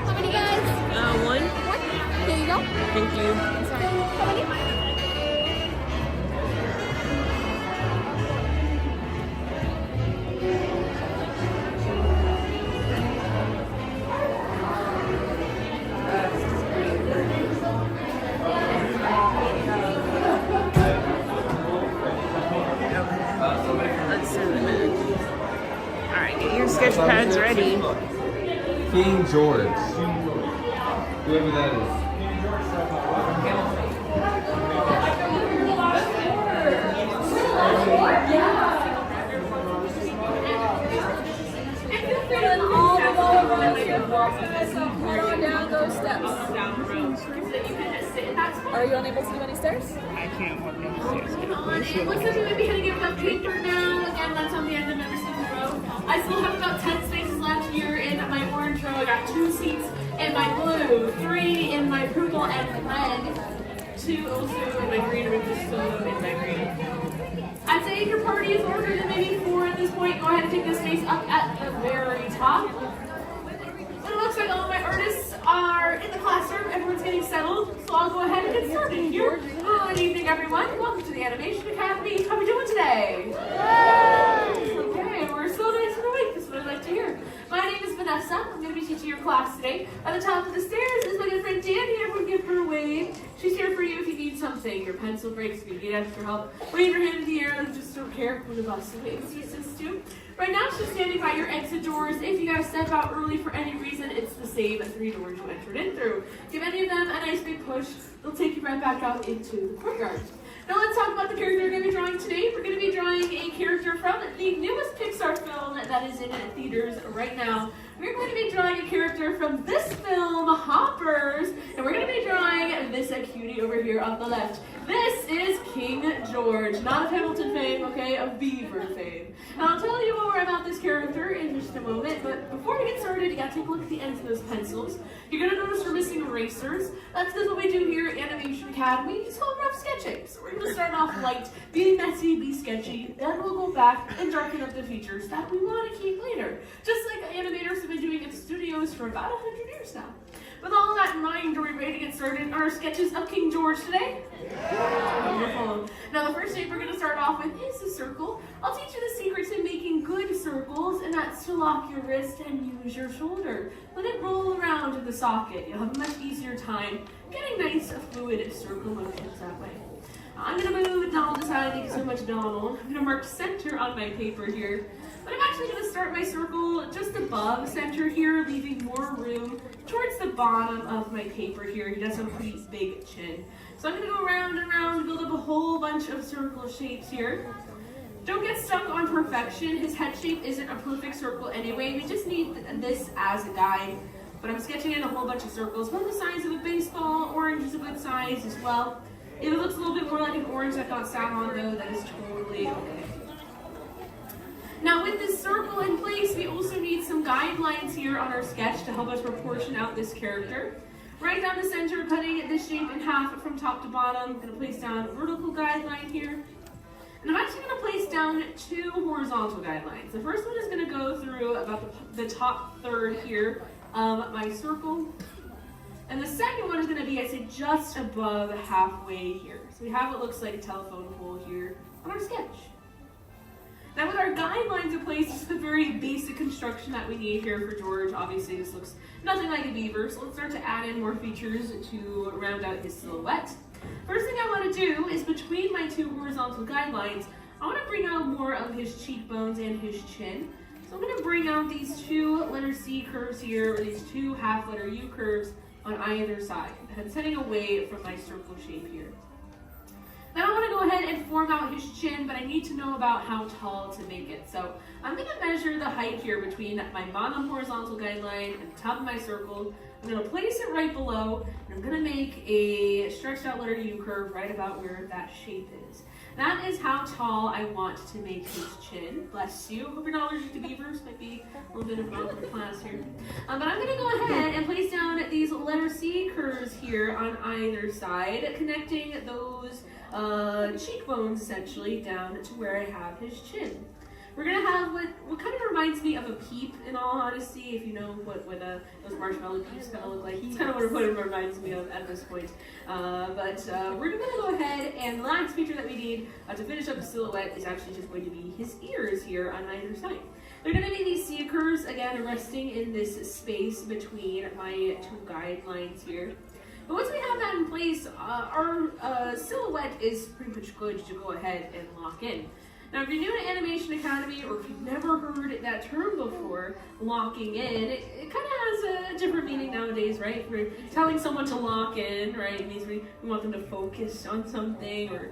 How many guys? One. Here you go. Thank you. How many? Let's send them in. Alright, get your sketch pads ready. King George. Whoever that is. Feeling all the motivation. Head on down those steps. Are you unable to do any stairs? I can't walk down the stairs. It looks like we might be heading up paper now. Again, that's on the end of Member Season Road. I still have about 10 spaces left here in my orange row. I got 2 seats in my blue, 3 in my purple and red, 2 also in my green, which is still in my green. I'd say if your party is larger than maybe 4 at this point, go ahead and take this space up at the very top. It looks like all of my artists are in the classroom. Everyone's getting settled, so I'll go ahead and get started here. Good evening, everyone. Welcome to the Animation Academy. How are we doing today? Okay, we're so nice and awake. That's what I like to hear. My name is Vanessa. I'm going to be teaching your class today. At the top of the stairs is my good friend Danny. Everyone give her a wave. She's here for you if you need something. Your pencil breaks, if you need extra help. Wave your hand in the air and just don't care. One of us will assist you. Right now, she's standing by your exit doors. If you guys step out early for any reason, it's the same 3 doors you entered in through. Give any of them a nice big push. They'll take you right back out into the courtyard. Now let's talk about the character we're going to be drawing today. We're going to be drawing a character from the newest Pixar film that is in theaters right now. We're going to be drawing a character from this film, Hoppers, and we're going to be drawing this cutie over here on the left. This is King George, not of Hamilton fame, okay, of Beaver fame. And I'll tell you more about this character in just a moment, but before we get started, you gotta take a look at the ends of those pencils. You're gonna notice we're missing erasers. That's because what we do here at Animation Academy is called rough sketching. So we're gonna start off light, be messy, be sketchy, then we'll go back and darken up the features that we want to keep later. Just like animators have been doing in studios for about 100 years now. With all that in mind, are we ready to get started on our sketches of King George today? Wonderful. Now the first shape we're going to start off with is a circle. I'll teach you the secret to making good circles, and that's to lock your wrist and use your shoulder. Let it roll around in the socket. You'll have a much easier time getting nice fluid circle motions that way. I'm going to move Donald aside. Thank you so much, Donald. I'm going to mark center on my paper here. But I'm actually going to start my circle just above center here, leaving more room towards the bottom of my paper here. He does have a pretty big chin. So I'm going to go around and around, build up a whole bunch of circle shapes here. Don't get stuck on perfection. His head shape isn't a perfect circle anyway. We just need this as a guide. But I'm sketching in a whole bunch of circles. About the size of a baseball. Orange is a good size as well. If it looks a little bit more like an orange that got sat on though, that is totally okay. Now with this circle in place, we also need some guidelines here on our sketch to help us proportion out this character. Right down the center, cutting this shape in half from top to bottom. I'm going to place down a vertical guideline here. And I'm actually going to place down 2 horizontal guidelines. The first one is going to go through about the top third here of my circle. And the second one is going to be, I'd say, just above halfway here. So we have what looks like a telephone pole here on our sketch. Now with our guidelines in place, this is a very basic construction that we need here for George. Obviously, this looks nothing like a beaver, so let's start to add in more features to round out his silhouette. First thing I want to do is between my two horizontal guidelines, I want to bring out more of his cheekbones and his chin. So I'm going to bring out these two letter C curves here, or these two half letter U curves on either side, and heading away from my circle shape here. Now I want to go ahead and form out his chin, but I need to know about how tall to make it. So I'm going to measure the height here between my bottom horizontal guideline and the top of my circle. I'm going to place it right below, and I'm going to make a stretched out letter U curve right about where that shape is. That is how tall I want to make his chin. Bless you. Hope you're not allergic to beavers. Might be a little bit of an awkward class here. But I'm going to go ahead and place down these letter C curves here on either side, connecting those cheekbones essentially down to where I have his chin. We're going to have what kind of reminds me of a peep, in all honesty, if you know what those marshmallow peeps kind of look like. It's kind of what it reminds me of at this point. But we're going to go ahead, and the last feature that we need to finish up the silhouette is actually just going to be his ears here on either side. They're going to be these C curves, again, resting in this space between my two guidelines here. But once we have that in place, our silhouette is pretty much good to go ahead and lock in. Now, if you're new to Animation Academy, or if you've never heard that term before, locking in, it kind of has a different meaning nowadays, right? We're telling someone to lock in, right? It means we want them to focus on something, or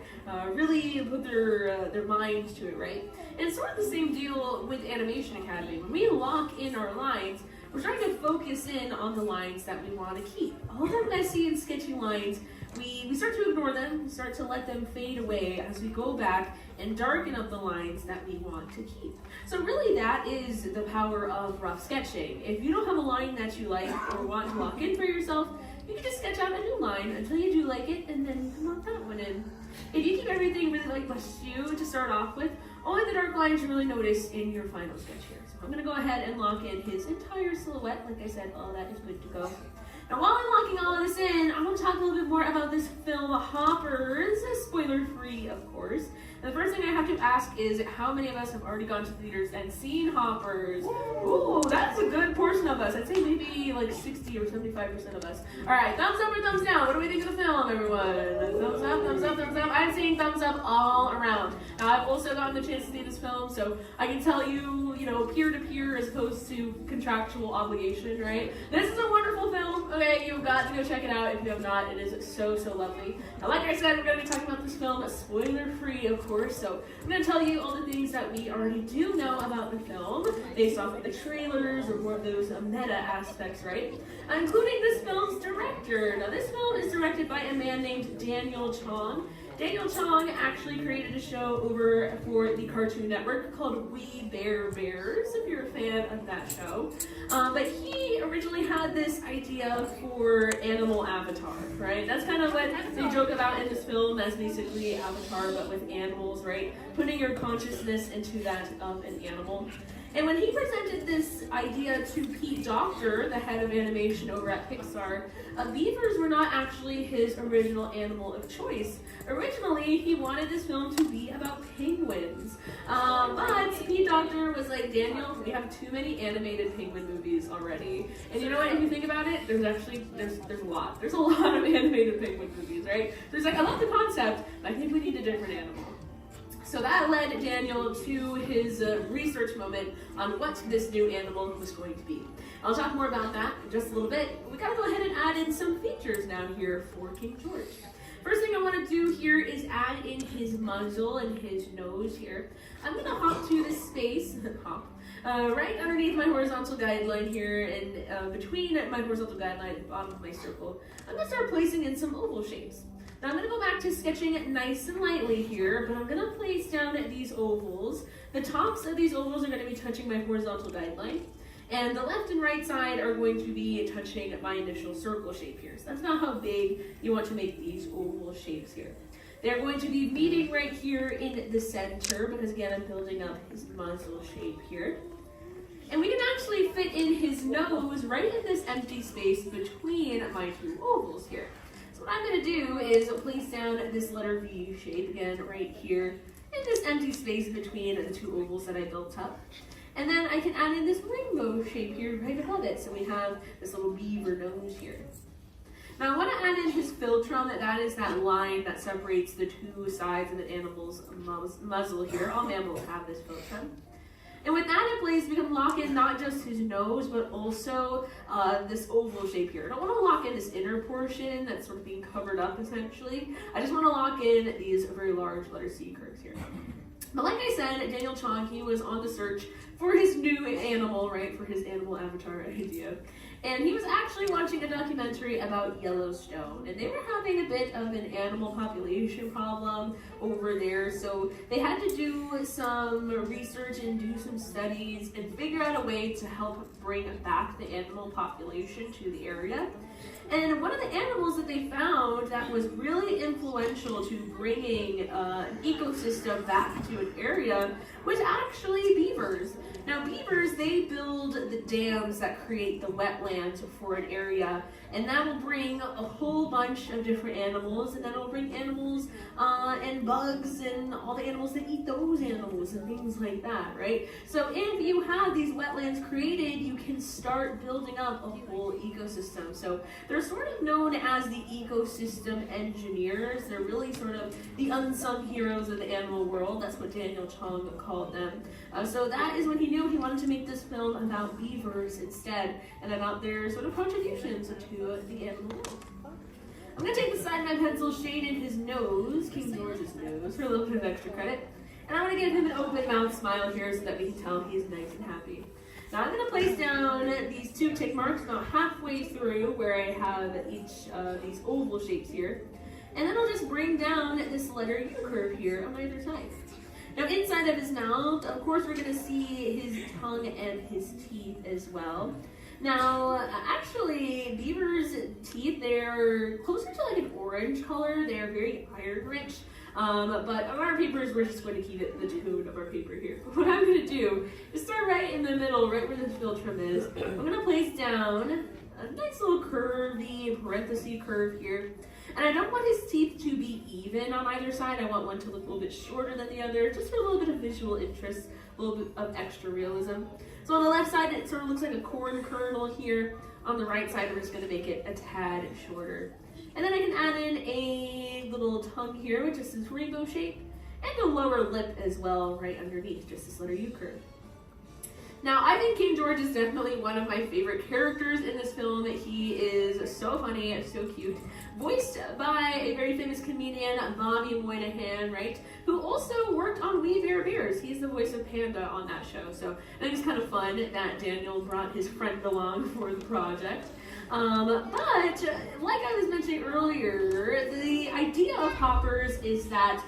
really put their minds to it, right? And it's sort of the same deal with Animation Academy. When we lock in our lines, we're trying to focus in on the lines that we want to keep. All the messy and sketchy lines, we start to ignore them, we start to let them fade away as we go back and darken up the lines that we want to keep. So really that is the power of rough sketching. If you don't have a line that you like or want to lock in for yourself, you can just sketch out a new line until you do like it, and then you lock that one in. If you keep everything really like bless you to start off with, only the dark lines you really notice in your final sketch here. So I'm going to go ahead and lock in his entire silhouette. Like I said, all that is good to go. Now while I'm locking all of this in, I want to talk a little bit more about this film Hoppers, spoiler free of course. And the first thing I have to ask is how many of us have already gone to theaters and seen Hoppers? Ooh, that's a good portion of us. I'd say maybe like 60 or 75% of us. Alright, thumbs up or thumbs down? What do we think of the film, everyone? Thumbs up, thumbs up, thumbs up. I'm seeing thumbs up all around. Now I've also gotten the chance to see this film, so I can tell you, peer-to-peer as opposed to contractual obligation, right? This is a wonderful film. Okay, you've got to go check it out if you have not. It is so lovely. Now, like I said, we're going to be talking about this film spoiler-free, of course. So I'm going to tell you all the things that we already do know about the film based off of the trailers or more of those meta aspects, right? Including this film's director. Now, this film is directed by a man named Daniel Chong. Daniel Chong actually created a show over for the Cartoon Network called We Bare Bears, if you're a fan of that show. But he originally had this idea for animal avatar, right? That's kind of what they joke about in this film as basically Avatar, but with animals, right? Putting your consciousness into that of an animal. And when he presented this idea to Pete Docter, the head of animation over at Pixar, beavers were not actually his original animal of choice. Originally, he wanted this film to be about penguins. But Pete Docter was like, Daniel, we have too many animated penguin movies already. And you know what, if you think about it, there's a lot. There's a lot of animated penguin movies, right? There's I love the concept, but I think we need a different animal. So that led Daniel to his research moment on what this new animal was going to be. I'll talk more about that in just a little bit. We gotta go ahead and add in some features down here for King George. First thing I want to do here is add in his muzzle and his nose here. I'm gonna hop to this space, right underneath my horizontal guideline here, and between my horizontal guideline and the bottom of my circle, I'm gonna start placing in some oval shapes. Now I'm going to go back to sketching it nice and lightly here, but I'm going to place down these ovals. The tops of these ovals are going to be touching my horizontal guideline, and the left and right side are going to be touching my initial circle shape here. So that's not how big you want to make these oval shapes here. They're going to be meeting right here in the center, because again, I'm building up his muzzle shape here. And we can actually fit in his nose right in this empty space between my two ovals here. So what I'm going to do is place down this letter V shape again right here in this empty space between the two ovals that I built up. And then I can add in this rainbow shape here right above it. So we have this little beaver nose here. Now I want to add in his philtrum, that is that line that separates the two sides of an animal's muzzle here. All mammals have this philtrum. And with that in place, we can lock in not just his nose, but also this oval shape here. I don't want to lock in this inner portion that's sort of being covered up essentially. I just want to lock in these very large letter C curves here. But like I said, Daniel Chong, he was on the search for his new animal, right, for his animal avatar idea. And he was actually watching a documentary about Yellowstone, and they were having a bit of an animal population problem over there, so they had to do some research and do some studies and figure out a way to help bring back the animal population to the area. And one of the animals that they found that was really influential to bringing an ecosystem back to an area was actually beavers. Now beavers, they build the dams that create the wetlands for an area, and that will bring a whole bunch of different animals, and then it will bring animals and bugs and all the animals that eat those animals and things like that, right? So if you have these wetlands created, you can start building up a whole ecosystem. So they're sort of known as the ecosystem engineers. They're really sort of the unsung heroes of the animal world. That's what Daniel Chong called them. So that is when he knew he wanted to make this film about beavers instead, and about their sort of contributions to the animal world. I'm going to take the side of my pencil, shade in his nose, King George's nose, for a little bit of extra credit. And I'm going to give him an open mouth smile here so that we can tell he's nice and happy. Now I'm going to place down these two tick marks about halfway through where I have each of these oval shapes here. And then I'll just bring down this letter U curve here on either side. Now inside of his mouth, of course, we're going to see his tongue and his teeth as well. Now, actually, beavers' teeth, they're closer to like an orange color. They're very iron-rich. But on our papers, we're just going to keep it the tone of our paper here. But what I'm going to do is start right in the middle, right where the philtrum is. I'm going to place down a nice little curvy parenthesis curve here. And I don't want his teeth to be even on either side. I want one to look a little bit shorter than the other, just for a little bit of visual interest, a little bit of extra realism. So on the left side, it sort of looks like a corn kernel here. On the right side, we're just going to make it a tad shorter. And then I can add in a little tongue here, which is this rainbow shape, and a lower lip as well, right underneath, just this letter U curve. Now, I think King George is definitely one of my favorite characters in this film. He is so funny, so cute. Voiced by a very famous comedian, Bobby Moynihan, right? Who also worked on We Bare Bears. He's the voice of Panda on that show. So I think it's kind of fun that Daniel brought his friend along for the project. But like I was mentioning earlier, the idea of hoppers is that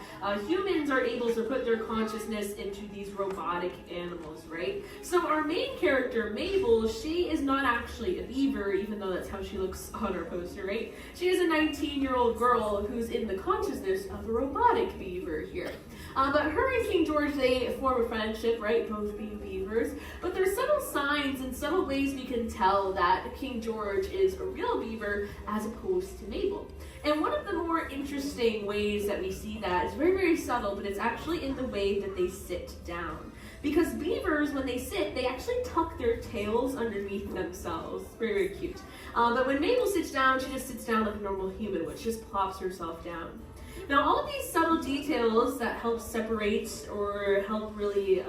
humans are able to put their consciousness into these robotic animals, right? So our main character, Mabel, she is not actually a beaver, even though that's how she looks on our poster, right? She is a 19-year-old girl who's in the consciousness of a robotic beaver here. But her and King George, they form a friendship, right? Both being beavers. But there's subtle signs and subtle ways we can tell that King George is a real beaver as opposed to Mabel. And one of the more interesting ways that we see that is very, very subtle, but it's actually in the way that they sit down. Because beavers, when they sit, they actually tuck their tails underneath themselves. Very, very cute. But when Mabel sits down, she just sits down like a normal human would. She just plops herself down. Now, all of these subtle details that help separate or help really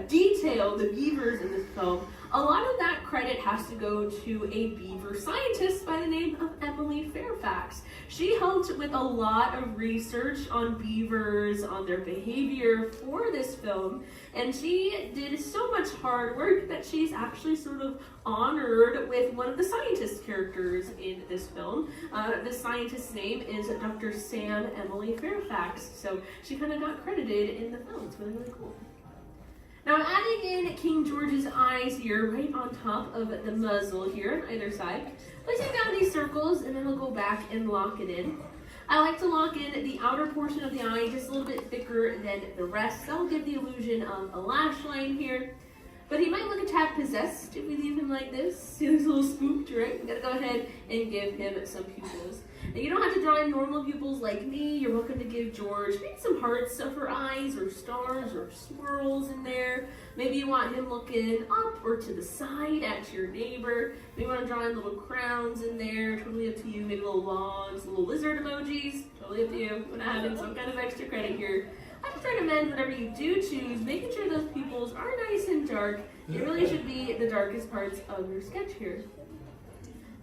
detail the beavers in this film, a lot of that credit has to go to a beaver scientist by the name of Emily Fairfax. She helped with a lot of research on beavers, on their behavior for this film, and she did so much hard work that she's actually sort of honored with one of the scientist characters in this film. The scientist's name is Dr. Sam Emily Fairfax, so she kind of got credited in the film. It's really, really cool. Now I'm adding in King George's eyes here, right on top of the muzzle here on either side. Placing down these circles, and then we'll go back and lock it in. I like to lock in the outer portion of the eye just a little bit thicker than the rest. That will give the illusion of a lash line here. But he might look a tad possessed if we leave him like this. He looks a little spooked, right? We gotta go ahead and give him some pupils. Now you don't have to draw in normal pupils like me. You're welcome to give George maybe some hearts for eyes or stars or swirls in there. Maybe you want him looking up or to the side at your neighbor. Maybe you want to draw in little crowns in there. Totally up to you. Maybe little logs, little lizard emojis. Totally up to you. I'm gonna add in some kind of extra credit here. I just recommend whatever you do choose, making sure those pupils are nice and dark. It really should be the darkest parts of your sketch here.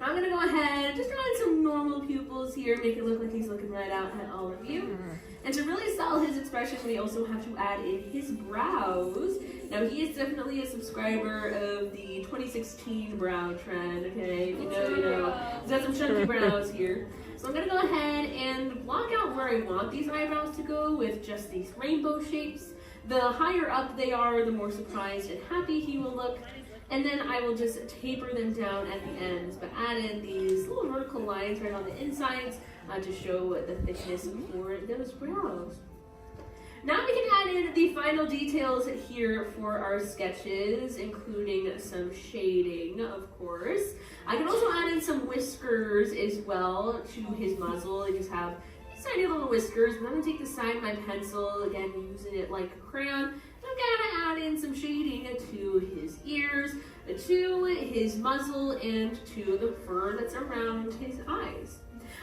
Now I'm going to go ahead and just draw in some normal pupils here, make it look like he's looking right out at all of you. And to really sell his expression, we also have to add in his brows. Now he is definitely a subscriber of the 2016 brow trend, okay? You know. He's got some chunky brows here. So I'm going to go ahead and block out where I want these eyebrows to go with just these rainbow shapes. The higher up they are, the more surprised and happy he will look. And then I will just taper them down at the ends, but add in these little vertical lines right on the insides to show the thickness for those brows. Now we can add in the final details here for our sketches, including some shading, of course. I can also add in some whiskers as well to his muzzle. I just have tiny little whiskers, but I'm going to take the side of my pencil, again using it like a crayon. I'm gonna add in some shading to his ears, to his muzzle, and to the fur that's around his eyes.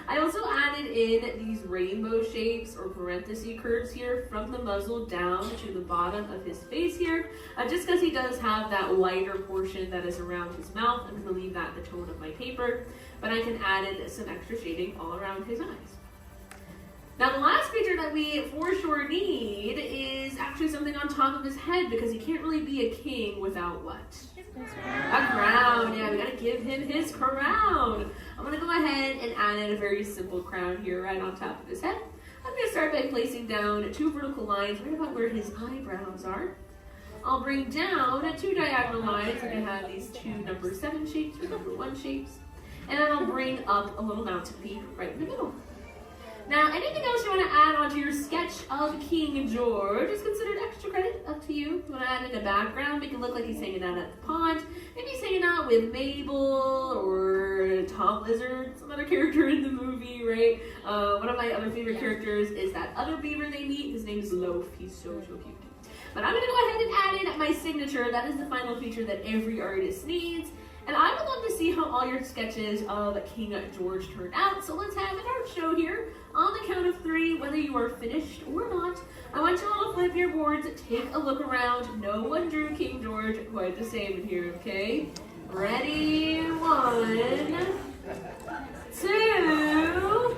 I also added in these rainbow shapes or parenthesis curves here from the muzzle down to the bottom of his face here, just because he does have that lighter portion that is around his mouth. I'm going to leave that the tone of my paper, but I can add in some extra shading all around his eyes. Now the last feature that we for sure need is actually something on top of his head, because he can't really be a king without what? A crown. Yeah, we gotta give him his crown. I'm gonna go ahead and add in a very simple crown here right on top of his head. I'm gonna start by placing down 2 vertical lines right about where his eyebrows are. I'll bring down 2 diagonal lines. I'm gonna have these 2 number 7 shapes or number 1 shapes. And then I'll bring up a little mountain peak right in the middle. Now, anything else you want to add onto your sketch of King George is considered extra credit, up to you. You want to add in a background, make it look like he's hanging out at the pond. Maybe he's hanging out with Mabel or Tom Lizard, some other character in the movie, right? One of my other favorite characters is that other beaver they meet. His name is Loaf. He's so cute. But I'm going to go ahead and add in my signature. That is the final feature that every artist needs. And I would love to see how all your sketches of King George turned out. So let's have an art show here. On the count of 3, whether you are finished or not, I want you all to flip your boards, take a look around. No one drew King George quite the same in here, okay? Ready? 1, 2,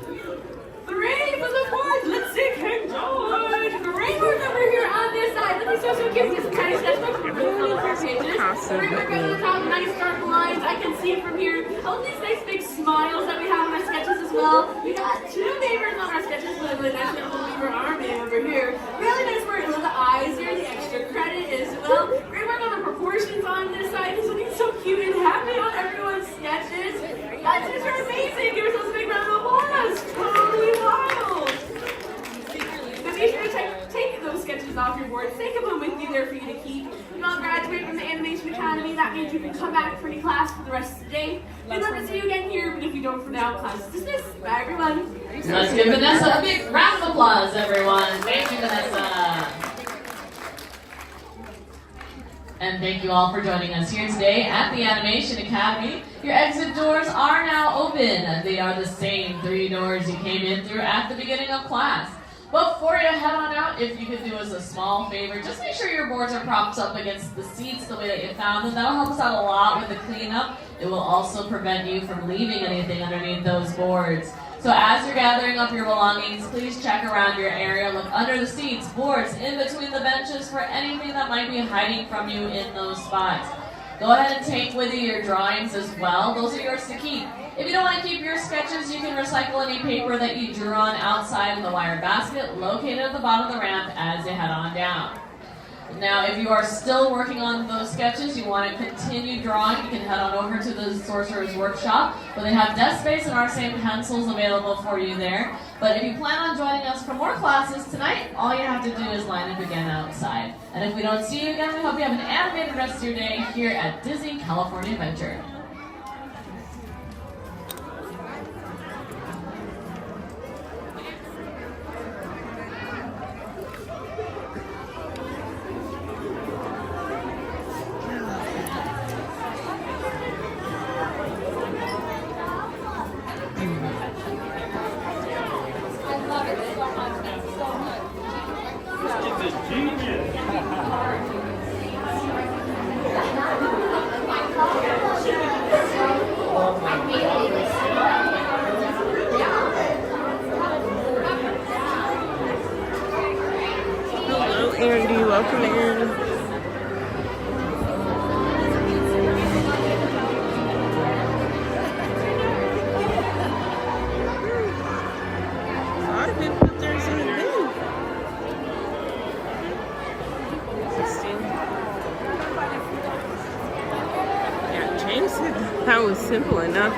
3 for the board. Let's see King George. Great work over here on this side. Let me show some cute. This kind of sketchbook for really colorful pages. Great work over the top. Nice dark lines. I can see it from here. All these nice big smiles that we have on our sketches as well. We got 2 neighbors on our sketches with a nice little beaver army over here. Really nice work with the eyes here. The extra credit as well. Great work on the proportions on this side. It's looking so cute and happy on everyone's sketches. That's just amazing. Give yourselves a big round of applause. Totally wild. So be sure to take those sketches off your board. Take them home with you there for you to keep. You all graduate from the Animation Academy. That means you can come back for any class for the rest of the day. We'd love to see you again here, but if you don't for now, class is dismissed. Bye, everyone. Let's give Vanessa a big round of applause, everyone. Thank you, Vanessa. And thank you all for joining us here today at the Animation Academy. Your exit doors are now open. They are the same 3 doors you came in through at the beginning of class. But before you head on out, if you could do us a small favor, just make sure your boards are propped up against the seats the way that you found them. That'll help us out a lot with the cleanup. It will also prevent you from leaving anything underneath those boards. So as you're gathering up your belongings, please check around your area. Look under the seats, boards, in between the benches for anything that might be hiding from you in those spots. Go ahead and take with you your drawings as well. Those are yours to keep. If you don't want to keep your sketches, you can recycle any paper that you drew on outside in the wire basket located at the bottom of the ramp as you head on down. Now, if you are still working on those sketches, you want to continue drawing, you can head on over to the Sorcerer's Workshop, where they have desk space and our same pencils available for you there. But if you plan on joining us for more classes tonight, all you have to do is line up again outside. And if we don't see you again, we hope you have an animated rest of your day here at Disney California Adventure. Hello, Andy. Welcome in. A lot of people put theirs in the bin. Interesting. Yeah, James said that was simple enough.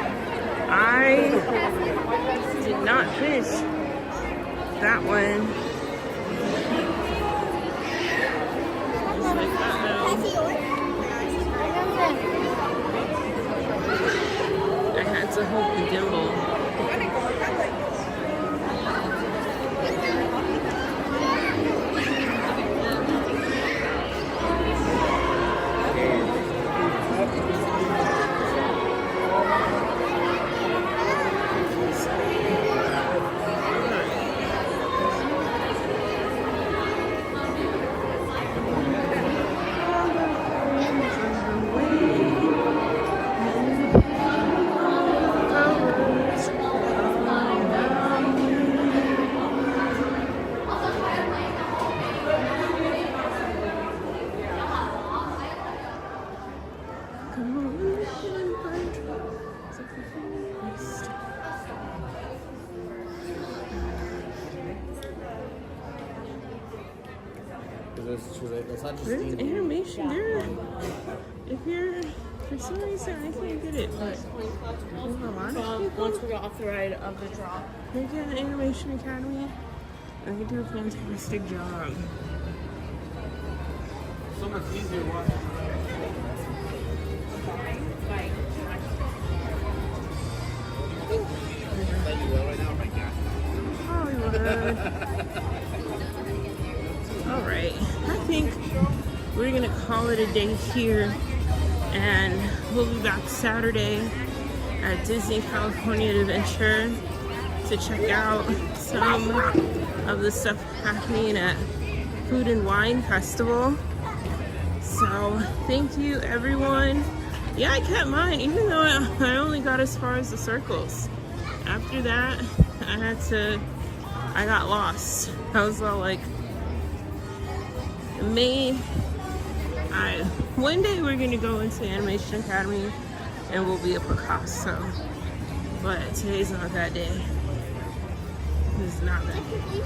I did not finish that one. It's like, I had to hold the gimbal. There's animation there. If you're, for some reason, I can't get it, but there's a lot of people. Once we got off the ride of the drop. They get an Animation Academy, and they do a fantastic job. So much easier watching. Hollywood. Alright, I think we're gonna call it a day here, and we'll be back Saturday at Disney California Adventure to check out some of the stuff happening at Food and Wine Festival. So thank you, everyone. Yeah, I kept mine, even though I only got as far as the circles. After that, I got lost. I was all like, one day we're gonna go into Animation Academy and we'll be a Picasso. But today's not that day. It's not that day.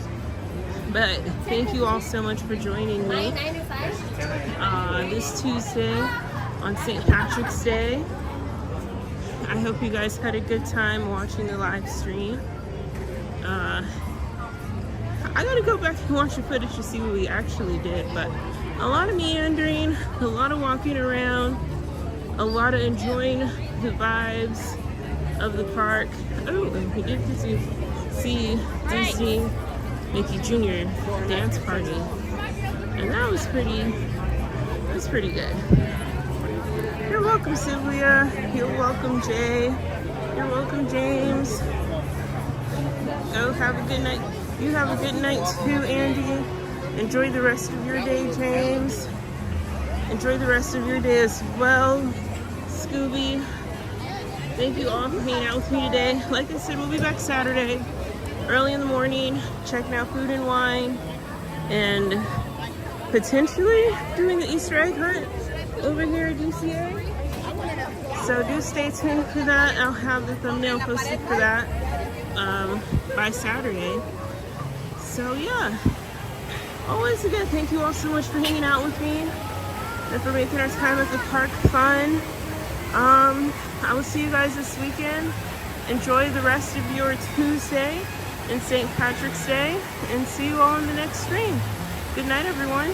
But thank you all so much for joining me this Tuesday on St. Patrick's Day. I hope you guys had a good time watching the live stream. I gotta go back and watch the footage to see what we actually did, but a lot of meandering, a lot of walking around, a lot of enjoying the vibes of the park. Oh, and we did get to see Disney Mickey Jr. dance party, and that was pretty good. You're welcome, Sylvia. You're welcome, Jay. You're welcome, James. Oh, have a good night. You have a good night too, Andy. Enjoy the rest of your day, James. Enjoy the rest of your day as well, Scooby. Thank you all for hanging out with me today. Like I said, we'll be back Saturday, early in the morning, checking out Food and Wine, and potentially doing the Easter egg hunt over here at DCA. So do stay tuned for that. I'll have the thumbnail posted for that by Saturday. So yeah, Always again, thank you all so much for hanging out with me and for making our time at the park fun. I will see you guys this weekend. Enjoy the rest of your Tuesday and St. Patrick's Day, and see you all in the next stream. Good night, everyone.